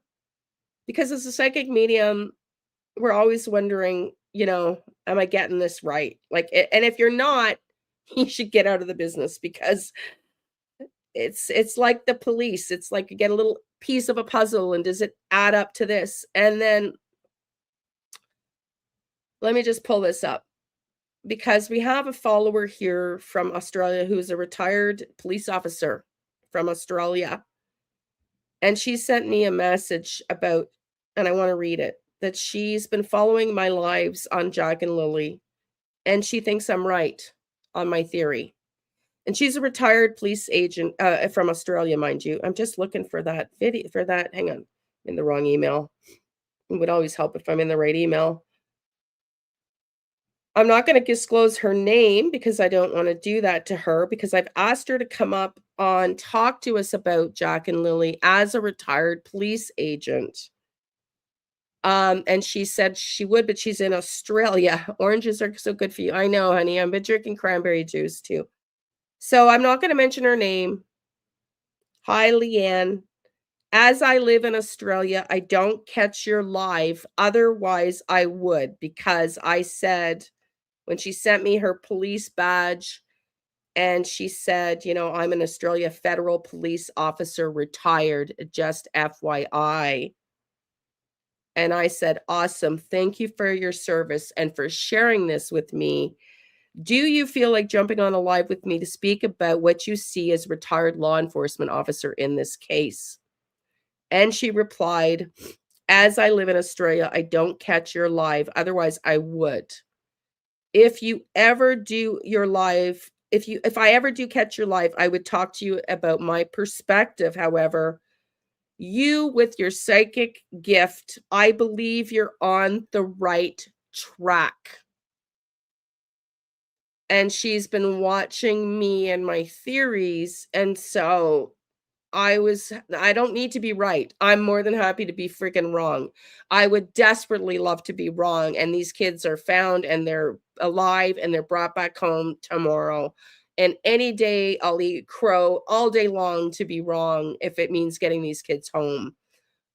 Because as a psychic medium, we're always wondering, am I getting this right? And if you're not, you should get out of the business, because it's like the police. It's like you get a little piece of a puzzle, and does it add up to this? And then let me just pull this up, because we have a follower here from Australia who is a retired police officer from Australia. And she sent me a message about, and I want to read it, that she's been following my lives on Jack and Lilly, and she thinks I'm right on my theory. And she's a retired police agent from Australia, mind you. I'm just looking for that video, for that. Hang on, I'm in the wrong email. It would always help if I'm in the right email. I'm not going to disclose her name because I don't want to do that to her, because I've asked her to come up on, talk to us about Jack and Lilly as a retired police agent. And she said she would, but she's in Australia. Oranges are so good for you. I know, honey. I've been drinking cranberry juice too. So I'm not going to mention her name. Hi, Leanne. As I live in Australia, I don't catch your live. Otherwise, I would, because I said, when she sent me her police badge, and she said, I'm an Australia federal police officer, retired, just FYI. And I said, awesome. Thank you for your service and for sharing this with me. Do you feel like jumping on a live with me to speak about what you see as retired law enforcement officer in this case? And she replied, as I live in Australia, I don't catch your live. Otherwise, I would. If you ever do your live, if I ever do catch your live, I would talk to you about my perspective. However, you with your psychic gift, I believe you're on the right track. And she's been watching me and my theories. And so I don't need to be right. I'm more than happy to be freaking wrong. I would desperately love to be wrong. And these kids are found and they're alive and they're brought back home tomorrow. And any day I'll eat crow all day long to be wrong if it means getting these kids home.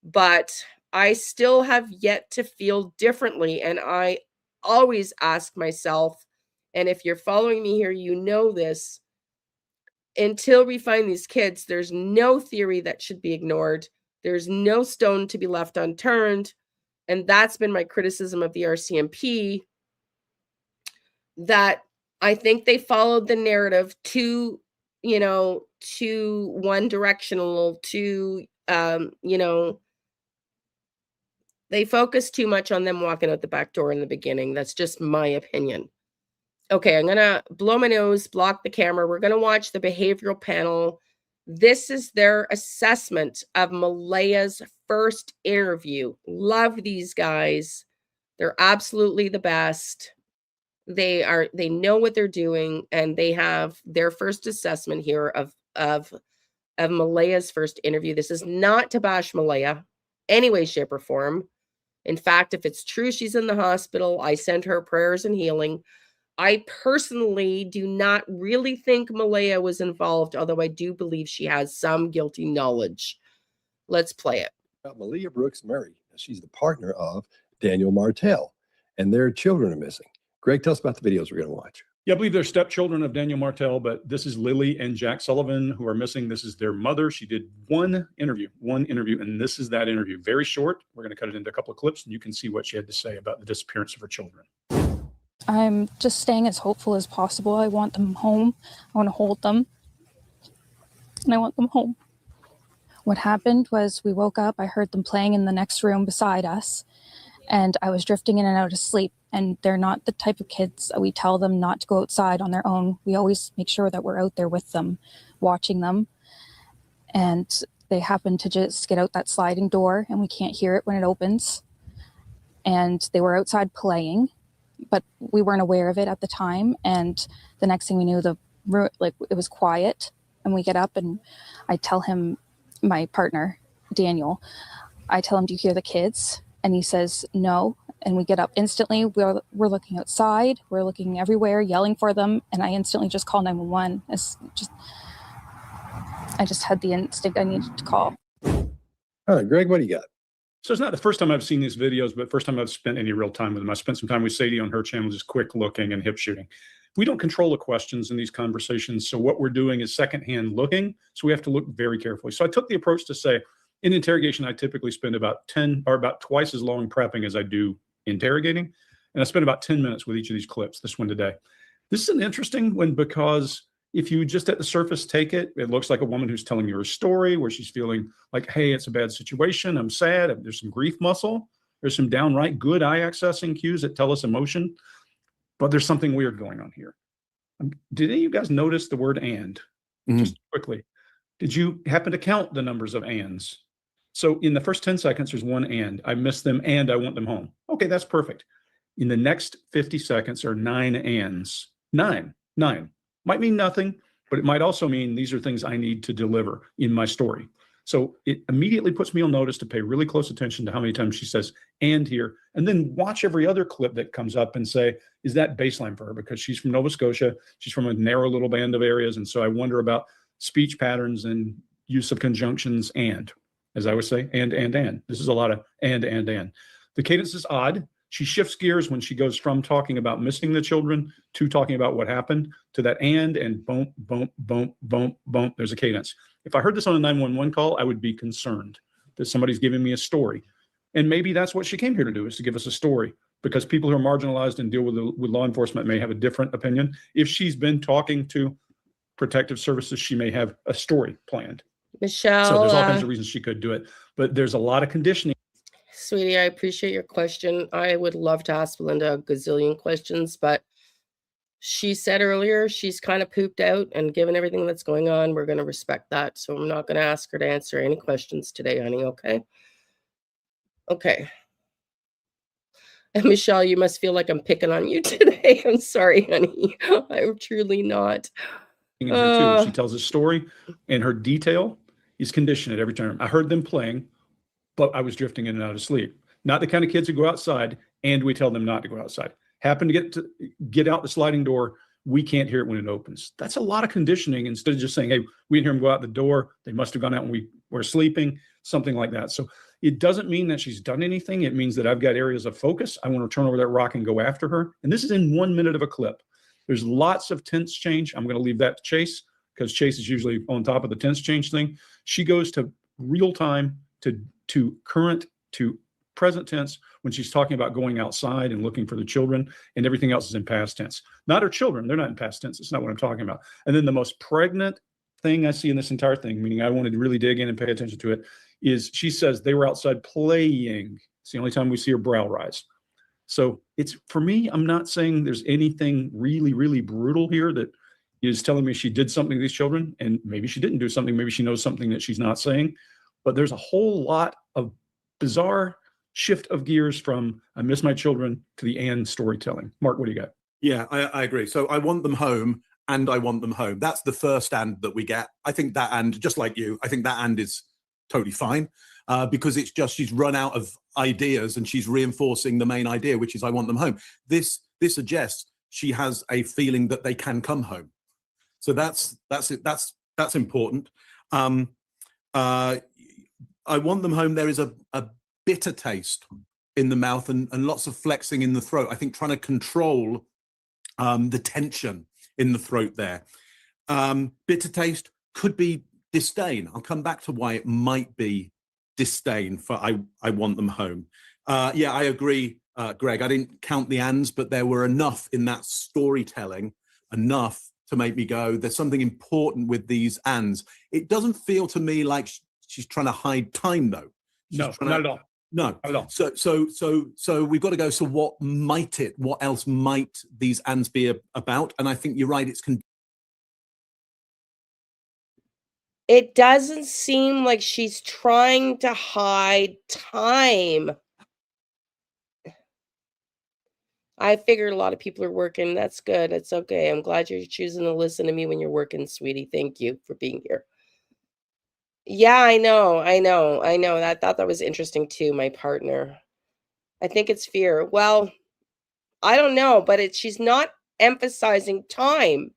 But I still have yet to feel differently. And I always ask myself, and if you're following me here, you know this, until we find these kids, there's no theory that should be ignored. There's no stone to be left unturned. And that's been my criticism of the RCMP, that I think they followed the narrative too one directional, they focus too much on them walking out the back door in the beginning. That's just my opinion. Okay, I'm gonna blow my nose, block the camera. We're gonna watch the behavioral panel. This is their assessment of Malaya's first interview. Love these guys. They're absolutely the best. They know what they're doing, and they have their first assessment here of Malaya's first interview. This is not to bash Malaya any way, shape, or form. In fact, if it's true she's in the hospital, I send her prayers and healing. I personally do not really think Malaya was involved, although I do believe she has some guilty knowledge. Let's play it. Malia Brooks Murray. She's the partner of Daniel Martell, and their children are missing. Greg, tell us about the videos we're going to watch. Yeah, I believe they're stepchildren of Daniel Martell, but this is Lily and Jack Sullivan who are missing. This is their mother. She did one interview, and this is that interview. Very short. We're going to cut it into a couple of clips, and you can see what she had to say about the disappearance of her children. I'm just staying as hopeful as possible. I want them home. I want to hold them. And I want them home. What happened was we woke up. I heard them playing in the next room beside us. And I was drifting in and out of sleep. And they're not the type of kids that we tell them not to go outside on their own. We always make sure that we're out there with them, watching them. And they happen to just get out that sliding door, and we can't hear it when it opens. And they were outside playing, but we weren't aware of it at the time. And the next thing we knew, it was quiet. And we get up, and I tell him, my partner, Daniel, I tell him, "Do you hear the kids?" And he says, "No." And we get up instantly. We're looking outside. We're looking everywhere, yelling for them. And I instantly just call 911. I just had the instinct I needed to call. All right, Greg, what do you got? So it's not the first time I've seen these videos, but first time I've spent any real time with them. I spent some time with Sadie on her channel, just quick looking and hip shooting. We don't control the questions in these conversations. So what we're doing is secondhand looking. So we have to look very carefully. So I took the approach to say, in interrogation, I typically spend about twice as long prepping as I do interrogating. And I spent about 10 minutes with each of these clips, this one today. This is an interesting one because if you just at the surface take it, it looks like a woman who's telling you her story where she's feeling like, hey, it's a bad situation. I'm sad. There's some grief muscle. There's some downright good eye accessing cues that tell us emotion. But there's something weird going on here. Did any of you guys notice the word "and"? Just quickly. Did you happen to count the numbers of ands? So in the first 10 seconds, there's one "and." I miss them and I want them home. Okay, that's perfect. In the next 50 seconds are 9 ands. Nine. Might mean nothing, but it might also mean these are things I need to deliver in my story. So it immediately puts me on notice to pay really close attention to how many times she says "and" here, and then watch every other clip that comes up and say, is that baseline for her? Because she's from Nova Scotia. She's from a narrow little band of areas. And so I wonder about speech patterns and use of conjunctions and, as I would say, and. This is a lot of and. The cadence is odd. She shifts gears when she goes from talking about missing the children to talking about what happened to that and boom, boom, boom, boom, boom. There's a cadence. If I heard this on a 911 call, I would be concerned that somebody's giving me a story. And maybe that's what she came here to do, is to give us a story, because people who are marginalized and deal with law enforcement may have a different opinion. If she's been talking to protective services, she may have a story planned. Michelle. So there's all kinds of reasons she could do it, but there's a lot of conditioning. Sweetie, I appreciate your question. I would love to ask Belinda a gazillion questions, but she said earlier she's kind of pooped out, and given everything that's going on, we're going to respect that. So I'm not going to ask her to answer any questions today, honey, okay? Okay. And Michelle, you must feel like I'm picking on you today. I'm sorry, honey. I'm truly not. In here too. She tells a story, and her detail is conditioned at every turn. I heard them playing, but I was drifting in and out of sleep. Not the kind of kids who go outside and we tell them not to go outside. Happen to get out the sliding door, we can't hear it when it opens. That's a lot of conditioning. Instead of just saying, hey, we didn't hear them go out the door, they must have gone out when we were sleeping, something like that. So it doesn't mean that she's done anything. It means that I've got areas of focus. I want to turn over that rock and go after her. And this is in 1 minute of a clip. There's lots of tense change. I'm going to leave that to Chase, because Chase is usually on top of the tense change thing. She goes to real time, to current, to present tense when she's talking about going outside and looking for the children, and everything else is in past tense. Not her children. They're not in past tense. It's not what I'm talking about. And then the most pregnant thing I see in this entire thing, meaning I wanted to really dig in and pay attention to it, is she says they were outside playing. It's the only time we see her brow rise. So it's, for me, I'm not saying there's anything really, really brutal here that is telling me she did something to these children, and maybe she didn't do something. Maybe she knows something that she's not saying, but there's a whole lot of bizarre shift of gears from I miss my children to the and storytelling. Mark, what do you got? Yeah, I agree. So I want them home, and I want them home. That's the first and that we get. I think that and, just like you, I think that and is totally fine, because it's just she's run out of ideas and she's reinforcing the main idea, which is I want them home. This suggests she has a feeling that they can come home. So that's it. That's important. I want them home. There is a bitter taste in the mouth and lots of flexing in the throat. I think trying to control the tension in the throat there. Bitter taste could be disdain. I'll come back to why it might be disdain for I want them home. Yeah, I agree, Greg. I didn't count the ands, but there were enough in that storytelling, enough to make me go, there's something important with these ands. It doesn't feel to me like she's trying to hide time, though. No, not at all. No. Not at all. So we've got to go, so what else might these ands be about? And I think you're right, It doesn't seem like she's trying to hide time. I figured a lot of people are working. That's good. It's okay. I'm glad you're choosing to listen to me when you're working, sweetie. Thank you for being here. Yeah, I know. I thought that was interesting too, my partner. I think it's fear. Well, I don't know, but she's not emphasizing time,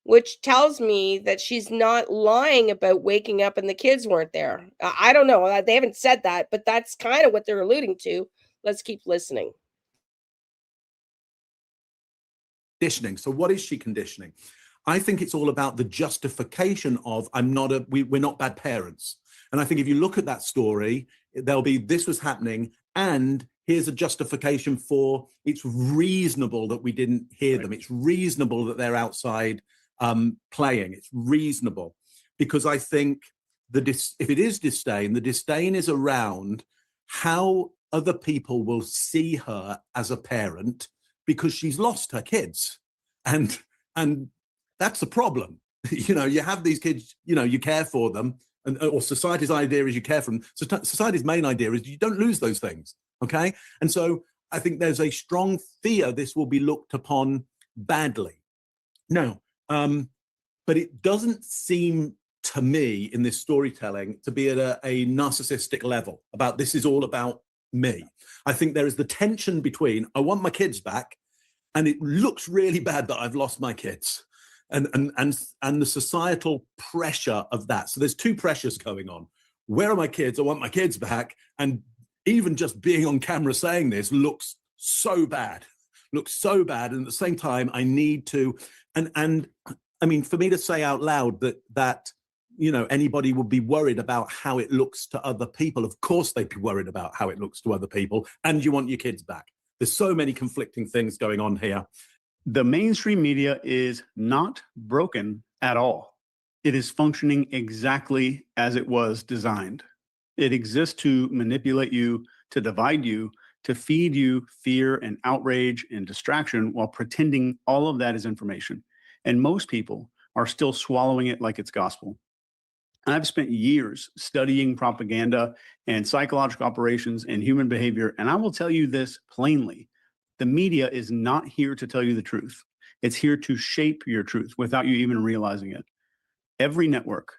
which tells me that she's not lying about waking up and the kids weren't there. I don't know. They haven't said that, but that's kind of what they're alluding to. Let's keep listening. conditioning. So what is she conditioning? I think it's all about the justification of we're not bad parents. And I think if you look at that story, there'll be this was happening, and here's a justification for it's reasonable that we didn't hear them. It's reasonable that they're outside playing. It's reasonable, because I think if it is disdain, the disdain is around how other people will see her as a parent because she's lost her kids, and that's a problem. You have these kids, you care for them, or society's idea is you care for them. So society's main idea is you don't lose those things, okay? And so I think there's a strong fear this will be looked upon badly. Now, but it doesn't seem to me in this storytelling to be at a narcissistic level about this is all about me. I think there is the tension between I want my kids back, and it looks really bad that I've lost my kids, and the societal pressure of that. So there's two pressures going on. Where are my kids? I want my kids back. And even just being on camera saying this looks so bad. And at the same time, I need to, and I mean, for me to say out loud that anybody would be worried about how it looks to other people. Of course they'd be worried about how it looks to other people, and you want your kids back. There's so many conflicting things going on here. The mainstream media is not broken at all. It is functioning exactly as it was designed. It exists to manipulate you, to divide you, to feed you fear and outrage and distraction while pretending all of that is information. And most people are still swallowing it like it's gospel. I've spent years studying propaganda and psychological operations and human behavior, and I will tell you this plainly. The media is not here to tell you the truth. It's here to shape your truth without you even realizing it. Every network,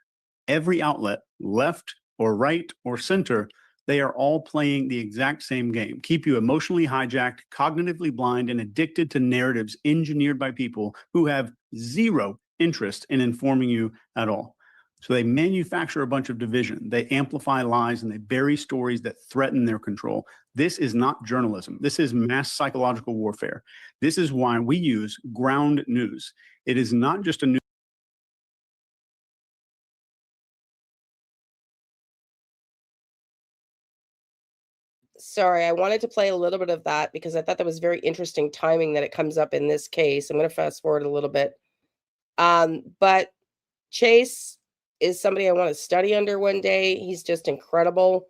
every outlet, left or right or center, they are all playing the exact same game. Keep you emotionally hijacked, cognitively blind, and addicted to narratives engineered by people who have zero interest in informing you at all. So they manufacture a bunch of division. They amplify lies and they bury stories that threaten their control. This is not journalism. This is mass psychological warfare. This is why we use ground news. It is not just a news. Sorry, I wanted to play a little bit of that because I thought that was very interesting timing that it comes up in this case. I'm going to fast forward a little bit. But Chase is somebody I want to study under one day. He's just incredible.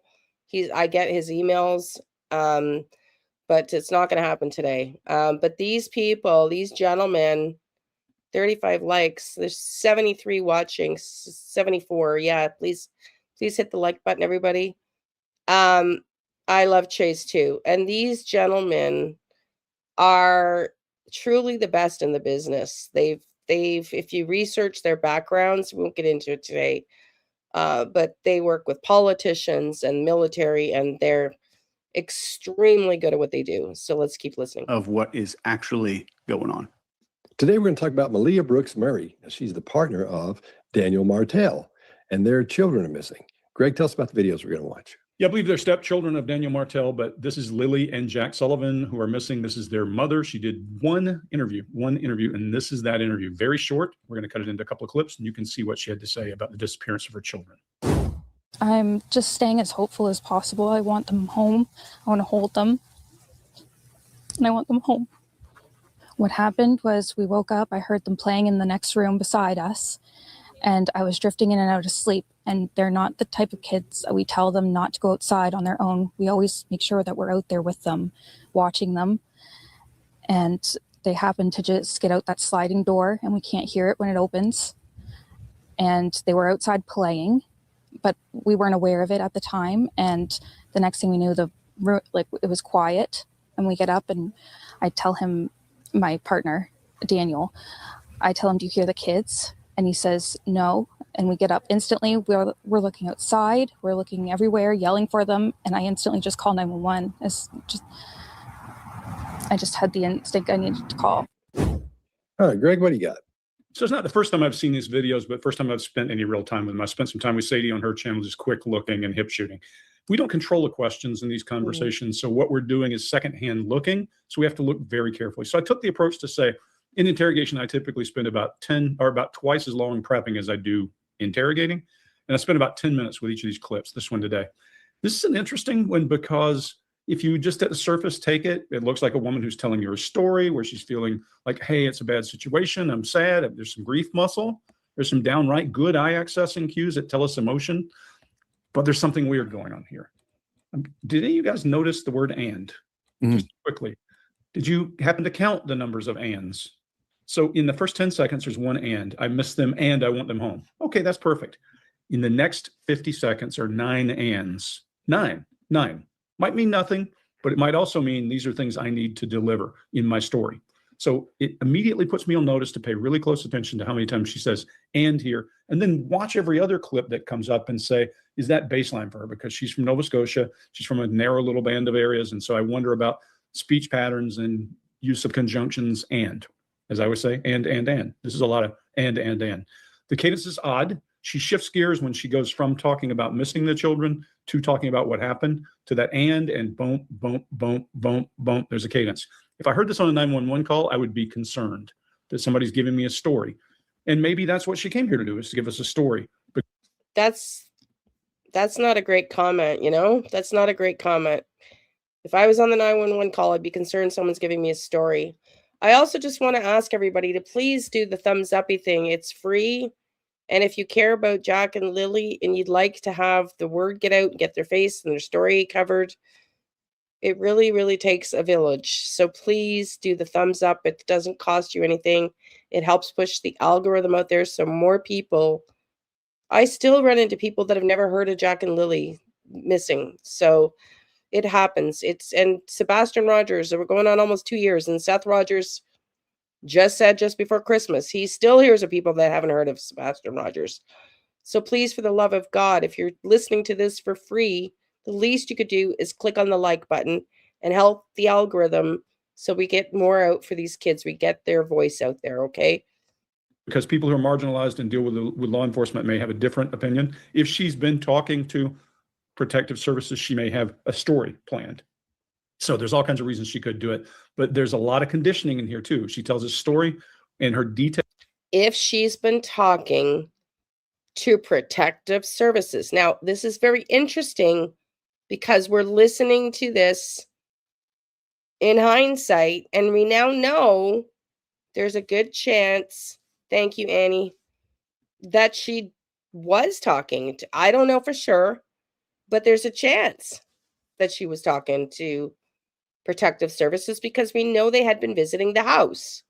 I get his emails. but it's not going to happen today. But these people, these gentlemen, 35 likes, there's 73 watching, 74. Yeah, please hit the like button, everybody. I love Chase too. And these gentlemen are truly the best in the business. They've if you research their backgrounds, we won't get into it today, but they work with politicians and military, and they're extremely good at what they do. So let's keep listening. Of what is actually going on. Today, we're going to talk about Malia Brooks Murray. She's the partner of Daniel Martell, and their children are missing. Greg, tell us about the videos we're going to watch. Yeah, I believe they're stepchildren of Daniel Martell, but this is Lily and Jack Sullivan who are missing. This is their mother. She did one interview, and this is that interview. Very short. We're going to cut it into a couple of clips, and you can see what she had to say about the disappearance of her children. I'm just staying as hopeful as possible. I want them home. I want to hold them. And I want them home. What happened was we woke up. I heard them playing in the next room beside us. And I was drifting in and out of sleep. And they're not the type of kids that we tell them not to go outside on their own. We always make sure that we're out there with them, watching them. And they happen to just get out that sliding door, and we can't hear it when it opens. And they were outside playing, but we weren't aware of it at the time. And the next thing we knew, it was quiet. And we get up, and I tell him, my partner, Daniel, I tell him, "Do you hear the kids?" And he says, "No." And we get up instantly. We're looking outside. We're looking everywhere, yelling for them. And I instantly just call 911. I just had the instinct I needed to call. All right, Greg, what do you got? So it's not the first time I've seen these videos, but first time I've spent any real time with them. I spent some time with Sadie on her channel, just quick looking and hip shooting. We don't control the questions in these conversations. So what we're doing is secondhand looking. So we have to look very carefully. So I took the approach to say, in interrogation, I typically spend about twice as long prepping as I do interrogating. And I spent about 10 minutes with each of these clips, this one today. This is an interesting one because if you just at the surface take it, it looks like a woman who's telling you a story where she's feeling like, hey, it's a bad situation. I'm sad. There's some grief muscle. There's some downright good eye accessing cues that tell us emotion. But there's something weird going on here. Did any of you guys notice the word "and"? Just quickly. Did you happen to count the numbers of ands? So in the first 10 seconds, there's one "and." I miss them and I want them home. Okay, that's perfect. In the next 50 seconds are 9 ands. Nine. Might mean nothing, but it might also mean these are things I need to deliver in my story. So it immediately puts me on notice to pay really close attention to how many times she says "and" here, and then watch every other clip that comes up and say, is that baseline for her? Because she's from Nova Scotia. She's from a narrow little band of areas. And so I wonder about speech patterns and use of conjunctions and, as I would say, and. This is a lot of and. The cadence is odd. She shifts gears when she goes from talking about missing the children to talking about what happened to that and boom, boom, boom, boom, boom. There's a cadence. If I heard this on a 911 call, I would be concerned that somebody's giving me a story. And maybe that's what she came here to do, is to give us a story. But That's not a great comment, you know? That's not a great comment. If I was on the 911 call, I'd be concerned someone's giving me a story. I also just want to ask everybody to please do the thumbs uppy thing. It's free. And if you care about Jack and Lilly and you'd like to have the word get out and get their face and their story covered, it really, really takes a village. So please do the thumbs up. It doesn't cost you anything. It helps push the algorithm out there so more people. I still run into people that have never heard of Jack and Lilly missing. So it happens. And Sebastian Rogers, we're going on almost 2 years, and Seth Rogers just said just before Christmas, he still hears of people that haven't heard of Sebastian Rogers. So please, for the love of God, if you're listening to this for free, the least you could do is click on the like button and help the algorithm so we get more out for these kids. We get their voice out there, okay? because people who are marginalized and deal with law enforcement may have a different opinion. If she's been talking to protective services, she may have a story planned. So there's all kinds of reasons she could do it, but there's a lot of conditioning in here too. She tells a story and her detail. If she's been talking to protective services. Now, this is very interesting because we're listening to this in hindsight, and we now know there's a good chance, thank you, Annie, that she was talking to, I don't know for sure, but there's a chance that she was talking to Protective Services because we know they had been visiting the house.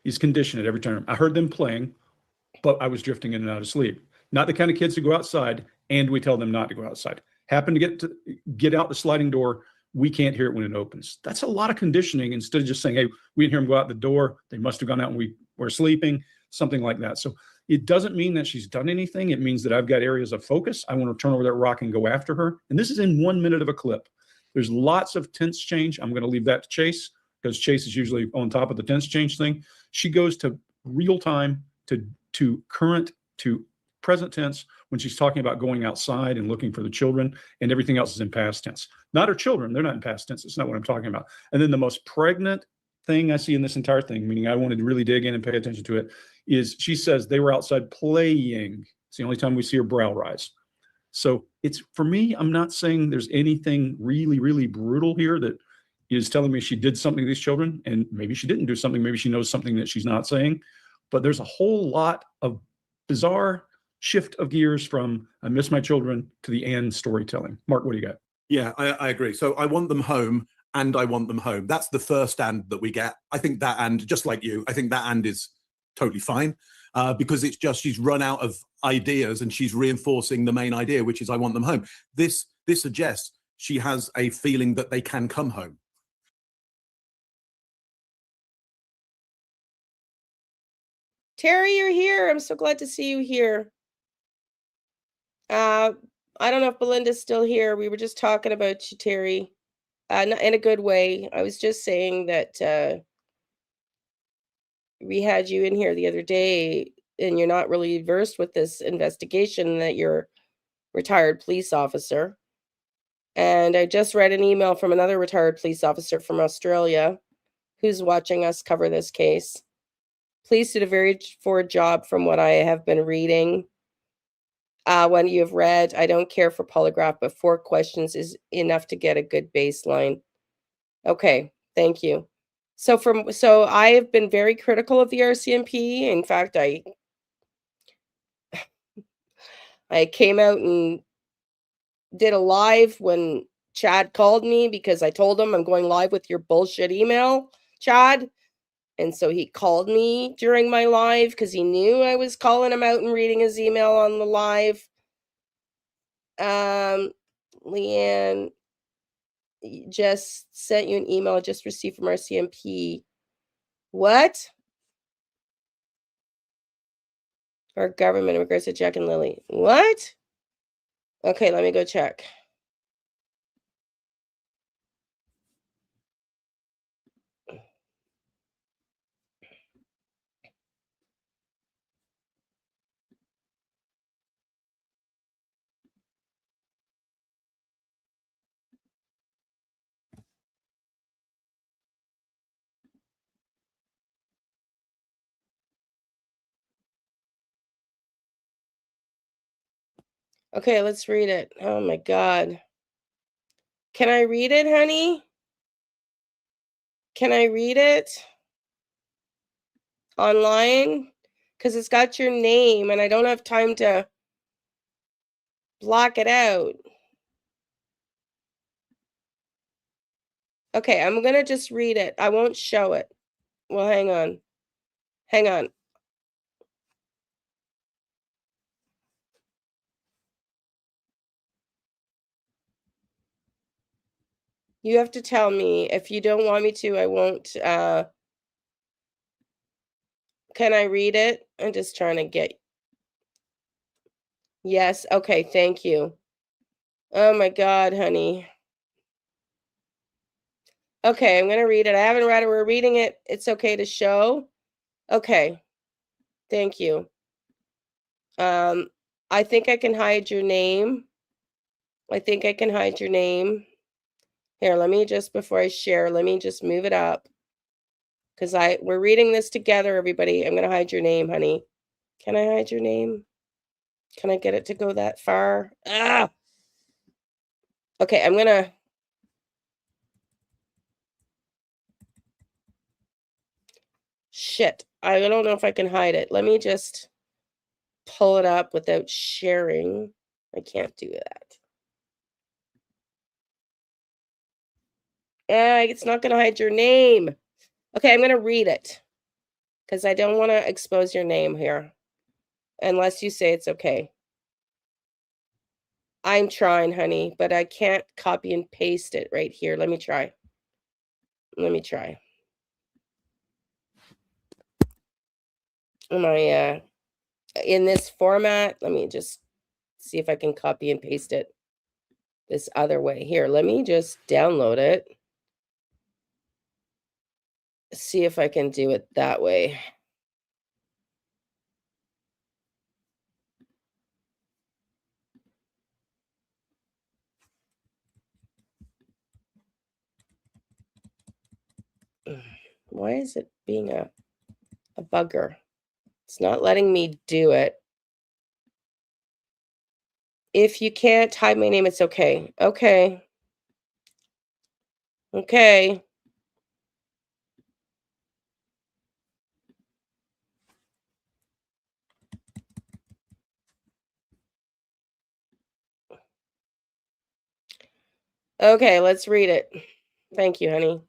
He's conditioned at every turn. I heard them playing, but I was drifting in and out of sleep. Not the kind of kids who go outside and we tell them not to go outside. Happen to get out the sliding door, we can't hear it when it opens. That's a lot of conditioning instead of just saying, hey, we didn't hear them go out the door. They must have gone out when we were sleeping, something like that. So it doesn't mean that she's done anything. It means that I've got areas of focus. I want to turn over that rock and go after her. And this is in 1 minute of a clip. There's lots of tense change. I'm going to leave that to Chase because Chase is usually on top of the tense change thing. She goes to real time, to current, to present tense when she's talking about going outside and looking for the children, and everything else is in past tense. Not her children. They're not in past tense. It's not what I'm talking about. And then the most pregnant thing I see in this entire thing, meaning I wanted to really dig in and pay attention to it, is she says they were outside playing. It's the only time we see her brow rise. So it's, for me, I'm not saying there's anything really, really brutal here that is telling me she did something to these children, and maybe she didn't do something. Maybe she knows something that she's not saying, but there's a whole lot of bizarre shift of gears from I miss my children to the and storytelling. Mark, what do you got? Yeah, I agree. So I want them home and I want them home. That's the first and that we get. I think that and, just like you, I think that and is totally fine because it's just she's run out of ideas and she's reinforcing the main idea, which is I want them home. This suggests she has a feeling that they can come home. Terry, you're here. I'm so glad to see you here. I don't know if Belinda's still here. We were just talking about you, Terry, in a good way. I was just saying that we had you in here the other day, and you're not really versed with this investigation, that you're a retired police officer. And I just read an email from another retired police officer from Australia who's watching us cover this case. Police did a very forward job from what I have been reading. When you have read, I don't care for polygraph, but 4 questions is enough to get a good baseline. Okay, thank you. So I have been very critical of the RCMP. In fact, I came out and did a live when Chad called me because I told him I'm going live with your bullshit email, Chad. And so he called me during my live because he knew I was calling him out and reading his email on the live. Leanne just sent you an email I just received from RCMP. What? Our government in regards to Jack and Lilly. What? Okay, let me go check. Okay, let's read it. Oh my God. Can I read it, honey? Can I read it online? Because it's got your name and I don't have time to block it out. Okay, I'm going to just read it. I won't show it. Well, hang on. Hang on. You have to tell me. If you don't want me to, I won't. Can I read it? I'm just trying to get. Yes. Okay. Thank you. Oh my God, honey. Okay. I'm going to read it. I haven't read it. We're reading it. It's okay to show. Okay. Thank you. I think I can hide your name. I think I can hide your name. Here, let me just, before I share, let me just move it up. Because we're reading this together, everybody. I'm going to hide your name, honey. Can I hide your name? Can I get it to go that far? Ah! Okay, I'm going to. Shit. I don't know if I can hide it. Let me just pull it up without sharing. I can't do that. It's not going to hide your name. Okay, I'm going to read it because I don't want to expose your name here unless you say it's okay. I'm trying, honey, but I can't copy and paste it right here. Let me try. Am I in this format? Let me just see if I can copy and paste it this other way. Here, let me just download it. See if I can do it that way. Why is it being a bugger? It's not letting me do it. If you can't hide my name, it's okay. Okay. Okay. Okay, let's read it. Thank you, honey.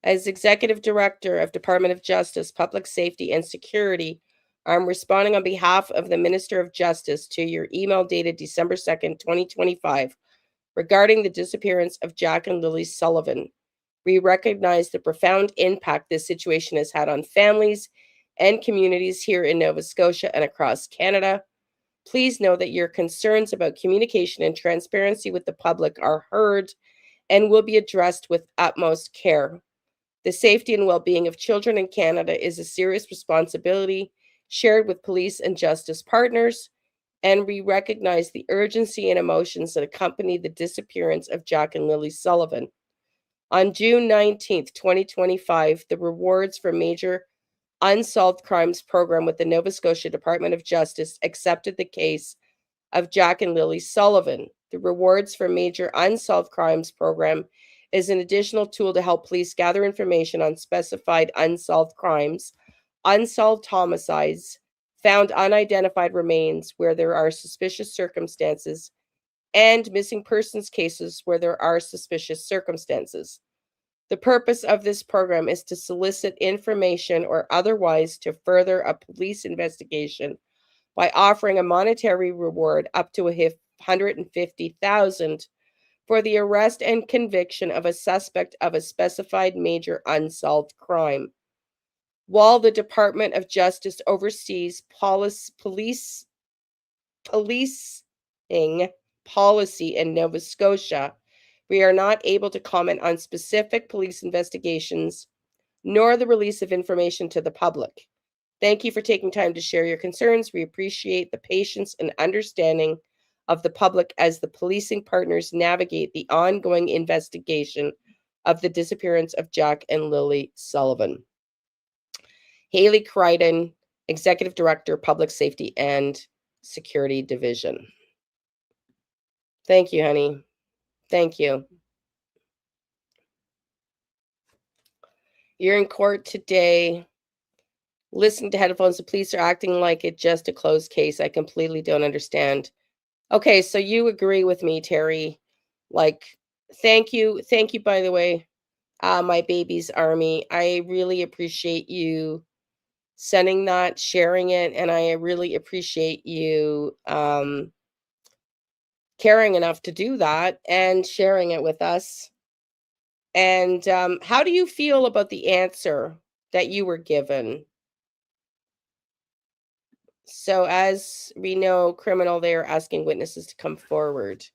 As Executive Director of Department of Justice, Public Safety, and Security, I'm responding on behalf of the Minister of Justice to your email dated December 2nd, 2025, regarding the disappearance of Jack and Lilly Sullivan. We recognize the profound impact this situation has had on families and communities here in Nova Scotia and across Canada. Please know that your concerns about communication and transparency with the public are heard and will be addressed with utmost care. The safety and well-being of children in Canada is a serious responsibility shared with police and justice partners, and we recognize the urgency and emotions that accompany the disappearance of Jack and Lilly Sullivan. On June 19th, 2025, the Rewards for Major Unsolved Crimes program with the Nova Scotia Department of Justice accepted the case of Jack and Lilly Sullivan. The Rewards for Major Unsolved Crimes program is an additional tool to help police gather information on specified unsolved crimes, unsolved homicides, found unidentified remains where there are suspicious circumstances, and missing persons cases where there are suspicious circumstances. The purpose of this program is to solicit information or otherwise to further a police investigation by offering a monetary reward up to $150,000 for the arrest and conviction of a suspect of a specified major unsolved crime. While the Department of Justice oversees policing policy in Nova Scotia, we are not able to comment on specific police investigations nor the release of information to the public. Thank you for taking time to share your concerns. We appreciate the patience and understanding of the public as the policing partners navigate the ongoing investigation of the disappearance of Jack and Lilly Sullivan. Haley Crichton, Executive Director, Public Safety and Security Division. Thank you, honey. Thank you. You're in court today. Listening to headphones, the police are acting like it's just a closed case. I completely don't understand. Okay, so you agree with me, Terry. Like, thank you. Thank you, by the way, my baby's army. I really appreciate you sending that, sharing it, and I really appreciate you caring enough to do that and sharing it with us. And how do you feel about the answer that you were given? So as we know, criminal, they are asking witnesses to come forward.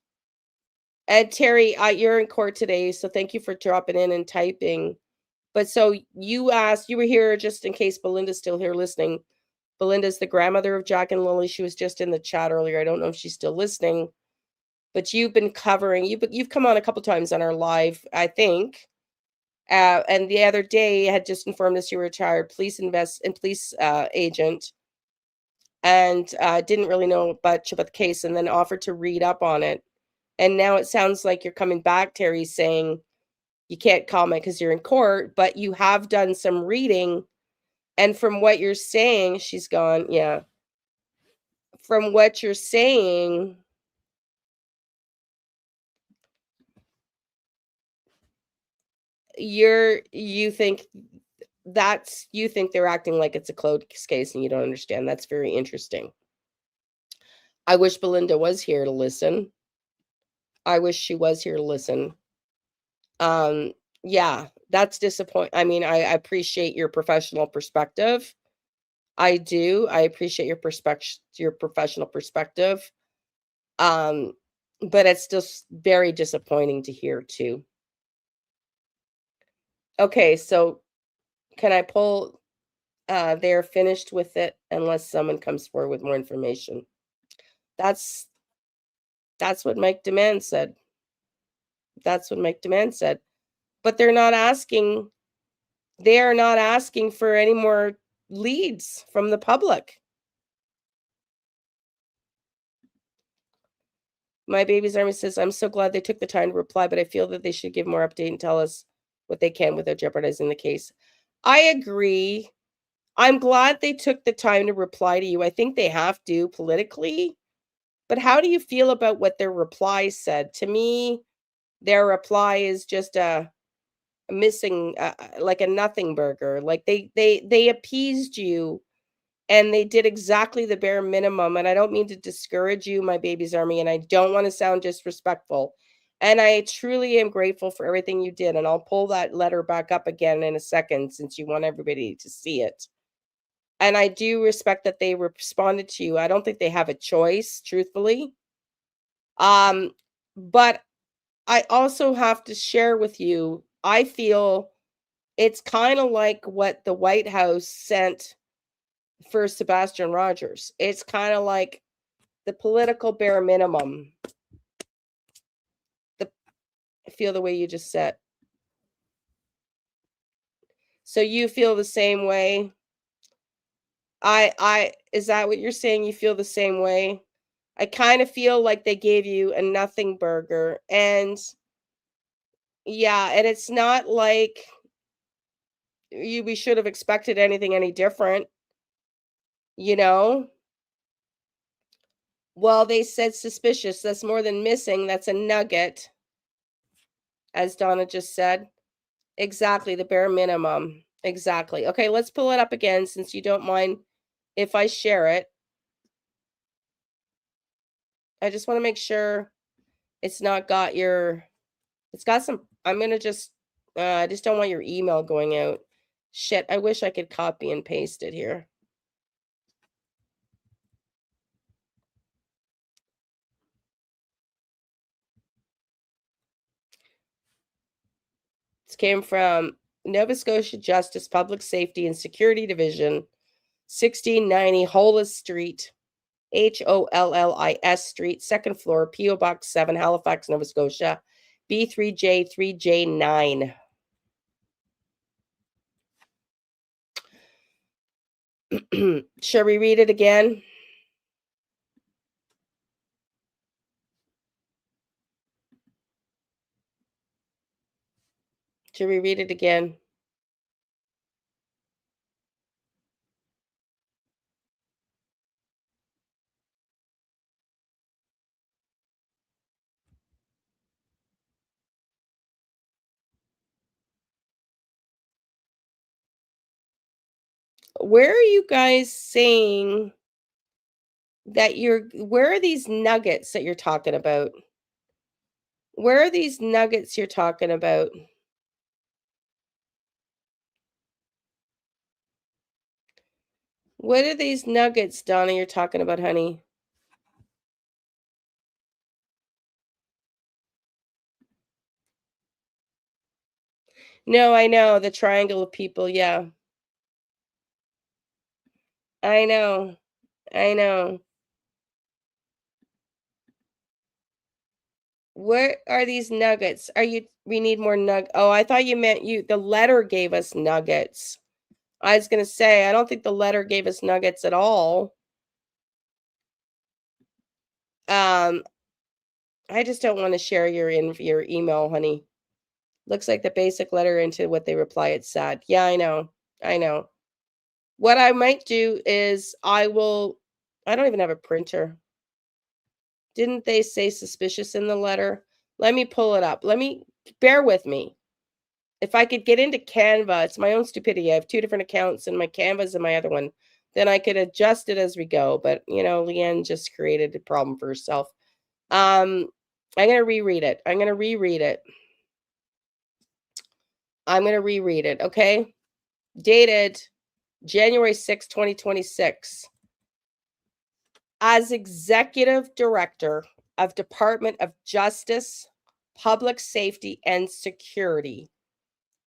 And Terry, you're in court today, so thank you for dropping in and typing. But so you were here just in case Belinda's still here listening. Belinda's the grandmother of Jack and Lilly. She was just in the chat earlier. I don't know if she's still listening. But you've been covering, you've come on a couple times on our live, I think. And the other day had just informed us you were a retired police agent. And didn't really know much about the case and then offered to read up on it. And now it sounds like you're coming back, Terry, saying you can't comment because you're in court, but you have done some reading. And from what you're saying, she's gone, yeah. From what you're saying, you think they're acting like it's a closed case and you don't understand. That's very interesting. I wish Belinda was here to listen. I wish she was here to listen. Yeah, that's disappointing. I mean, I appreciate your professional perspective. I do. I appreciate your professional perspective. But it's just very disappointing to hear too. Okay, so can I pull they're finished with it unless someone comes forward with more information. That's what Mike Demand said. That's what Mike Demand said. But they are not asking for any more leads from the public. My Baby's Army says, I'm so glad they took the time to reply, but I feel that they should give more update and tell us what they can without jeopardizing the case. I agree. I'm glad they took the time to reply to you. I think they have to politically. But how do you feel about what their reply said? To me, their reply is just a missing, like a nothing burger. Like they appeased you, and they did exactly the bare minimum. And I don't mean to discourage you, My Baby's Army, and I don't want to sound disrespectful. And I truly am grateful for everything you did. And I'll pull that letter back up again in a second since you want everybody to see it. And I do respect that they responded to you. I don't think they have a choice, truthfully. But I also have to share with you, I feel it's kind of like what the White House sent for Sebastian Rogers. It's kind of like the political bare minimum. I feel the way you just said. So you feel the same way? Is that what you're saying? You feel the same way? I kind of feel like they gave you a nothing burger. And yeah, and it's not like we should have expected anything any different, you know? Well, they said suspicious. That's more than missing. That's a nugget, as Donna just said. Exactly, the bare minimum. Exactly. Okay, let's pull it up again since you don't mind if I share it. I just want to make sure it's not got your, it's got some, I'm going to just, I just don't want your email going out. Shit, I wish I could copy and paste it here. This came from Nova Scotia Justice, Public Safety and Security Division, 1690 Hollis Street, Hollis Street, second floor, P.O. Box 7, Halifax, Nova Scotia, B3J 3J9. Shall we read it again? Should we read it again? Where are you guys saying that where are these nuggets that you're talking about? Where are these nuggets you're talking about? What are these nuggets, Donna, you're talking about, honey? No, I know. The triangle of people, yeah. I know. I know. What are these nuggets? We need more Oh, I thought you meant the letter gave us nuggets. I was going to say, I don't think the letter gave us nuggets at all. I just don't want to share your email, honey. Looks like the basic letter into what they reply. It's sad. Yeah, I know. I know. What I might do is I don't even have a printer. Didn't they say suspicious in the letter? Let me pull it up. Bear with me. If I could get into Canva, it's my own stupidity. I have 2 different accounts, and my Canva's and my other one. Then I could adjust it as we go. But, you know, Leanne just created a problem for herself. I'm going to reread it. I'm going to reread it. Okay? Dated January 6, 2026. As Executive Director of Department of Justice, Public Safety, and Security,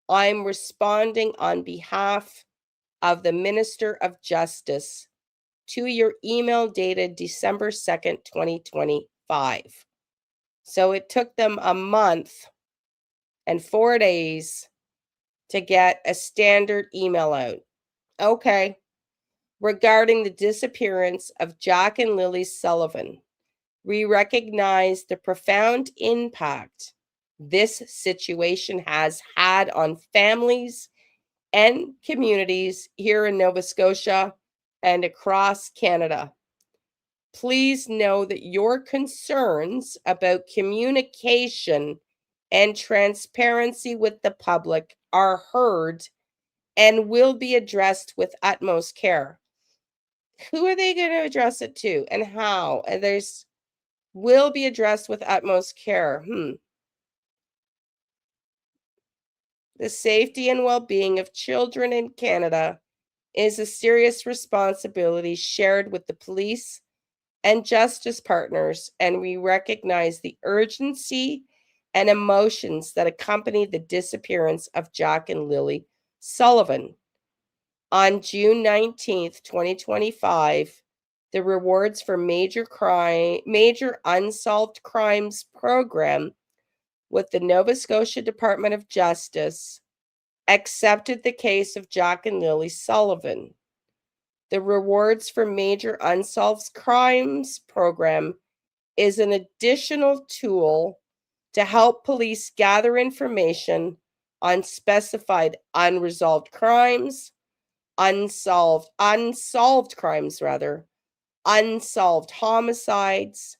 I'm responding on behalf of the Minister of Justice to your email dated December 2nd, 2025. So it took them a month and 4 days to get a standard email out. Okay. Regarding the disappearance of Jack and Lilly Sullivan, we recognize the profound impact this situation has had on families and communities here in Nova Scotia and across Canada. Please know that your concerns about communication and transparency with the public are heard and will be addressed with utmost care. Who are they going to address it to and how? And there's will be addressed with utmost care. The safety and well-being of children in Canada is a serious responsibility shared with the police and justice partners, and we recognize the urgency and emotions that accompany the disappearance of Jack and Lilly Sullivan. On June 19th, 2025, the Rewards for Major Unsolved Crimes program with the Nova Scotia Department of Justice accepted the case of Jack and Lilly Sullivan. The Rewards for Major Unsolved Crimes program is an additional tool to help police gather information on specified unsolved crimes, unsolved homicides,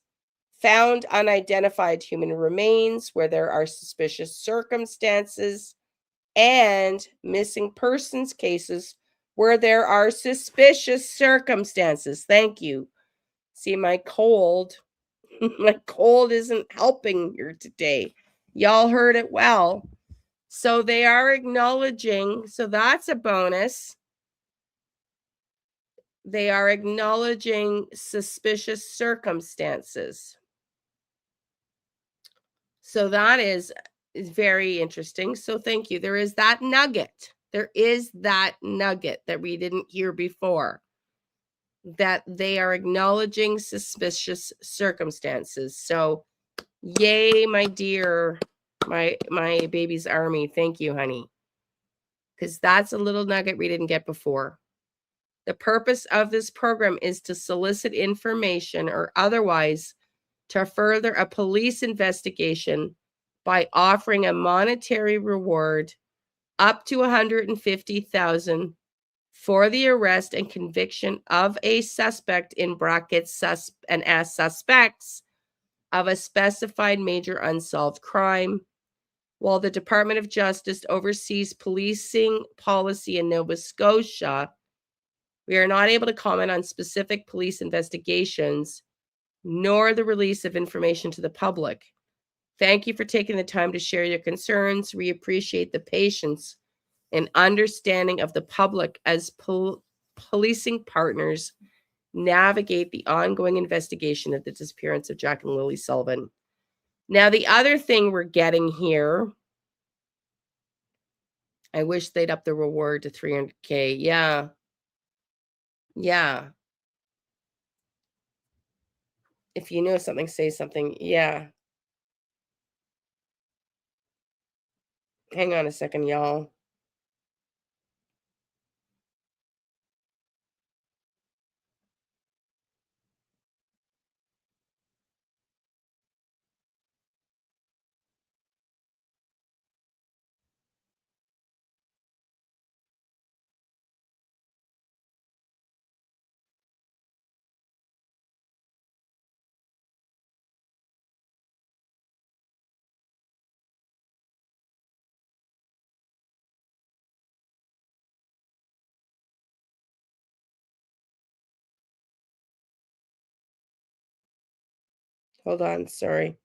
found unidentified human remains where there are suspicious circumstances, and missing persons cases where there are suspicious circumstances. Thank you. See, my cold isn't helping here today. Y'all heard it well. So they are acknowledging, so that's a bonus. They are acknowledging suspicious circumstances. So that is very interesting. So thank you. There is that nugget. There is that nugget that we didn't hear before, that they are acknowledging suspicious circumstances. So yay, my dear, my baby's army. Thank you, honey. Because that's a little nugget we didn't get before. The purpose of this program is to solicit information or otherwise to further a police investigation by offering a monetary reward up to $150,000 for the arrest and conviction of a suspect in brackets and as suspects of a specified major unsolved crime. While the Department of Justice oversees policing policy in Nova Scotia, we are not able to comment on specific police investigations nor the release of information to the public. Thank you for taking the time to share your concerns. We appreciate the patience and understanding of the public as policing partners navigate the ongoing investigation of the disappearance of Jack and Lilly Sullivan. Now, the other thing we're getting here, I wish they'd up the reward to $300K. Yeah. If you know something, say something. Yeah. Hang on a second, y'all. Hold on, sorry.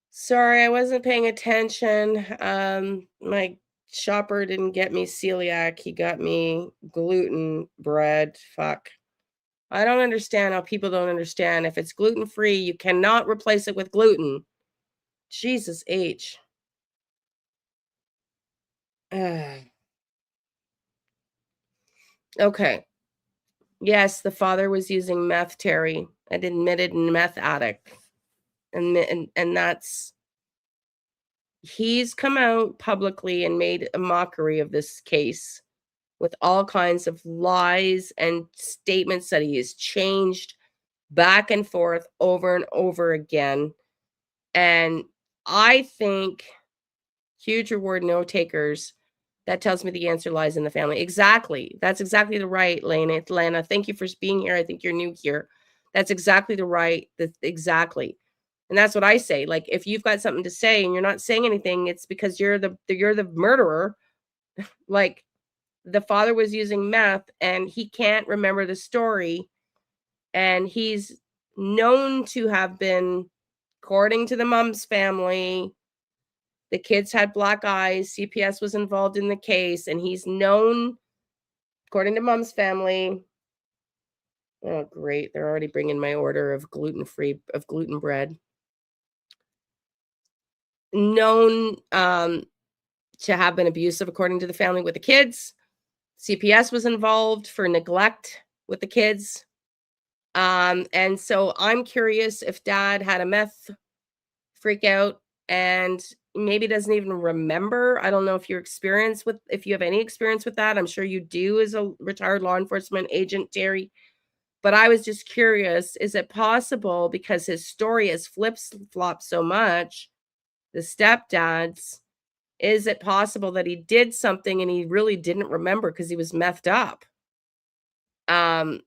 Sorry, I wasn't paying attention. My shopper didn't get me celiac. He got me gluten bread. Fuck. I don't understand how people don't understand. If it's gluten-free, you cannot replace it with gluten. Jesus H. Okay. Yes, the father was using meth, Terry. An admitted meth addict. And that's he's come out publicly and made a mockery of this case with all kinds of lies and statements that he has changed back and forth over and over again. And I think huge reward, no takers. That tells me the answer lies in the family. Exactly. That's exactly the right, Lana. Thank you for being here. I think you're new here. That's exactly the right. Exactly. And that's what I say. Like, if you've got something to say and you're not saying anything, it's because you're the murderer. Like, the father was using meth and he can't remember the story. And he's known to have been, according to the mom's family, the kids had black eyes. CPS was involved in the case, and he's known, according to mom's family. Oh, great. They're already bringing my order of gluten bread. Known to have been abusive, according to the family, with the kids. CPS was involved for neglect with the kids. And so I'm curious if dad had a meth freak out and maybe doesn't even remember. I don't know if if you have any experience with that. I'm sure you do as a retired law enforcement agent, Terry. But I was just curious, is it possible, because his story has flip-flopped so much, the stepdad's, is it possible that he did something and he really didn't remember because he was methed up? And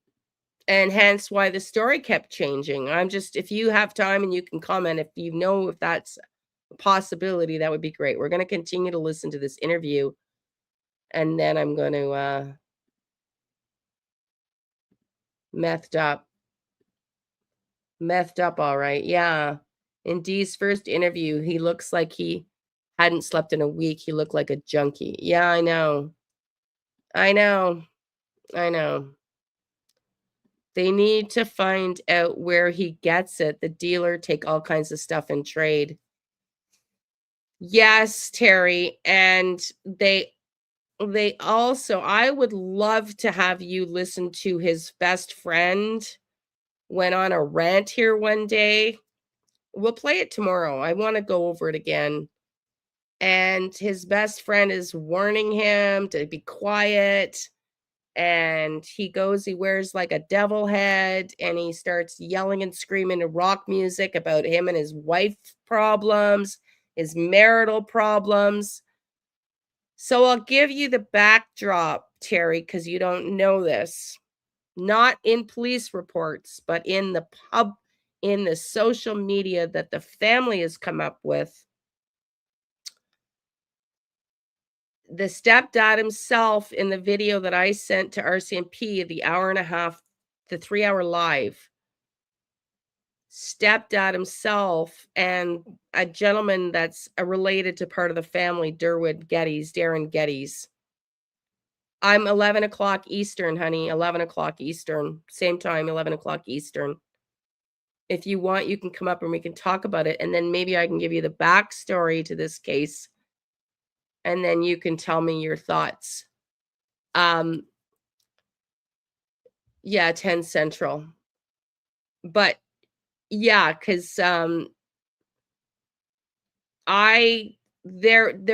hence why the story kept changing. If you have time and you can comment, if you know if that's a possibility, that would be great. We're going to continue to listen to this interview, and then I'm going to methed up, all right. Yeah. In Dee's first interview, he looks like he hadn't slept in a week. He looked like a junkie. Yeah, I know. They need to find out where he gets it. The dealer take all kinds of stuff and trade. Yes, Terry. And they also, I would love to have you listen to his best friend went on a rant here one day. We'll play it tomorrow. I want to go over it again. And his best friend is warning him to be quiet. And he wears like a devil head, and he starts yelling and screaming to rock music about him and his wife problems, his marital problems. So I'll give you the backdrop, Terry, because you don't know this. Not in police reports, but in the social media that the family has come up with. The stepdad himself, in the video that I sent to RCMP, the 3-hour live, stepdad himself and a gentleman that's related to part of the family, Darren Geddes. I'm 11 o'clock Eastern, honey, 11 o'clock Eastern, same time, 11 o'clock Eastern. If you want, you can come up and we can talk about it. And then maybe I can give you the backstory to this case. And then you can tell me your thoughts. Yeah, 10 Central. But yeah, because there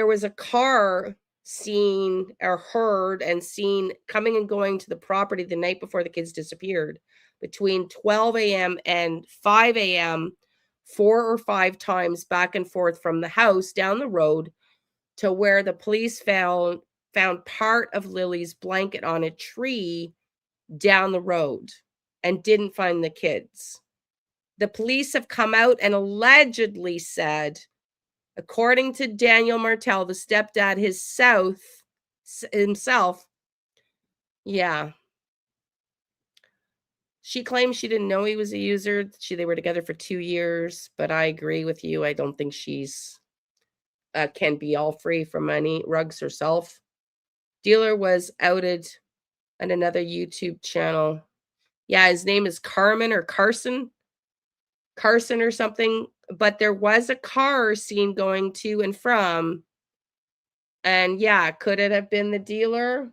was a car seen or heard and seen coming and going to the property the night before the kids disappeared between 12 a.m. and 5 a.m. 4 or 5 times back and forth from the house down the road to where the police found part of Lily's blanket on a tree down the road and didn't find the kids. The police have come out and allegedly said, according to Daniel Martel, the stepdad himself, yeah. She claims she didn't know he was a user. They were together for 2 years, but I agree with you. I don't think she's can be all free from any rugs herself. Dealer was outed on another YouTube channel. Yeah, his name is Carmen or Carson or something. But there was a car seen going to and from. And yeah, could it have been the dealer?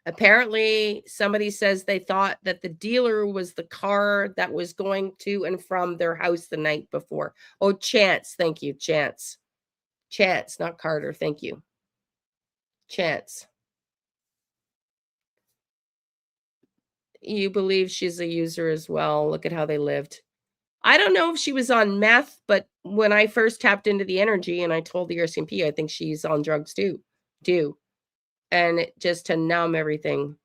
Apparently, somebody says they thought that the dealer was the car that was going to and from their house the night before. Oh, Chance. Thank you, Chance. Chance, not Carter. Thank you. Chance. You believe she's a user as well. Look at how they lived. I don't know if she was on meth, but when I first tapped into the energy and I told the RCMP, I think she's on drugs too. And just to numb everything.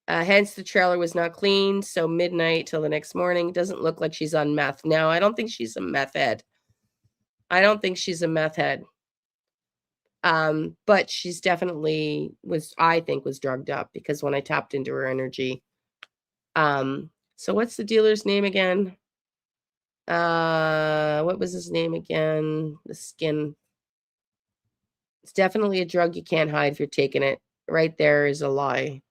Hence, the trailer was not cleaned, so midnight till the next morning. Doesn't look like she's on meth. No, I don't think she's a meth head. But she's definitely was drugged up because when I tapped into her energy. So what's the dealer's name again? What was his name again? The skin. It's definitely a drug you can't hide if you're taking it. Right there is a lie.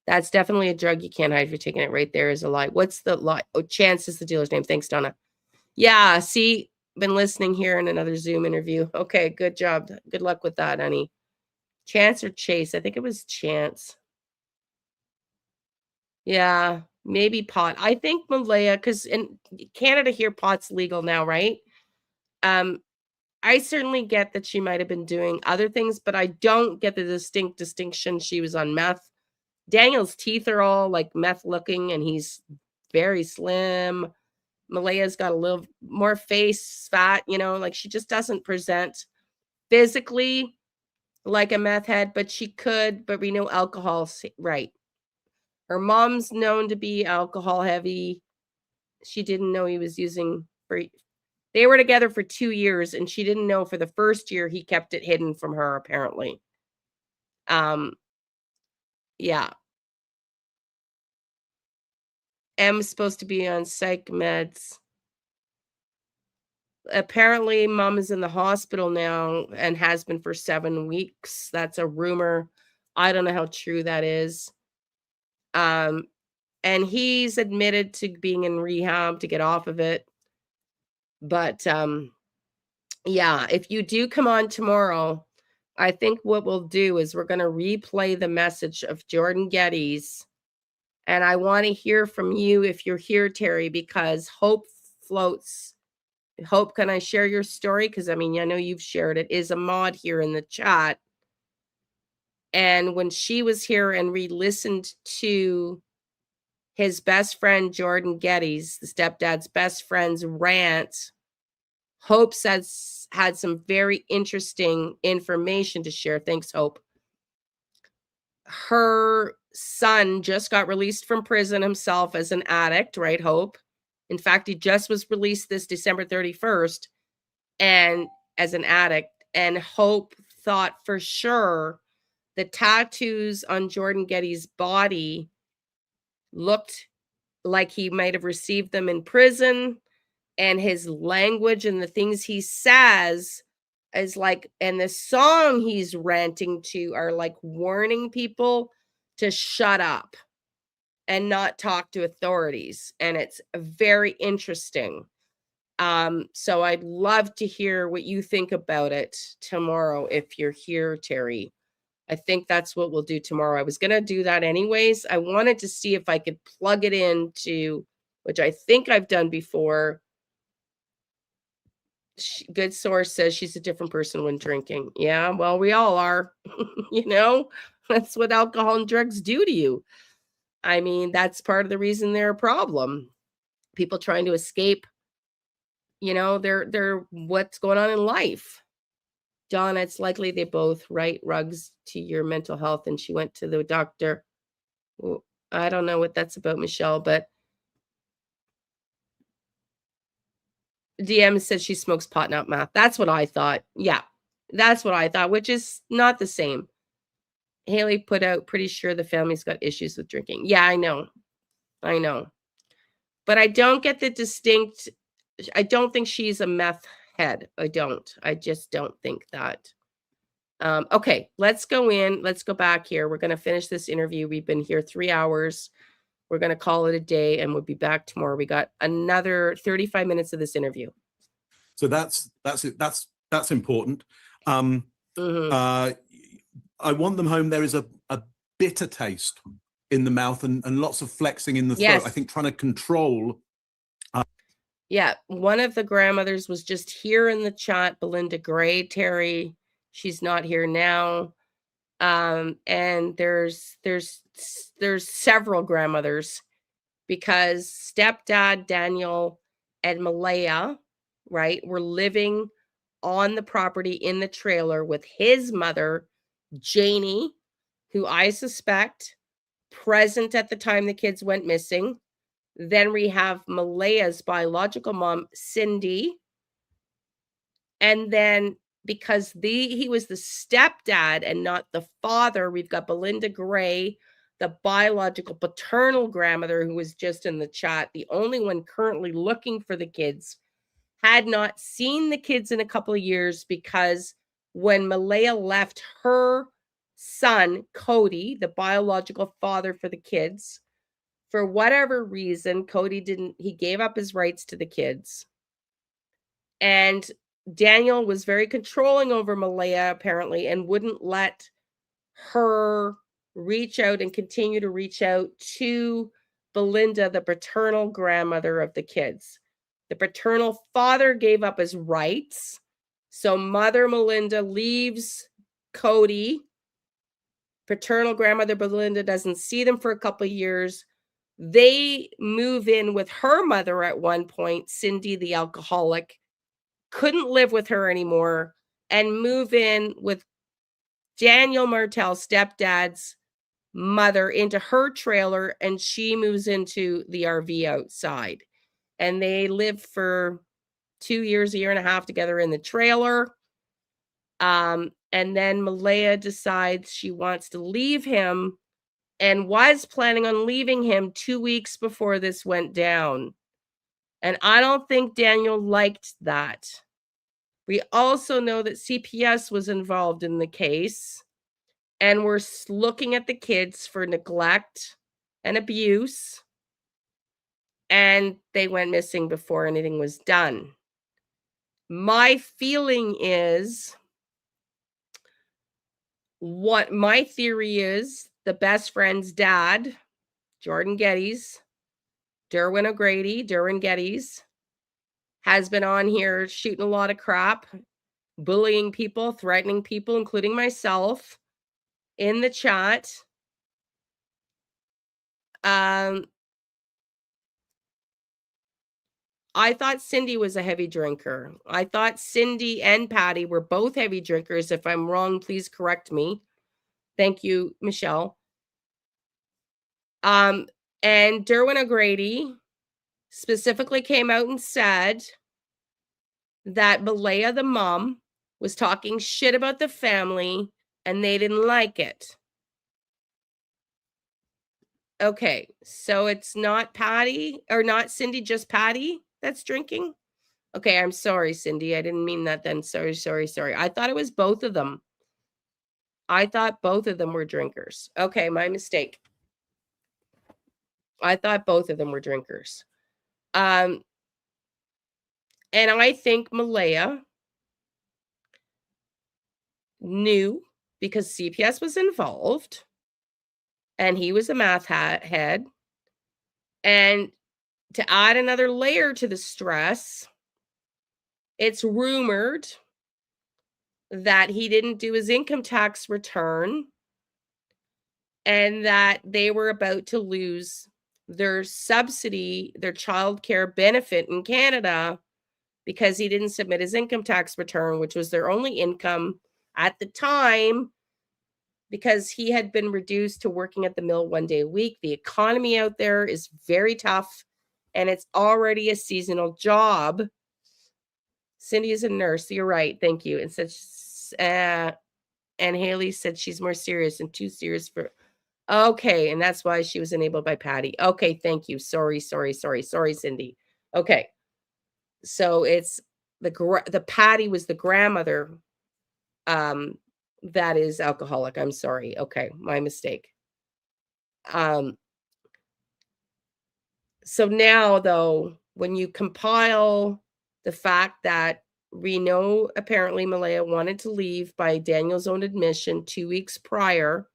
That's definitely a drug you can't hide if you're taking it. Right there is a lie. What's the lie? Oh, Chance is the dealer's name. Thanks, Donna. Yeah, see, been listening here in another Zoom interview. Okay, good job. Good luck with that, honey. Chance or Chase? I think it was Chance. Yeah, maybe pot. I think Malaya, because in Canada here, pot's legal now, right? I certainly get that she might have been doing other things, but I don't get the distinction she was on meth. Daniel's teeth are all like meth looking and he's very slim. Malaya's got a little more face fat, like she just doesn't present physically like a meth head, but she could, but we know alcohol, right? Her mom's known to be alcohol heavy. She didn't know he was using they were together for 2 years and she didn't know for the first year he kept it hidden from her, apparently. Yeah. M's supposed to be on psych meds. Apparently, mom is in the hospital now and has been for 7 weeks. That's a rumor. I don't know how true that is. And he's admitted to being in rehab to get off of it. But yeah, if you do come on tomorrow, I think what we'll do is we're going to replay the message of Jordan Geddes. And I want to hear from you if you're here, Terry, because hope floats. Hope, can I share your story? Because I know you've shared it. Is a mod here in the chat. And when she was here and re-listened to his best friend, Jordan Geddes, the stepdad's best friend's rant, Hope says had some very interesting information to share. Thanks, Hope. Her son just got released from prison himself as an addict, right, Hope? In fact, he just was released this December 31st and as an addict. And Hope thought for sure the tattoos on Jordan Geddes' body looked like he might have received them in prison, and his language and the things he says is like, and the song he's ranting to are like warning people to shut up and not talk to authorities. And it's very interesting. So I'd love to hear what you think about it tomorrow if you're here, Terry. I think that's what we'll do tomorrow. I was going to do that anyways. I wanted to see if I could plug it into, which I think I've done before. Good source says she's a different person when drinking. Yeah, well, we all are. That's what alcohol and drugs do to you. That's part of the reason they're a problem. People trying to escape, they're what's going on in life. Donna, it's likely they both write rugs to your mental health, and she went to the doctor. Well, I don't know what that's about, Michelle, but DM says she smokes pot, not meth. That's what I thought. Yeah, that's what I thought, which is not the same. Haley put out, pretty sure the family's got issues with drinking. Yeah, I know. But I don't get the distinct, I don't think she's a meth head. I just don't think that. Okay, let's go in. Let's go back here. We're going to finish this interview. We've been here 3 hours. We're going to call it a day, and we'll be back tomorrow. We got another 35 minutes of this interview. So that's it. That's important. I want them home. There is a bitter taste in the mouth and lots of flexing in the throat. Yes. I think trying to control. Yeah, one of the grandmothers was just here in the chat, Belinda Gray, Terry. She's not here now. And there's several grandmothers, because stepdad Daniel and Malaya, right, were living on the property in the trailer with his mother, Janie, who I suspect present at the time the kids went missing. Then we have Malaya's biological mom, Cindy. And then because he was the stepdad and not the father, we've got Belinda Gray, the biological paternal grandmother, who was just in the chat, the only one currently looking for the kids, had not seen the kids in a couple of years, because when Malaya left her son, Cody, the biological father for the kids, for whatever reason, he gave up his rights to the kids. And Daniel was very controlling over Malaya, apparently, and wouldn't let her reach out and continue to reach out to Belinda, the paternal grandmother of the kids. The paternal father gave up his rights. So Mother Melinda leaves Cody. Paternal grandmother Belinda doesn't see them for a couple of years. They move in with her mother at one point, Cindy, the alcoholic, couldn't live with her anymore, and move in with Daniel Martel's stepdad's mother into her trailer, and she moves into the RV outside. And they live for 2 years, a year and a half together in the trailer. And then Malaya decides she wants to leave him, and was planning on leaving him 2 weeks before this went down. And I don't think Daniel liked that. We also know that CPS was involved in the case, and we're looking at the kids for neglect and abuse, and they went missing before anything was done. My feeling is, what my theory is, the best friend's dad, Jordan Geddes, Derwin Geddes, has been on here shooting a lot of crap, bullying people, threatening people, including myself, in the chat. I thought Cindy was a heavy drinker. I thought Cindy and Patty were both heavy drinkers. If I'm wrong, please correct me. Thank you, Michelle. And Derwin O'Grady specifically came out and said that Malaya, the mom, was talking shit about the family, and they didn't like it. Okay, so it's not Patty, or not Cindy, just Patty that's drinking? Okay, I'm sorry, Cindy. I didn't mean that then. Sorry. I thought it was both of them. I thought both of them were drinkers. Okay, my mistake. I thought both of them were drinkers. And I think Malaya knew, because CPS was involved and he was a math head. And to add another layer to the stress, it's rumored that he didn't do his income tax return, and that they were about to lose their subsidy, their childcare benefit in Canada, because he didn't submit his income tax return, which was their only income at the time, because he had been reduced to working at the mill 1 day a week. The economy out there is very tough, and it's already a seasonal job. Cindy is a nurse. You're right. Thank you. And said, and Haley said she's more serious and too serious for. Okay, and that's why she was enabled by Patty. Okay, thank you. Sorry, Cindy. Okay, so it's the Patty was the grandmother, that is alcoholic. I'm sorry. Okay, my mistake. So now, though, when you compile the fact that we know apparently Malaya wanted to leave by Daniel's own admission 2 weeks prior,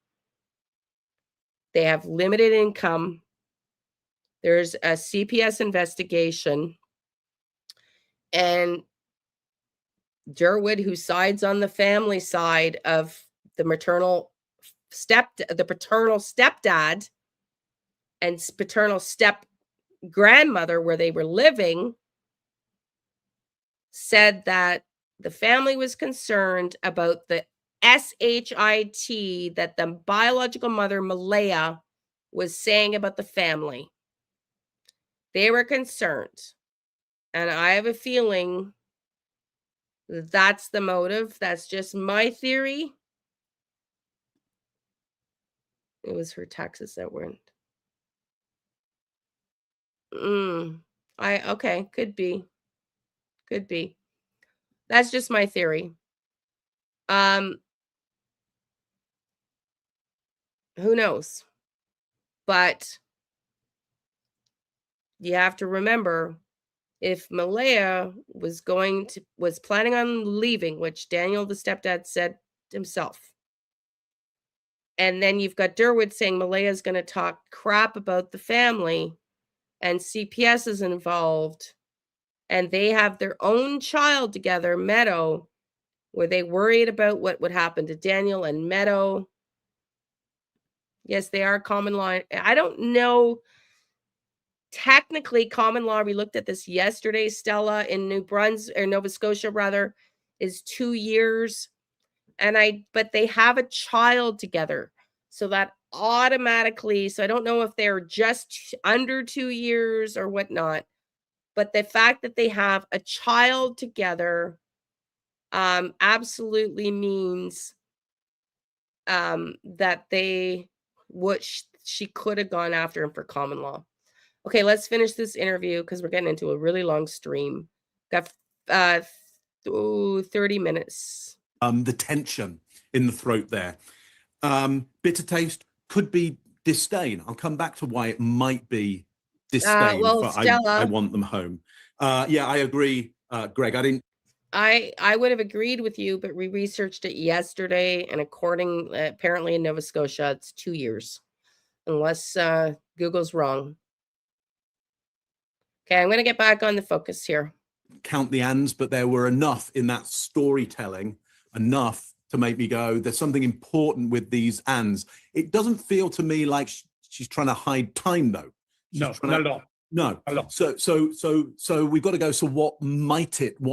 they have limited income. There's a CPS investigation, and Durwood, who sides on the family side of the paternal stepdad and paternal step grandmother, where they were living, said that the family was concerned about the SHIT that the biological mother, Malaya, was saying about the family. They were concerned. And I have a feeling that's the motive. That's just my theory. It was her taxes that weren't. Okay, could be. Could be. That's just my theory. Who knows? But you have to remember, if Malaya was planning on leaving, which Daniel, the stepdad, said himself, and then you've got Durwood saying Malaya's going to talk crap about the family, and CPS is involved, and they have their own child together, Meadow, were they worried about what would happen to Daniel and Meadow? Yes, they are common law. I don't know. Technically, common law, we looked at this yesterday, Stella, in New Brunswick, or Nova Scotia, rather, is 2 years. But they have a child together. So that automatically, so I don't know if they're just under 2 years or whatnot. But the fact that they have a child together absolutely means that she could have gone after him for common law. Okay, let's finish this interview because we're getting into a really long stream. Got 30 minutes. The tension in the throat there. Bitter taste could be disdain. I'll come back to why it might be disdain. Stella, I want them home. Yeah, I agree, Greg. I would have agreed with you, but we researched it yesterday, and apparently in Nova Scotia, it's 2 years, unless Google's wrong. Okay, I'm going to get back on the focus here. Count the ands, but there were enough in that storytelling, enough to make me go, there's something important with these ands. It doesn't feel to me like she's trying to hide time, though. No, not at all. No. So we've got to go. So what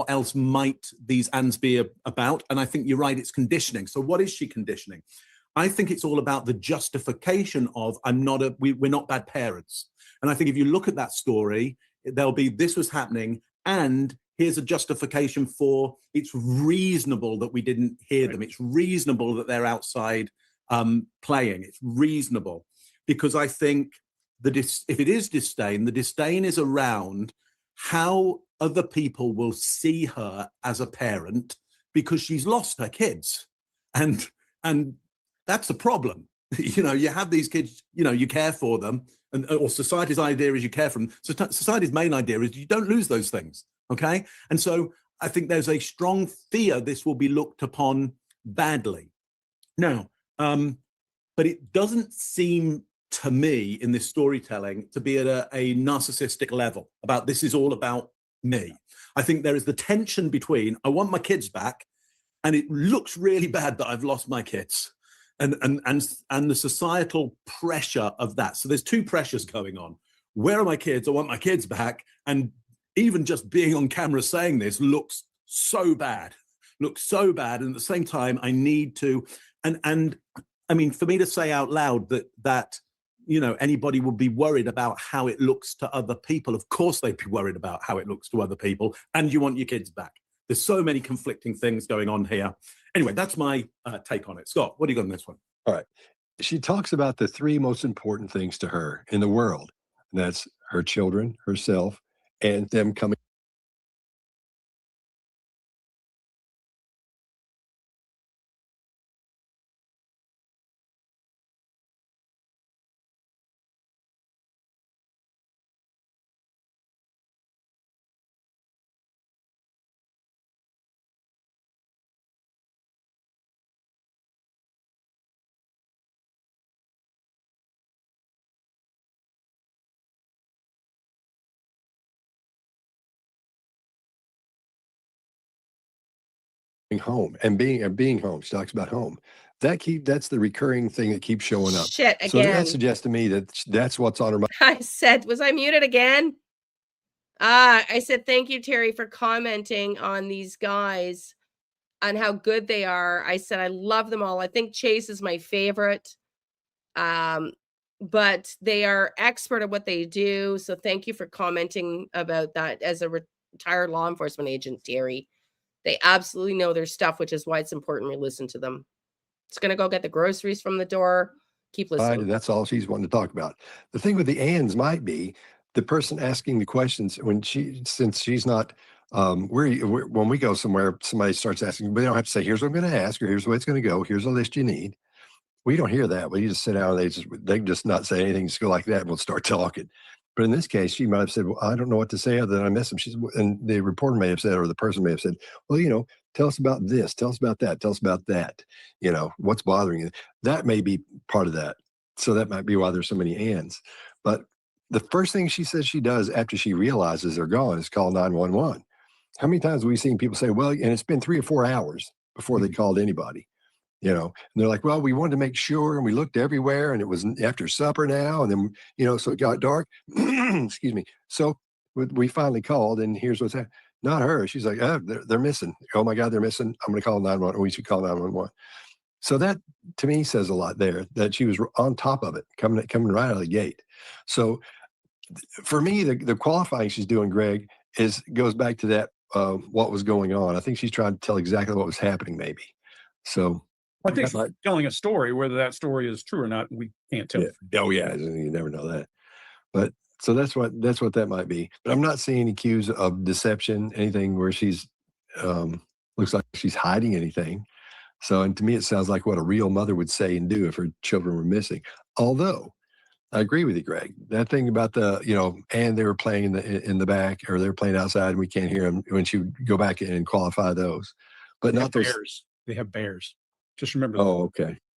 else might these ands be about? And I think you're right, it's conditioning. So what is she conditioning? I think it's all about the justification of we're not bad parents. And I think if you look at that story, there'll be this was happening, and here's a justification for it's reasonable that we didn't hear them. It's reasonable that they're outside playing. It's reasonable because I think if it is disdain, the disdain is around how other people will see her as a parent because she's lost her kids, and that's a problem. You have these kids, you care for them, or society's idea is you care for them. So society's main idea is you don't lose those things, okay? And so I think there's a strong fear this will be looked upon badly. Now, but it doesn't seem to me in this storytelling to be at a narcissistic level about this is all about me. I think there is the tension between I want my kids back, and it looks really bad that I've lost my kids. And the societal pressure of that. So there's two pressures going on. Where are my kids? I want my kids back. And even just being on camera saying this looks so bad, And at the same time, I need to, and I mean, for me to say out loud that anybody would be worried about how it looks to other people. Of course, they'd be worried about how it looks to other people, and you want your kids back. There's so many conflicting things going on here. Anyway, that's my take on it. Scott, what do you got on this one? All right. She talks about the three most important things to her in the world. And that's her children, herself, and them coming home and being home. She talks about home. That's the recurring thing that keeps showing up. Shit, So that again. suggests to me that that's what's on her mind. I said, was I muted again? I said, thank you, Terry, for commenting on these guys, on how good they are. I said, I love them all. I think Chase is my favorite. But they are expert at what they do. So thank you for commenting about that as a retired law enforcement agent, Terry. They absolutely know their stuff, which is why it's important we listen to them. It's going to go get the groceries from the door. Keep listening. That's all she's wanting to talk about. The thing with the ands might be the person asking the questions since she's not, when we go somewhere, somebody starts asking, we don't have to say, here's what I'm going to ask, or here's the way it's going to go. Here's a list you need. We don't hear that. We just sit down and they can just not say anything, just go like that, and we'll start talking. But in this case, she might have said, well, I don't know what to say other than I miss him. And the reporter may have said, or the person may have said, well, tell us about this, tell us about that, tell us about that. What's bothering you? That may be part of that. So that might be why there's so many ands. But the first thing she says she does after she realizes they're gone is call 911. How many times have we seen people say, well, and it's been 3 or 4 hours before they called anybody? And they're like, well, we wanted to make sure, and we looked everywhere, and it was after supper now, and then, so it got dark. Excuse me. So we finally called, and here's what's happening. Not her. She's like, oh, they're missing. Oh my God, they're missing. I'm going to call 911. We should call 911. So that to me says a lot there, that she was on top of it, coming right out of the gate. So for me, the qualifying she's doing, Greg, goes back to that, what was going on. I think she's trying to tell exactly what was happening, maybe. So I think she's telling a story. Whether that story is true or not, we can't tell. Yeah. Oh yeah, you never know that. But so that's what that might be. But I'm not seeing any cues of deception, anything where she's looks like she's hiding anything. So, and to me, it sounds like what a real mother would say and do if her children were missing. Although I agree with you, Greg. That thing about and they were playing in the back, or they're playing outside, and we can't hear them. When she would go back in and qualify those, but not those bears. They have bears. Just remember. Oh,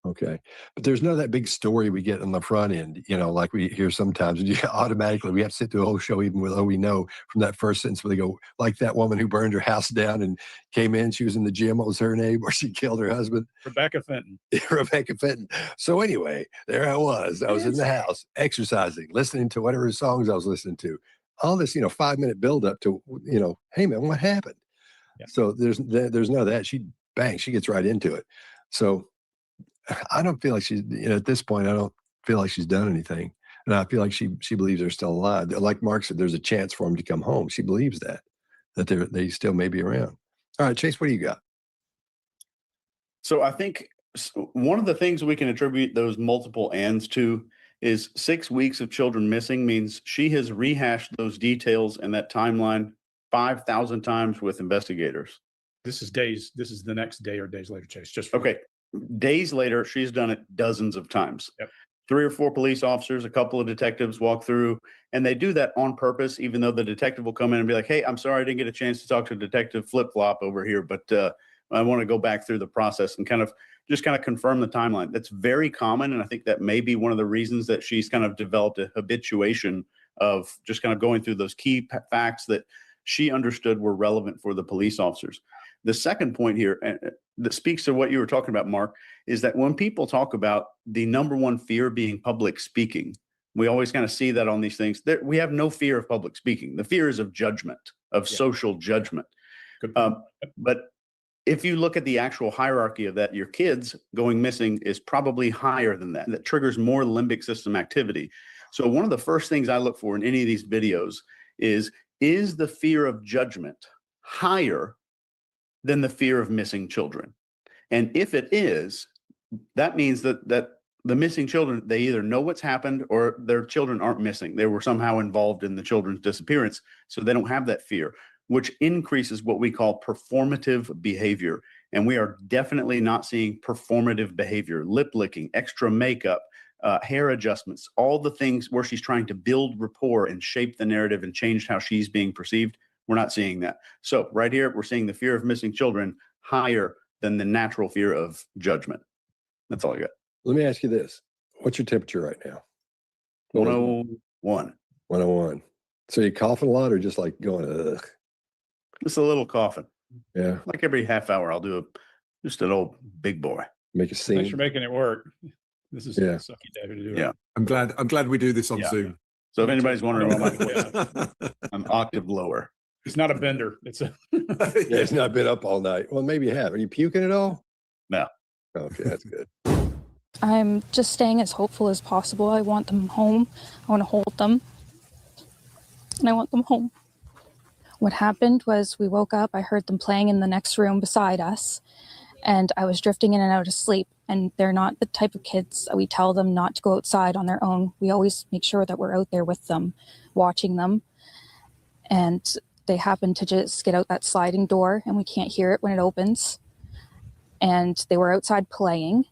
okay. But there's none of that big story we get on the front end, like we hear sometimes. And automatically we have to sit through a whole show, even though we know from that first sentence where they go, like that woman who burned her house down and came in. She was in the gym. What was her name? Where she killed her husband? Rebecca Fenton. Rebecca Fenton. So anyway, there I was. I was in the house exercising, listening to whatever songs I was listening to. All this, 5-minute build up to, hey man, what happened? Yeah. So there's none of that. She gets right into it. So I don't feel like she's, at this point, I don't feel like she's done anything. And I feel like she believes they're still alive. Like Mark said, there's a chance for them to come home. She believes that they still may be around. All right, Chase, what do you got? So I think one of the things we can attribute those multiple ands to is 6 weeks of children missing means she has rehashed those details and that timeline 5,000 times with investigators. This is the next day or days later, Chase. Okay. Days later, she's done it dozens of times. Yep. 3 or 4 police officers, a couple of detectives walk through, and they do that on purpose, even though the detective will come in and be like, hey, I'm sorry I didn't get a chance to talk to Detective Flip-Flop over here, but I want to go back through the process and kind of confirm the timeline. That's very common, and I think that may be one of the reasons that she's kind of developed a habituation of just kind of going through those key facts that she understood were relevant for the police officers. The second point here that speaks to what you were talking about, Mark, is that when people talk about the number one fear being public speaking, We always kind of see that on these things. We have no fear of public speaking. The fear is of judgment, of social judgment. But if you look at the actual hierarchy of that, your kids going missing is probably higher than that. That triggers more limbic system activity. So one of the first things I look for in any of these videos is the fear of judgment higher than the fear of missing children? And if it is, that means that the missing children, they either know what's happened or their children aren't missing. They were somehow involved in the children's disappearance, so they don't have that fear, which increases what we call performative behavior. And we are definitely not seeing performative behavior, lip licking, extra makeup, hair adjustments, all the things where she's trying to build rapport and shape the narrative and change how she's being perceived. We're not seeing that. So right here, we're seeing the fear of missing children higher than the natural fear of judgment. That's all I got. Let me ask you this. What's your temperature right now? 101. 101. So you coughing a lot or just like going, ugh? Just a little coughing. Yeah. Like every half hour, I'll do just an old big boy. Make a scene. Thanks for making it work. This is sucky day to do it. Yeah. I'm glad we do this on Zoom. So if anybody's wondering why my voice, I'm octave lower. It's not a bender. It's a Yeah, it's not been up all night. Well, maybe you have. Are you puking at all? No. Okay, that's good. I'm just staying as hopeful as possible. I want them home. I want to hold them. And I want them home. What happened was we woke up. I heard them playing in the next room beside us. And I was drifting in and out of sleep. And they're not the type of kids that we tell them not to go outside on their own. We always make sure that we're out there with them, watching them. And they happen to just get out that sliding door and we can't hear it when it opens. And they were outside playing,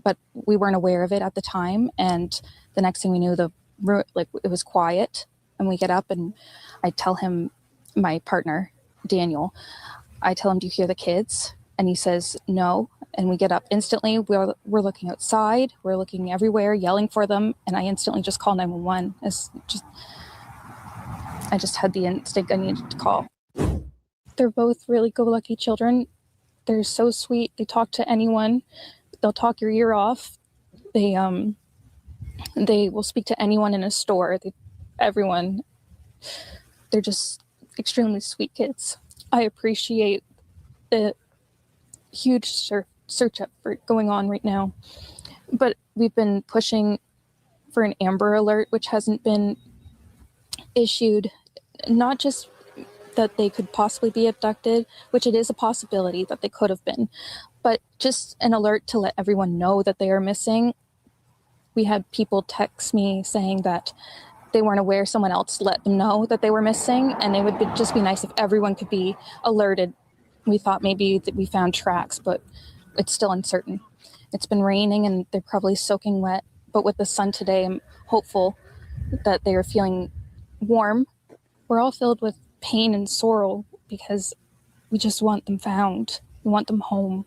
but we weren't aware of it at the time. And the next thing we knew, it was quiet. And we get up and I tell him, my partner, Daniel, I tell him, do you hear the kids? And he says, no. And we get up instantly. We're looking outside. We're looking everywhere, yelling for them. And I instantly just call 911. I just had the instinct I needed to call. They're both really go-lucky children. They're so sweet. They talk to anyone. They'll talk your ear off. They will speak to anyone in a store. Everyone. They're just extremely sweet kids. I appreciate the huge search effort going on right now. But we've been pushing for an Amber Alert, which hasn't been issued. Not just that they could possibly be abducted, which it is a possibility that they could have been, but just an alert to let everyone know that they are missing. We had people text me saying that they weren't aware someone else let them know that they were missing, and it would just be nice if everyone could be alerted. We thought maybe that we found tracks, but it's still uncertain. It's been raining and they're probably soaking wet, but with the sun today, I'm hopeful that they are feeling warm. We're all filled with pain and sorrow because we just want them found. We want them home.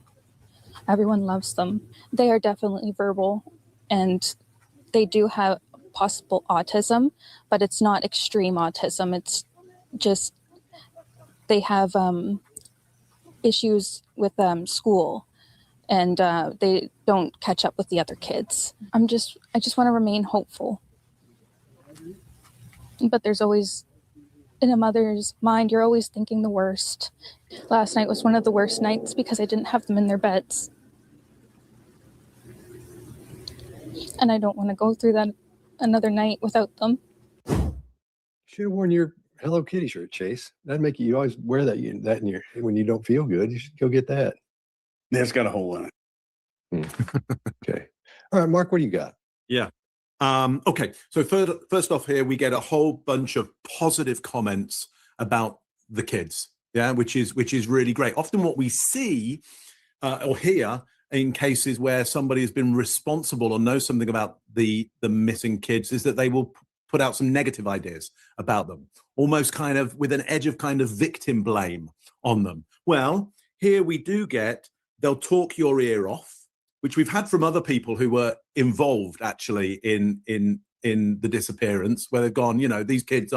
Everyone loves them. They are definitely verbal and they do have possible autism, but it's not extreme autism. It's just they have issues with school and they don't catch up with the other kids. I just want to remain hopeful. But there's always, in a mother's mind, you're always thinking the worst. Last night was one of the worst nights because I didn't have them in their beds. And I don't want to go through that another night without them. Should have worn your Hello Kitty shirt, Chase. That'd make you always wear that in your when you don't feel good. You should go get that. It's got a hole in it. Okay. All right, Mark, what do you got? Yeah. Okay. So first off here, we get a whole bunch of positive comments about the kids. Yeah, which is really great. Often what we see or hear in cases where somebody has been responsible or knows something about the missing kids is that they will put out some negative ideas about them, almost kind of with an edge of kind of victim blame on them. Well, here we do get, they'll talk your ear off, which we've had from other people who were involved actually in the disappearance, where they've gone, these kids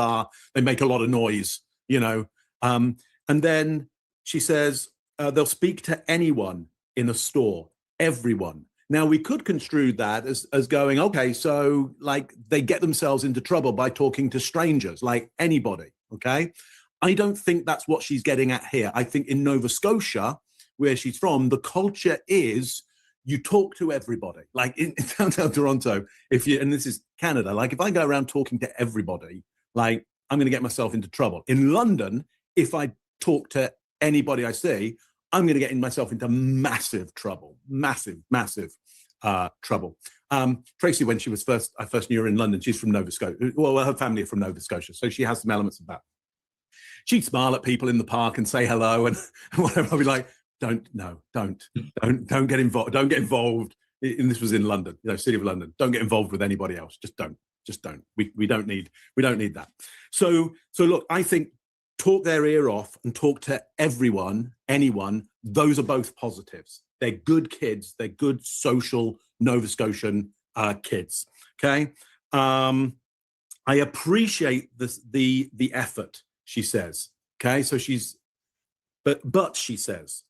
they make a lot of noise, and then she says, they'll speak to anyone in a store, everyone. Now, we could construe that as going, okay, so like they get themselves into trouble by talking to strangers, like anybody, okay? I don't think that's what she's getting at here. I think in Nova Scotia, where she's from, the culture is you talk to everybody. Like in downtown Toronto, and this is Canada, like if I go around talking to everybody, like I'm going to get myself into trouble. In London, if I talk to anybody I see, I'm going to get myself into massive trouble, massive trouble. Tracy, when I first knew her in London, she's from Nova Scotia. Well, her family are from Nova Scotia, so she has some elements of that. She'd smile at people in the park and say hello and whatever. I'd be like, don't get involved. Don't get involved. And this was in London, City of London. Don't get involved with anybody else. Just don't. We don't need that. So look, I think talk their ear off and talk to everyone, anyone. Those are both positives. They're good kids. They're good social Nova Scotian kids. Okay. I appreciate the effort, she says. Okay. So but she says,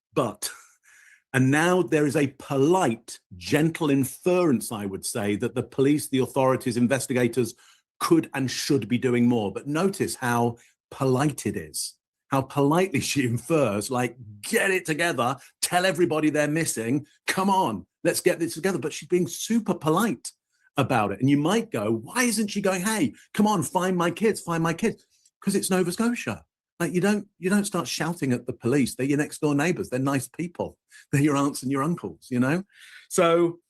and now there is a polite, gentle inference, I would say, that the police, the authorities, investigators could and should be doing more. But notice how polite it is, how politely she infers, like, get it together, tell everybody they're missing, come on, let's get this together. But she's being super polite about it. And you might go, why isn't she going, hey, come on, find my kids, because it's Nova Scotia. Like you don't start shouting at the police. They're your next door neighbors. They're nice people. They're your aunts and your uncles, So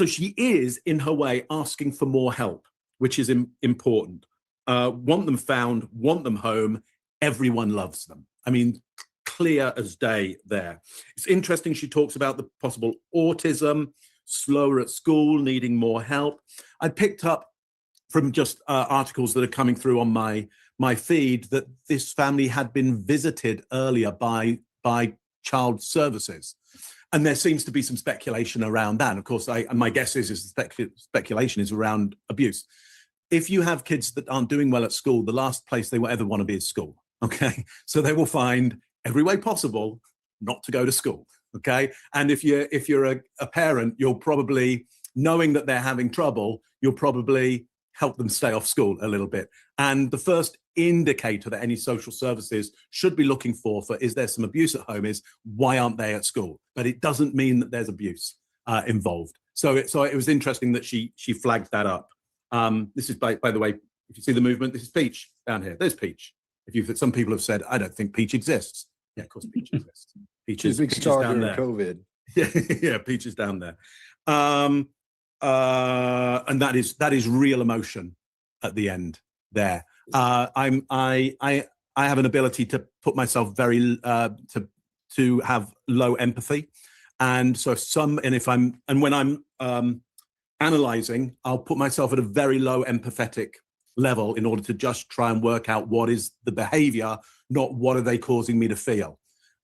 she is, in her way, asking for more help, which is important. Want them found, want them home. Everyone loves them. I mean, clear as day there. It's interesting. She talks about the possible autism, slower at school, needing more help. I picked up from just articles that are coming through on my feed that this family had been visited earlier by child services. And there seems to be some speculation around that. And of course, my guess is the speculation is around abuse. If you have kids that aren't doing well at school, the last place they will ever want to be is school, okay? So they will find every way possible not to go to school, okay? And if you're a parent, you'll probably, knowing that they're having trouble, you'll probably help them stay off school a little bit. And the first indicator that any social services should be looking for is there some abuse at home is why aren't they at school? But it doesn't mean that there's abuse involved. So it was interesting that she flagged that up. This is, by the way, if you see the movement, this is Peach down here. There's Peach. Some people have said, I don't think Peach exists. Yeah, of course Peach exists. Peach is down there. COVID. Yeah, Peach is down there. And that is real emotion at the end there. I have an ability to put myself very to have low empathy, and so when I'm analyzing, I'll put myself at a very low empathetic level in order to just try and work out what is the behavior, not what are they causing me to feel.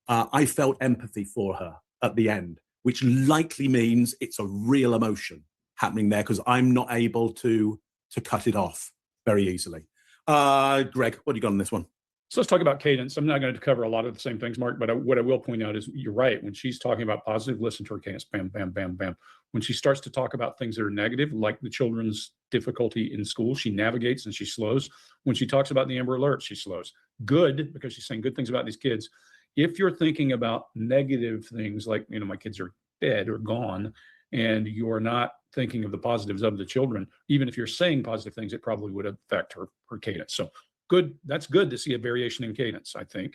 I felt empathy for her at the end, which likely means it's a real emotion happening there because I'm not able to cut it off very easily. Greg, what do you got on this one? So let's talk about cadence. I'm not going to cover a lot of the same things, Mark, but what I will point out is you're right. When she's talking about positive, listen to her cadence, bam, bam, bam, bam. When she starts to talk about things that are negative, like the children's difficulty in school, she navigates and she slows. When she talks about the Amber Alert, she slows. Good, because she's saying good things about these kids. If you're thinking about negative things like, my kids are dead or gone, and you're not thinking of the positives of the children, even if you're saying positive things, it probably would affect her cadence. So good. That's good to see a variation in cadence, I think.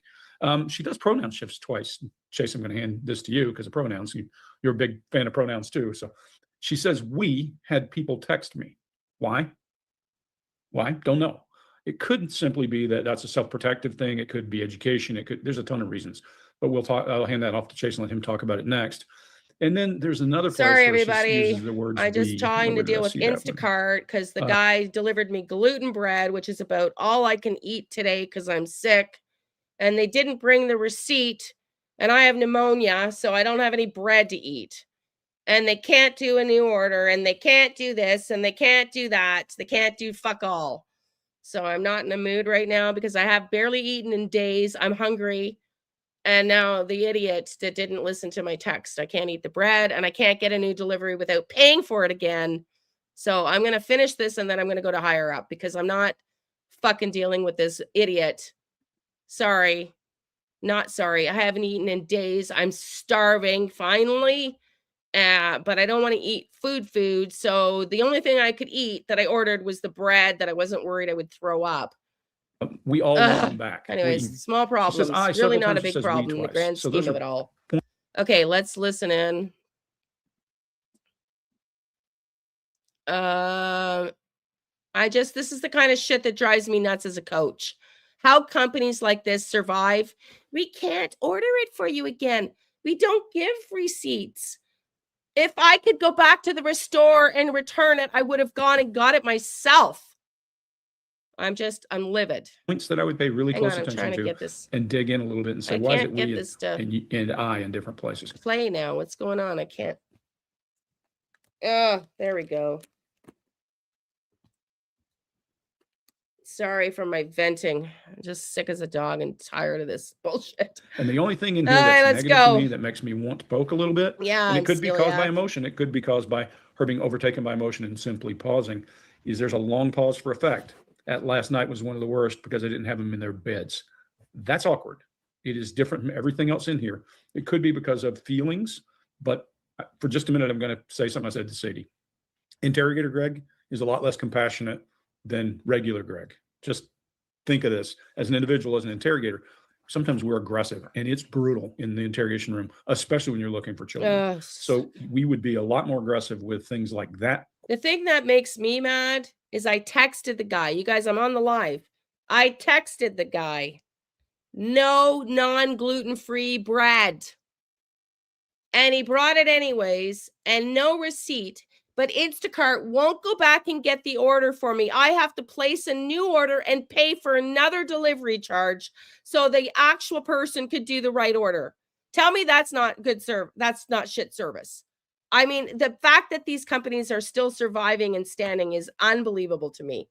She does pronoun shifts twice. Chase, I'm going to hand this to you because of pronouns. You're a big fan of pronouns too. So she says, we had people text me. Why? Don't know. It could simply be that that's a self-protective thing. It could be education. There's a ton of reasons, but I'll hand that off to Chase and let him talk about it next. And then there's another place Sorry, where everybody. she uses the words I just we. trying to Where did I deal with see that one? Instacart because the guy delivered me gluten bread, which is about all I can eat today because I'm sick. And they didn't bring the receipt, and I have pneumonia, so I don't have any bread to eat. And they can't do a new order, and they can't do this, and they can't do that. They can't do fuck all. So I'm not in a mood right now because I have barely eaten in days. I'm hungry. And now the idiot that didn't listen to my text. I can't eat the bread and I can't get a new delivery without paying for it again. So I'm going to finish this and then I'm going to go to higher up because I'm not fucking dealing with this idiot. Sorry. Not sorry. I haven't eaten in days. I'm starving finally. But I don't want to eat food. So the only thing I could eat that I ordered was the bread that I wasn't worried I would throw up. We all want them back. Anyways, small problems. I Really several not a times. She big says we problem in the twice. grand So scheme those of are it all. Okay, let's listen in. This is the kind of shit that drives me nuts as a coach. How companies like this survive. We can't order it for you again. We don't give receipts. If I could go back to the store and return it, I would have gone and got it myself. I'm livid. Points that I would pay really Hang close on, I'm attention trying to to get this. and dig in a little bit and say, I why is can't it get we this to and I in different places? play now. What's going on? I can't. Oh, there we go. Sorry for my venting. I'm just sick as a dog and tired of this bullshit. And the only thing in here All right, that's let's negative to go. me that makes me want to poke a little bit, Yeah, and it I'm could be caused by celiac. emotion, it could be caused by her being overtaken by emotion and simply pausing, is there's a long pause for effect. At last night was one of the worst because I didn't have them in their beds. That's awkward. It is different from everything else in here. It could be because of feelings, but for just a minute, I'm going to say something I said to Sadie. Interrogator Greg is a lot less compassionate than regular Greg. Just think of this as an individual, as an interrogator. Sometimes we're aggressive and it's brutal in the interrogation room, especially when you're looking for children. So we would be a lot more aggressive with things like that. The thing that makes me mad is I texted the guy. You guys, I'm on the live. I texted the guy. No non-gluten-free bread. And he brought it anyways and no receipt. But Instacart won't go back and get the order for me. I have to place a new order and pay for another delivery charge so the actual person could do the right order. Tell me that's not good service. That's not shit service. I mean, the fact that these companies are still surviving and standing is unbelievable to me.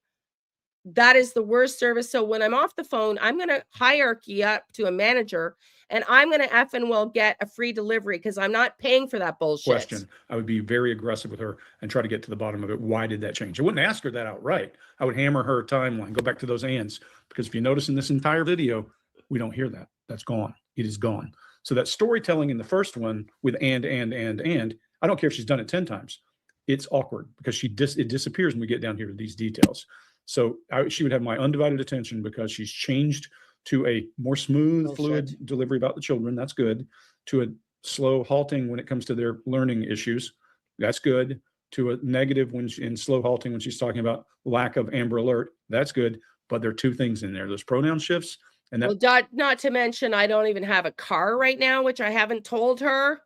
That is the worst service. So when I'm off the phone, I'm going to hierarchy up to a manager and I'm going to effing well get a free delivery because I'm not paying for that bullshit. Question. I would be very aggressive with her and try to get to the bottom of it. Why did that change? I wouldn't ask her that outright. I would hammer her timeline, go back to those ands, because if you notice in this entire video, we don't hear that. That's gone. It is gone. So that storytelling in the first one with and, I don't care if she's done it 10 times. It's awkward because it disappears when we get down here to these details. So she would have my undivided attention because she's changed to a more smooth, fluid delivery about the children. That's good. To a slow halting when it comes to their learning issues. That's good. To a negative in slow halting when she's talking about lack of Amber Alert. That's good. But there are two things in there. Those pronoun shifts. And that, well, not to mention, I don't even have a car right now, which I haven't told her.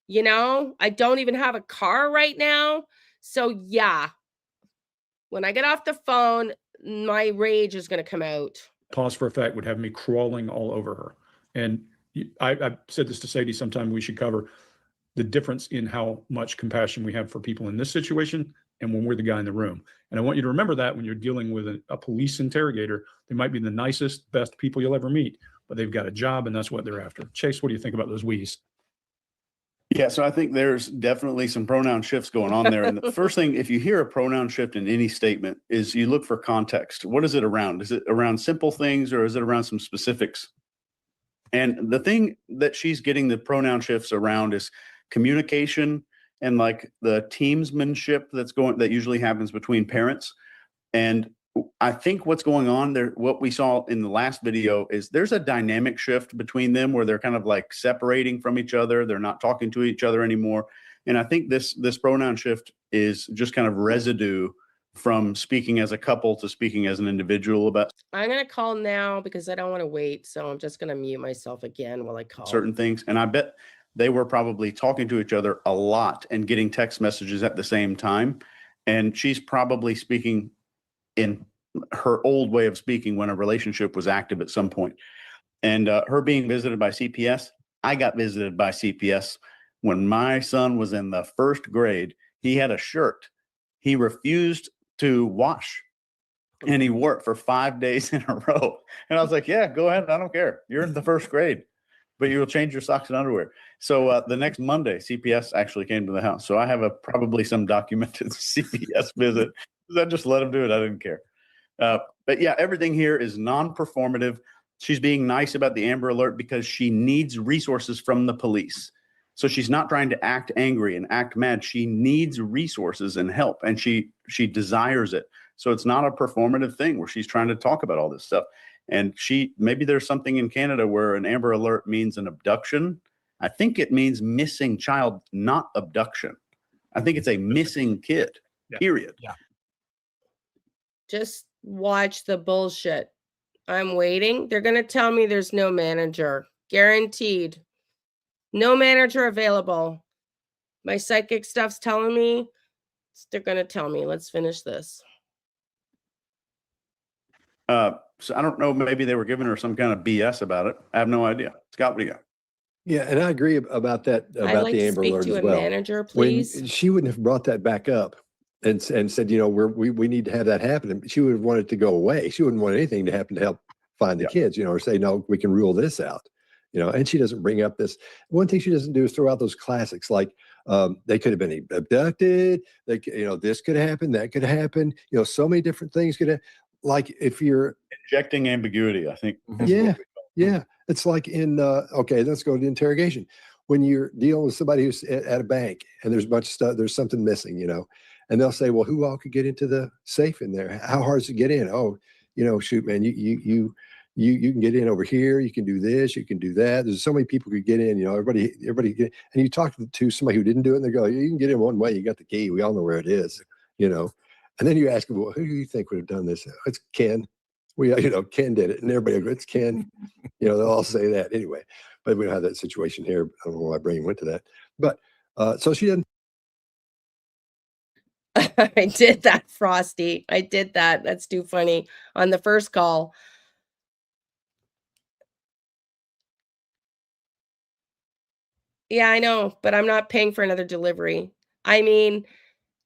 You know, I don't even have a car right now. So yeah. When I get off the phone, my rage is going to come out. Pause for effect would have me crawling all over her. And I said this to Sadie sometime we should cover the difference in how much compassion we have for people in this situation and when we're the guy in the room. And I want you to remember that when you're dealing with a police interrogator, they might be the nicest, best people you'll ever meet, but they've got a job and that's what they're after. Chase, what do you think about those we's? Yeah, so I think there's definitely some pronoun shifts going on there. And the first thing, if you hear a pronoun shift in any statement, is you look for context. What is it around? Is it around simple things or is it around some specifics? And the thing that she's getting the pronoun shifts around is communication and like the teamsmanship that usually happens between parents. And I think what's going on there, what we saw in the last video is there's a dynamic shift between them where they're kind of like separating from each other. They're not talking to each other anymore. And I think this pronoun shift is just kind of residue from speaking as a couple to speaking as an individual about. I'm going to call now because I don't want to wait. So I'm just going to mute myself again while I call. Certain things. And I bet they were probably talking to each other a lot and getting text messages at the same time. And she's probably speaking in her old way of speaking when a relationship was active at some point. And her being visited by CPS, I got visited by CPS when my son was in the first grade. He had a shirt he refused to wash and he wore it for 5 days in a row. And I was like, yeah, go ahead. I don't care. You're in the first grade. but you will change your socks and underwear. So the next Monday, CPS actually came to the house. So I have probably some documented CPS visit. I just let them do it. I didn't care. But yeah, everything here is non-performative. She's being nice about the Amber Alert because she needs resources from the police. So she's not trying to act angry and act mad. She needs resources and help, and she desires it. So it's not a performative thing where she's trying to talk about all this stuff. And maybe there's something in Canada where an Amber Alert means an abduction. I think it means missing child, not abduction. I think it's a missing kid, period. Yeah. Just watch the bullshit. I'm waiting. They're going to tell me there's no manager. Guaranteed. No manager available. My psychic stuff's telling me. They're going to tell me. Let's finish this. So I don't know. Maybe they were giving her some kind of BS about it. I have no idea. Scott, what do you got? Yeah, and I agree about that, I'd about like the to Amber speak Alert to as a well. manager, please. When she wouldn't have brought that back up and said, you know, we need to have that happen, and she would have wanted to go away. She wouldn't want anything to happen to help find the kids, you know, or say, no, we can rule this out, you know. And she doesn't bring up this. One thing she doesn't do is throw out those classics like they could have been abducted. They, you know, this could happen, that could happen. You know, so many different things could have. Like if you're injecting ambiguity, I think. Yeah. It's like in okay, let's go to interrogation. When you're dealing with somebody who's at a bank and there's a bunch of stuff, there's something missing, you know, and they'll say, well, who all could get into the safe in there? How hard is it to get in? Oh, you know, shoot, man, you can get in over here. You can do this. You can do that. There's so many people who could get in. You know, everybody get, and you talk to somebody who didn't do it, and they go, you can get in one way. You got the key. We all know where it is. You know, and then you ask them, well, who do you think would have done this? It's Ken. You know, Ken did it, and everybody goes, it's Ken. You know, they'll all say that anyway. But we don't have that situation here. I don't know why my brain went to that. But so she didn't. I did that, Frosty. I did that. That's too funny. On the first call. Yeah, I know, but I'm not paying for another delivery. I mean,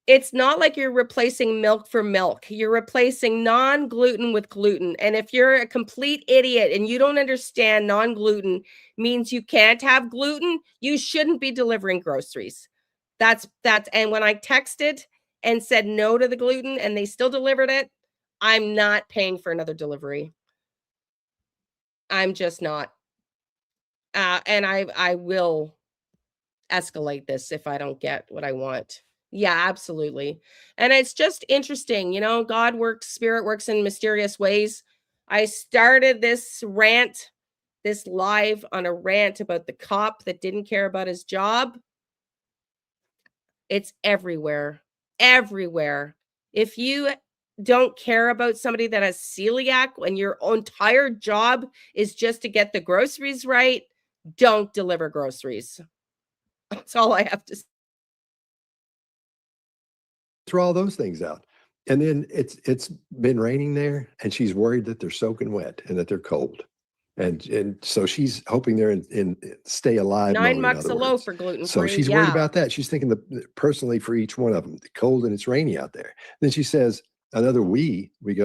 it's not like you're replacing milk for milk. You're replacing non-gluten with gluten. And if you're a complete idiot and you don't understand non-gluten means you can't have gluten, you shouldn't be delivering groceries. That's and when I texted and said no to the gluten and they still delivered it, I'm not paying for another delivery. I'm just not. And I will escalate this if I don't get what I want. Yeah, absolutely. And it's just interesting, you know, God works, spirit works in mysterious ways. I started this rant, this live on a rant about the cop that didn't care about his job. It's everywhere, everywhere. If you don't care about somebody that has celiac when your entire job is just to get the groceries right, don't deliver groceries. That's all I have to say. Throw all those things out. And then it's been raining there, and she's worried that they're soaking wet and that they're cold. And so she's hoping they're in stay alive mode, in $9 other a words. loaf for gluten-free. So she's worried about that. She's thinking personally for each one of them, the cold and it's rainy out there. Then she says, another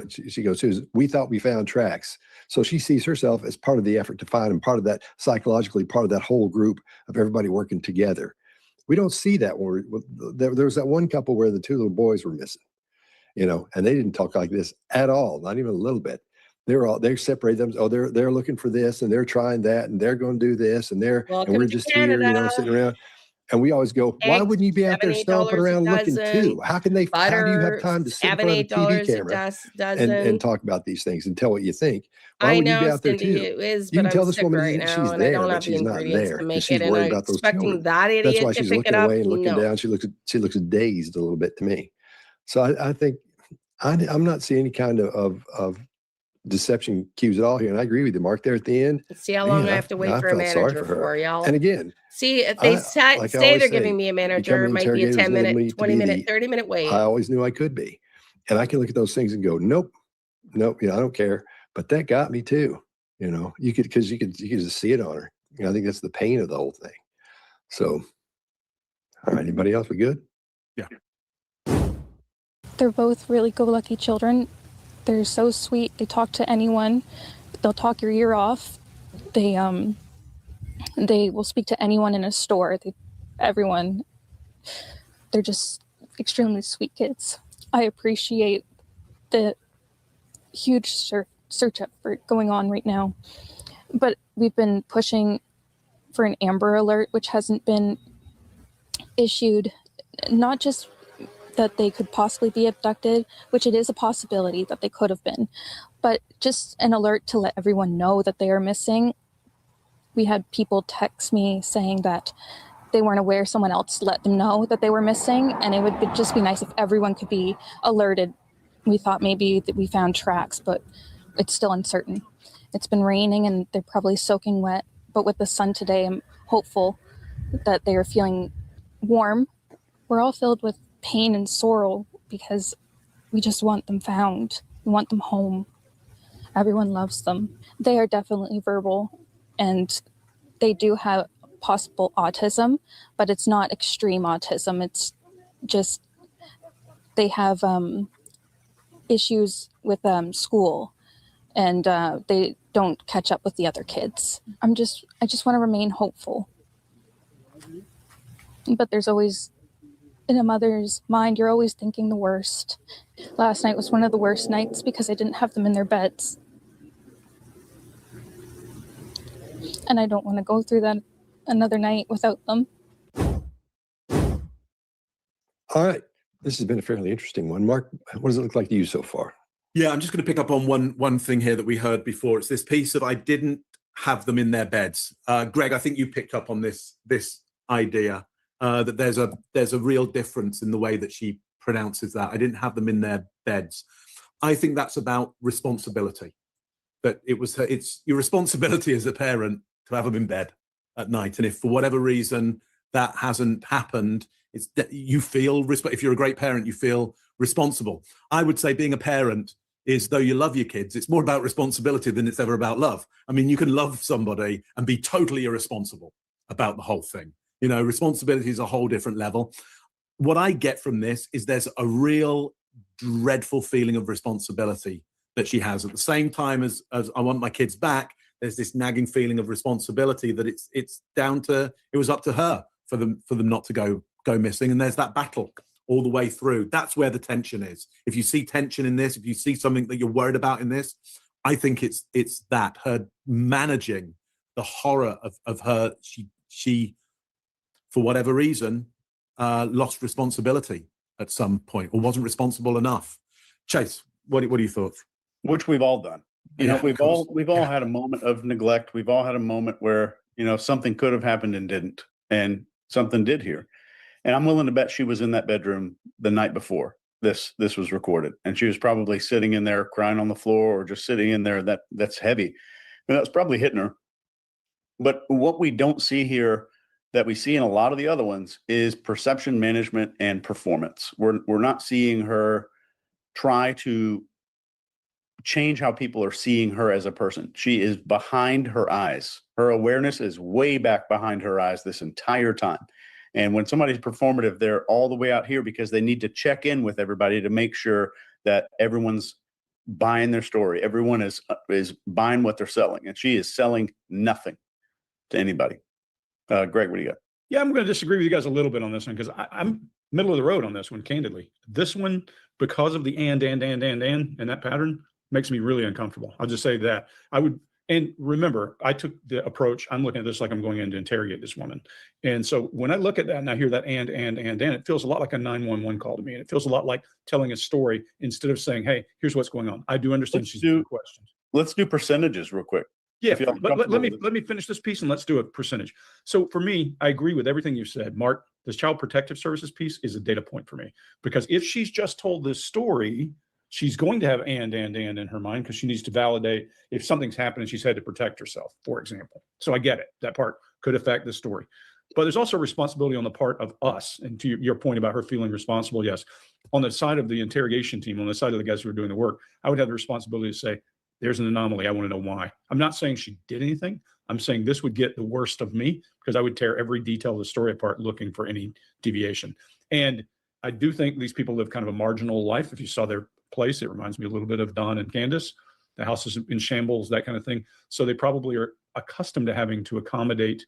she goes, we thought we found tracks. So she sees herself as part of the effort to find them, part of that psychologically, part of that whole group of everybody working together. We don't see that when there was that one couple where the two little boys were missing, you know, and they didn't talk like this at all, not even a little bit. They separate them. Oh, they're looking for this and they're trying that and they're going to do this and we're just here, you know, sitting around. And we always go, why wouldn't you be out there stomping around looking too? How do you have time to sit in front of a TV camera and talk about these things and tell what you think? Why would you be out there too? It is, You but can tell I'm this sick woman right now, she's and I there, don't but have the she's not ingredients there to because make she's it. And worried I'm about those expecting children. that idiot That's why to she's pick looking it up. away and looking No. down. She looks dazed a little bit to me. So I think I'm not seeing any kind of deception cues at all here. And I agree with you, Mark, there at the end. See how long I have to wait for a felt sorry manager her. for y'all. And again, see if they say like they're giving me a manager, it might be a 10-minute, 20-minute, 30-minute wait. I always knew I could be. And I can look at those things and go, nope, you know, I don't care. But that got me too. You know, you could just see it on her. You know, I think that's the pain of the whole thing. So, all right, anybody else? We good? Yeah. They're both really go-lucky children. They're so sweet. They talk to anyone. They'll talk your ear off. They They will speak to anyone in a store. Everyone, they're just extremely sweet kids. I appreciate the huge search effort going on right now. But we've been pushing for an Amber Alert, which hasn't been issued, not just that they could possibly be abducted, which it is a possibility that they could have been, but just an alert to let everyone know that they are missing. We had people text me saying that they weren't aware, someone else let them know that they were missing, and it would just be nice if everyone could be alerted. We thought maybe that we found tracks, but it's still uncertain. It's been raining and they're probably soaking wet, but with the sun today, I'm hopeful that they are feeling warm. We're all filled with pain and sorrow because we just want them found. We want them home. Everyone loves them. They are definitely verbal, and they do have possible autism, but it's not extreme autism. It's just they have issues with school, and they don't catch up with the other kids. I just want to remain hopeful. But there's always, in a mother's mind, you're always thinking the worst. Last night was one of the worst nights because I didn't have them in their beds. And I don't want to go through that another night without them. All right. This has been a fairly interesting one. Mark, what does it look like to you so far? Yeah, I'm just going to pick up on one thing here that we heard before. It's this piece of I didn't have them in their beds. Greg, I think you picked up on this idea that there's a real difference in the way that she pronounces that. I didn't have them in their beds. I think that's about responsibility. That it's your responsibility as a parent to have them in bed at night. And if for whatever reason that hasn't happened, it's that you feel, if you're a great parent, you feel responsible. I would say being a parent is, though you love your kids, it's more about responsibility than it's ever about love. I mean, you can love somebody and be totally irresponsible about the whole thing. You know, responsibility is a whole different level. What I get from this is there's a real dreadful feeling of responsibility that she has. At the same time as I want my kids back, there's this nagging feeling of responsibility that it's down to, it was up to her for them not to go missing. And there's that battle all the way through. That's where the tension is. If you see tension in this, if you see something that you're worried about in this, I think it's that, her managing the horror of her, she for whatever reason, lost responsibility at some point or wasn't responsible enough. Chase, what are your thoughts? Which we've all done. You know, we've all had a moment of neglect. We've all had a moment where, you know, something could have happened and didn't, and something did here. And I'm willing to bet she was in that bedroom the night before this was recorded, and she was probably sitting in there crying on the floor or just sitting in there. That's heavy, and that's probably hitting her. But what we don't see here, that we see in a lot of the other ones, is perception management and performance. We're not seeing her try to change how people are seeing her as a person. She is behind her eyes. Her awareness is way back behind her eyes this entire time. And when somebody's performative, they're all the way out here because they need to check in with everybody to make sure that everyone's buying their story. Everyone is buying what they're selling. And she is selling nothing to anybody. Greg, what do you got? Yeah, I'm going to disagree with you guys a little bit on this one because I'm middle of the road on this one, candidly. This one, because of the and that pattern, makes me really uncomfortable. I'll just say that. And remember, I took the approach, I'm looking at this like I'm going in to interrogate this woman. And so when I look at that and I hear that and, it feels a lot like a 911 call to me. And it feels a lot like telling a story instead of saying, hey, here's what's going on. I do understand she's asking questions. Let's do percentages real quick. Yeah, but let me finish this piece and let's do a percentage. So for me, I agree with everything you said. Mark, this Child Protective Services piece is a data point for me. Because if she's just told this story, she's going to have and in her mind because she needs to validate if something's happening, she's had to protect herself, for example. So I get it. That part could affect the story. But there's also responsibility on the part of us. And to your point about her feeling responsible, yes. On the side of the interrogation team, on the side of the guys who are doing the work, I would have the responsibility to say, there's an anomaly. I want to know why. I'm not saying she did anything. I'm saying this would get the worst of me because I would tear every detail of the story apart looking for any deviation. And I do think these people live kind of a marginal life. If you saw their place, it reminds me a little bit of Don and Candace. The house is in shambles, that kind of thing. So they probably are accustomed to having to accommodate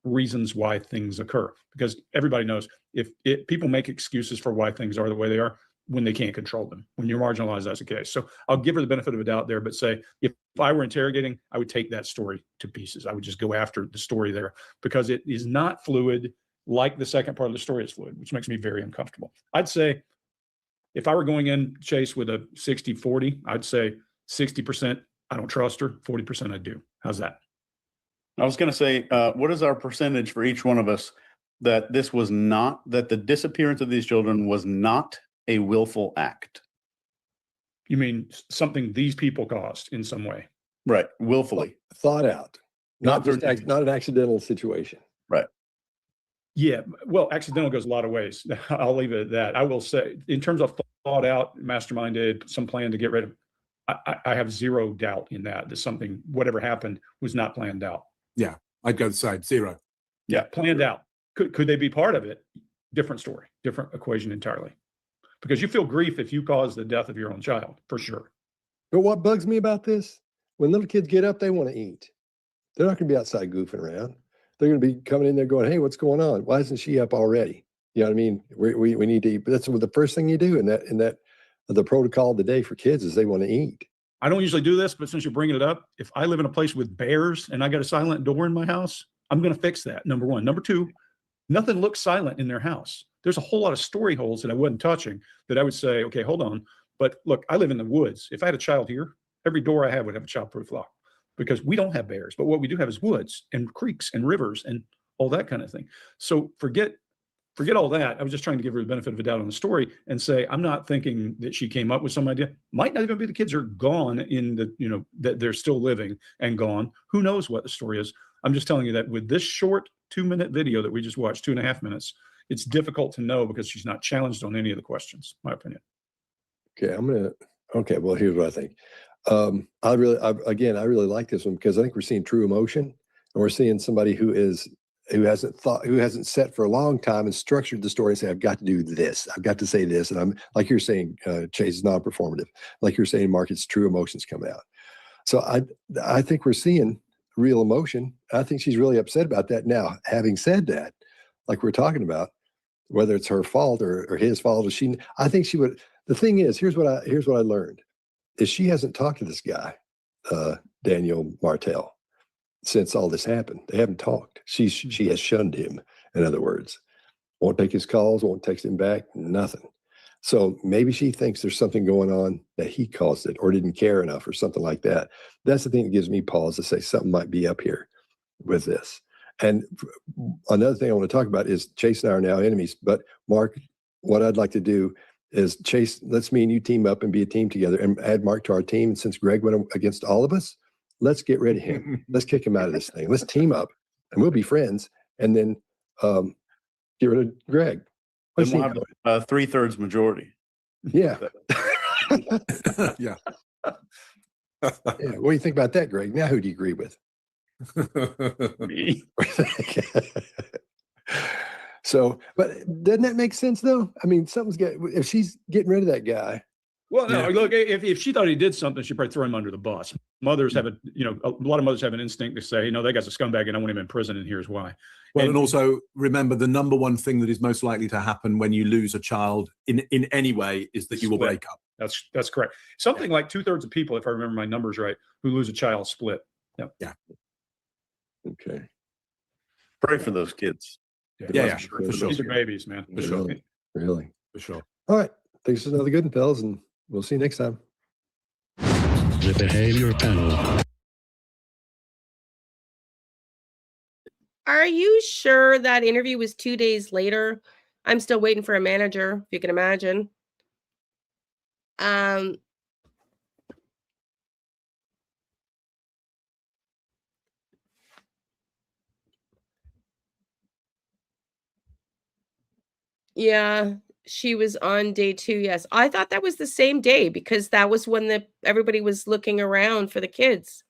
reasons why things occur, because everybody knows if people make excuses for why things are the way they are when they can't control them. When you're marginalized, that's the case. So I'll give her the benefit of a doubt there, but say if I were interrogating, I would take that story to pieces. I would just go after the story there because it is not fluid like the second part of the story is fluid, which makes me very uncomfortable. I'd say if I were going in, Chase, with a 60-40, I'd say 60% I don't trust her, 40% I do. How's that? I was going to say, what is our percentage for each one of us that the disappearance of these children was not a willful act? You mean something these people caused in some way? Right. Willfully. Thought out. Not an accidental situation. Right. Yeah. Well, accidental goes a lot of ways. I'll leave it at that. I will say, in terms of thought out, masterminded, some plan to get rid of, I have zero doubt in that something, whatever happened, was not planned out. Yeah, I'd go the same, zero. Yeah, planned out. Could they be part of it? Different story, different equation entirely. Because you feel grief if you cause the death of your own child, for sure. But what bugs me about this, when little kids get up, they want to eat. They're not going to be outside goofing around. They're going to be coming in there going, hey, what's going on? Why isn't she up already? You know what I mean? We need to eat. But that's the first thing you do in that the protocol of the day for kids is they want to eat. I don't usually do this, but since you're bringing it up, if I live in a place with bears and I got a silent door in my house, I'm going to fix that, number one. Number two, nothing looks silent in their house. There's a whole lot of story holes that I wasn't touching that I would say, okay, hold on. But look, I live in the woods. If I had a child here, every door I have would have a childproof lock because we don't have bears. But what we do have is woods and creeks and rivers and all that kind of thing. So forget all that. I was just trying to give her the benefit of a doubt on the story and say, I'm not thinking that she came up with some idea. Might not even be the kids are gone that they're still living and gone. Who knows what the story is? I'm just telling you that with this short 2-minute video that we just watched, 2.5 minutes, it's difficult to know because she's not challenged on any of the questions, my opinion. Okay, well, here's what I think. I really like this one because I think we're seeing true emotion, and we're seeing somebody who hasn't sat for a long time and structured the story and say, I've got to do this, I've got to say this. And I'm like you're saying, Chase is non-performative. Like you're saying, Mark, it's true emotions coming out. So I think we're seeing real emotion. I think she's really upset about that. Now, having said that, like we're talking about, whether it's her fault or his fault, I think she would. The thing is, here's what I learned is she hasn't talked to this guy, Daniel Martel, since all this happened. They haven't talked. She has shunned him, in other words. Won't take his calls, won't text him back, nothing. So maybe she thinks there's something going on that he caused it or didn't care enough or something like that. That's the thing that gives me pause to say something might be up here with this. And another thing I want to talk about is Chase and I are now enemies. But Mark, what I'd like to do is Chase, let's me and you team up and be a team together and add Mark to our team. And since Greg went against all of us, let's get rid of him. Let's kick him out of this thing. Let's team up and we'll be friends. And then get rid of Greg. Then we'll have a 3/3 majority. Yeah. Yeah. What do you think about that, Greg? Now, who do you agree with? Me. So, but doesn't that make sense though? I mean, if she's getting rid of that guy. Well, no, look, if she thought he did something, she'd probably throw him under the bus. Mothers have a lot of mothers have an instinct to say, that guy's a scumbag and I want him in prison, and here's why. Well, and also remember the number one thing that is most likely to happen when you lose a child in any way is that you will break up. That's correct. Something like 2/3 of people, if I remember my numbers right, who lose a child split. Yeah. Okay. Pray for those kids. Yeah, for sure. These are babies, man. For sure. Really. For sure. All right. Thanks for another good one, fellas, and we'll see you next time. The Behavior Panel. Are you sure that interview was 2 days later? I'm still waiting for a manager, if you can imagine. Yeah, she was on day 2. Yes. I thought that was the same day because that was when everybody was looking around for the kids.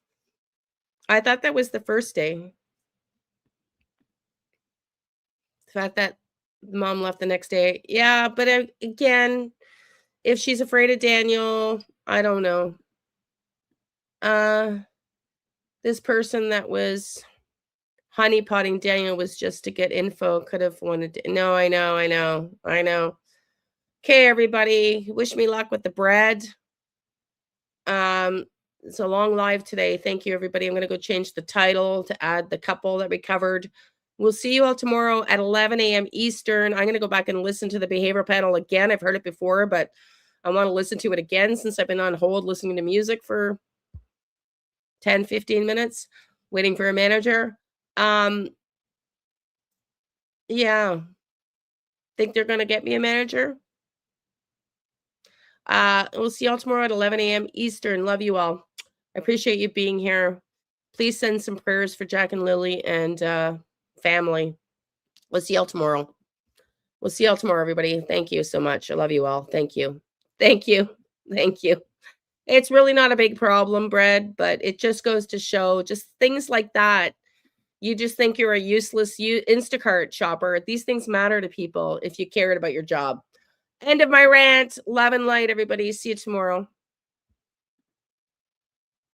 I thought that was the first day. The fact that mom left the next day. Yeah, but again, if she's afraid of Daniel, I don't know. This person that was Honeypotting Daniel was just to get info. Could have wanted to. No, I know. Okay, everybody. Wish me luck with the bread. It's a long live today. Thank you, everybody. I'm going to go change the title to add the couple that we covered. We'll see you all tomorrow at 11 a.m. Eastern. I'm going to go back and listen to the behavioral panel again. I've heard it before, but I want to listen to it again since I've been on hold listening to music for 10, 15 minutes, waiting for a manager. Yeah. Think they're going to get me a manager? We'll see y'all tomorrow at 11 a.m. Eastern. Love you all. I appreciate you being here. Please send some prayers for Jack and Lilly and family. We'll see y'all tomorrow. We'll see y'all tomorrow, everybody. Thank you so much. I love you all. Thank you. Thank you. Thank you. It's really not a big problem, Bread, but it just goes to show just things like that. You just think you're a useless Instacart shopper. These things matter to people if you cared about your job. End of my rant. Love and light, everybody. See you tomorrow.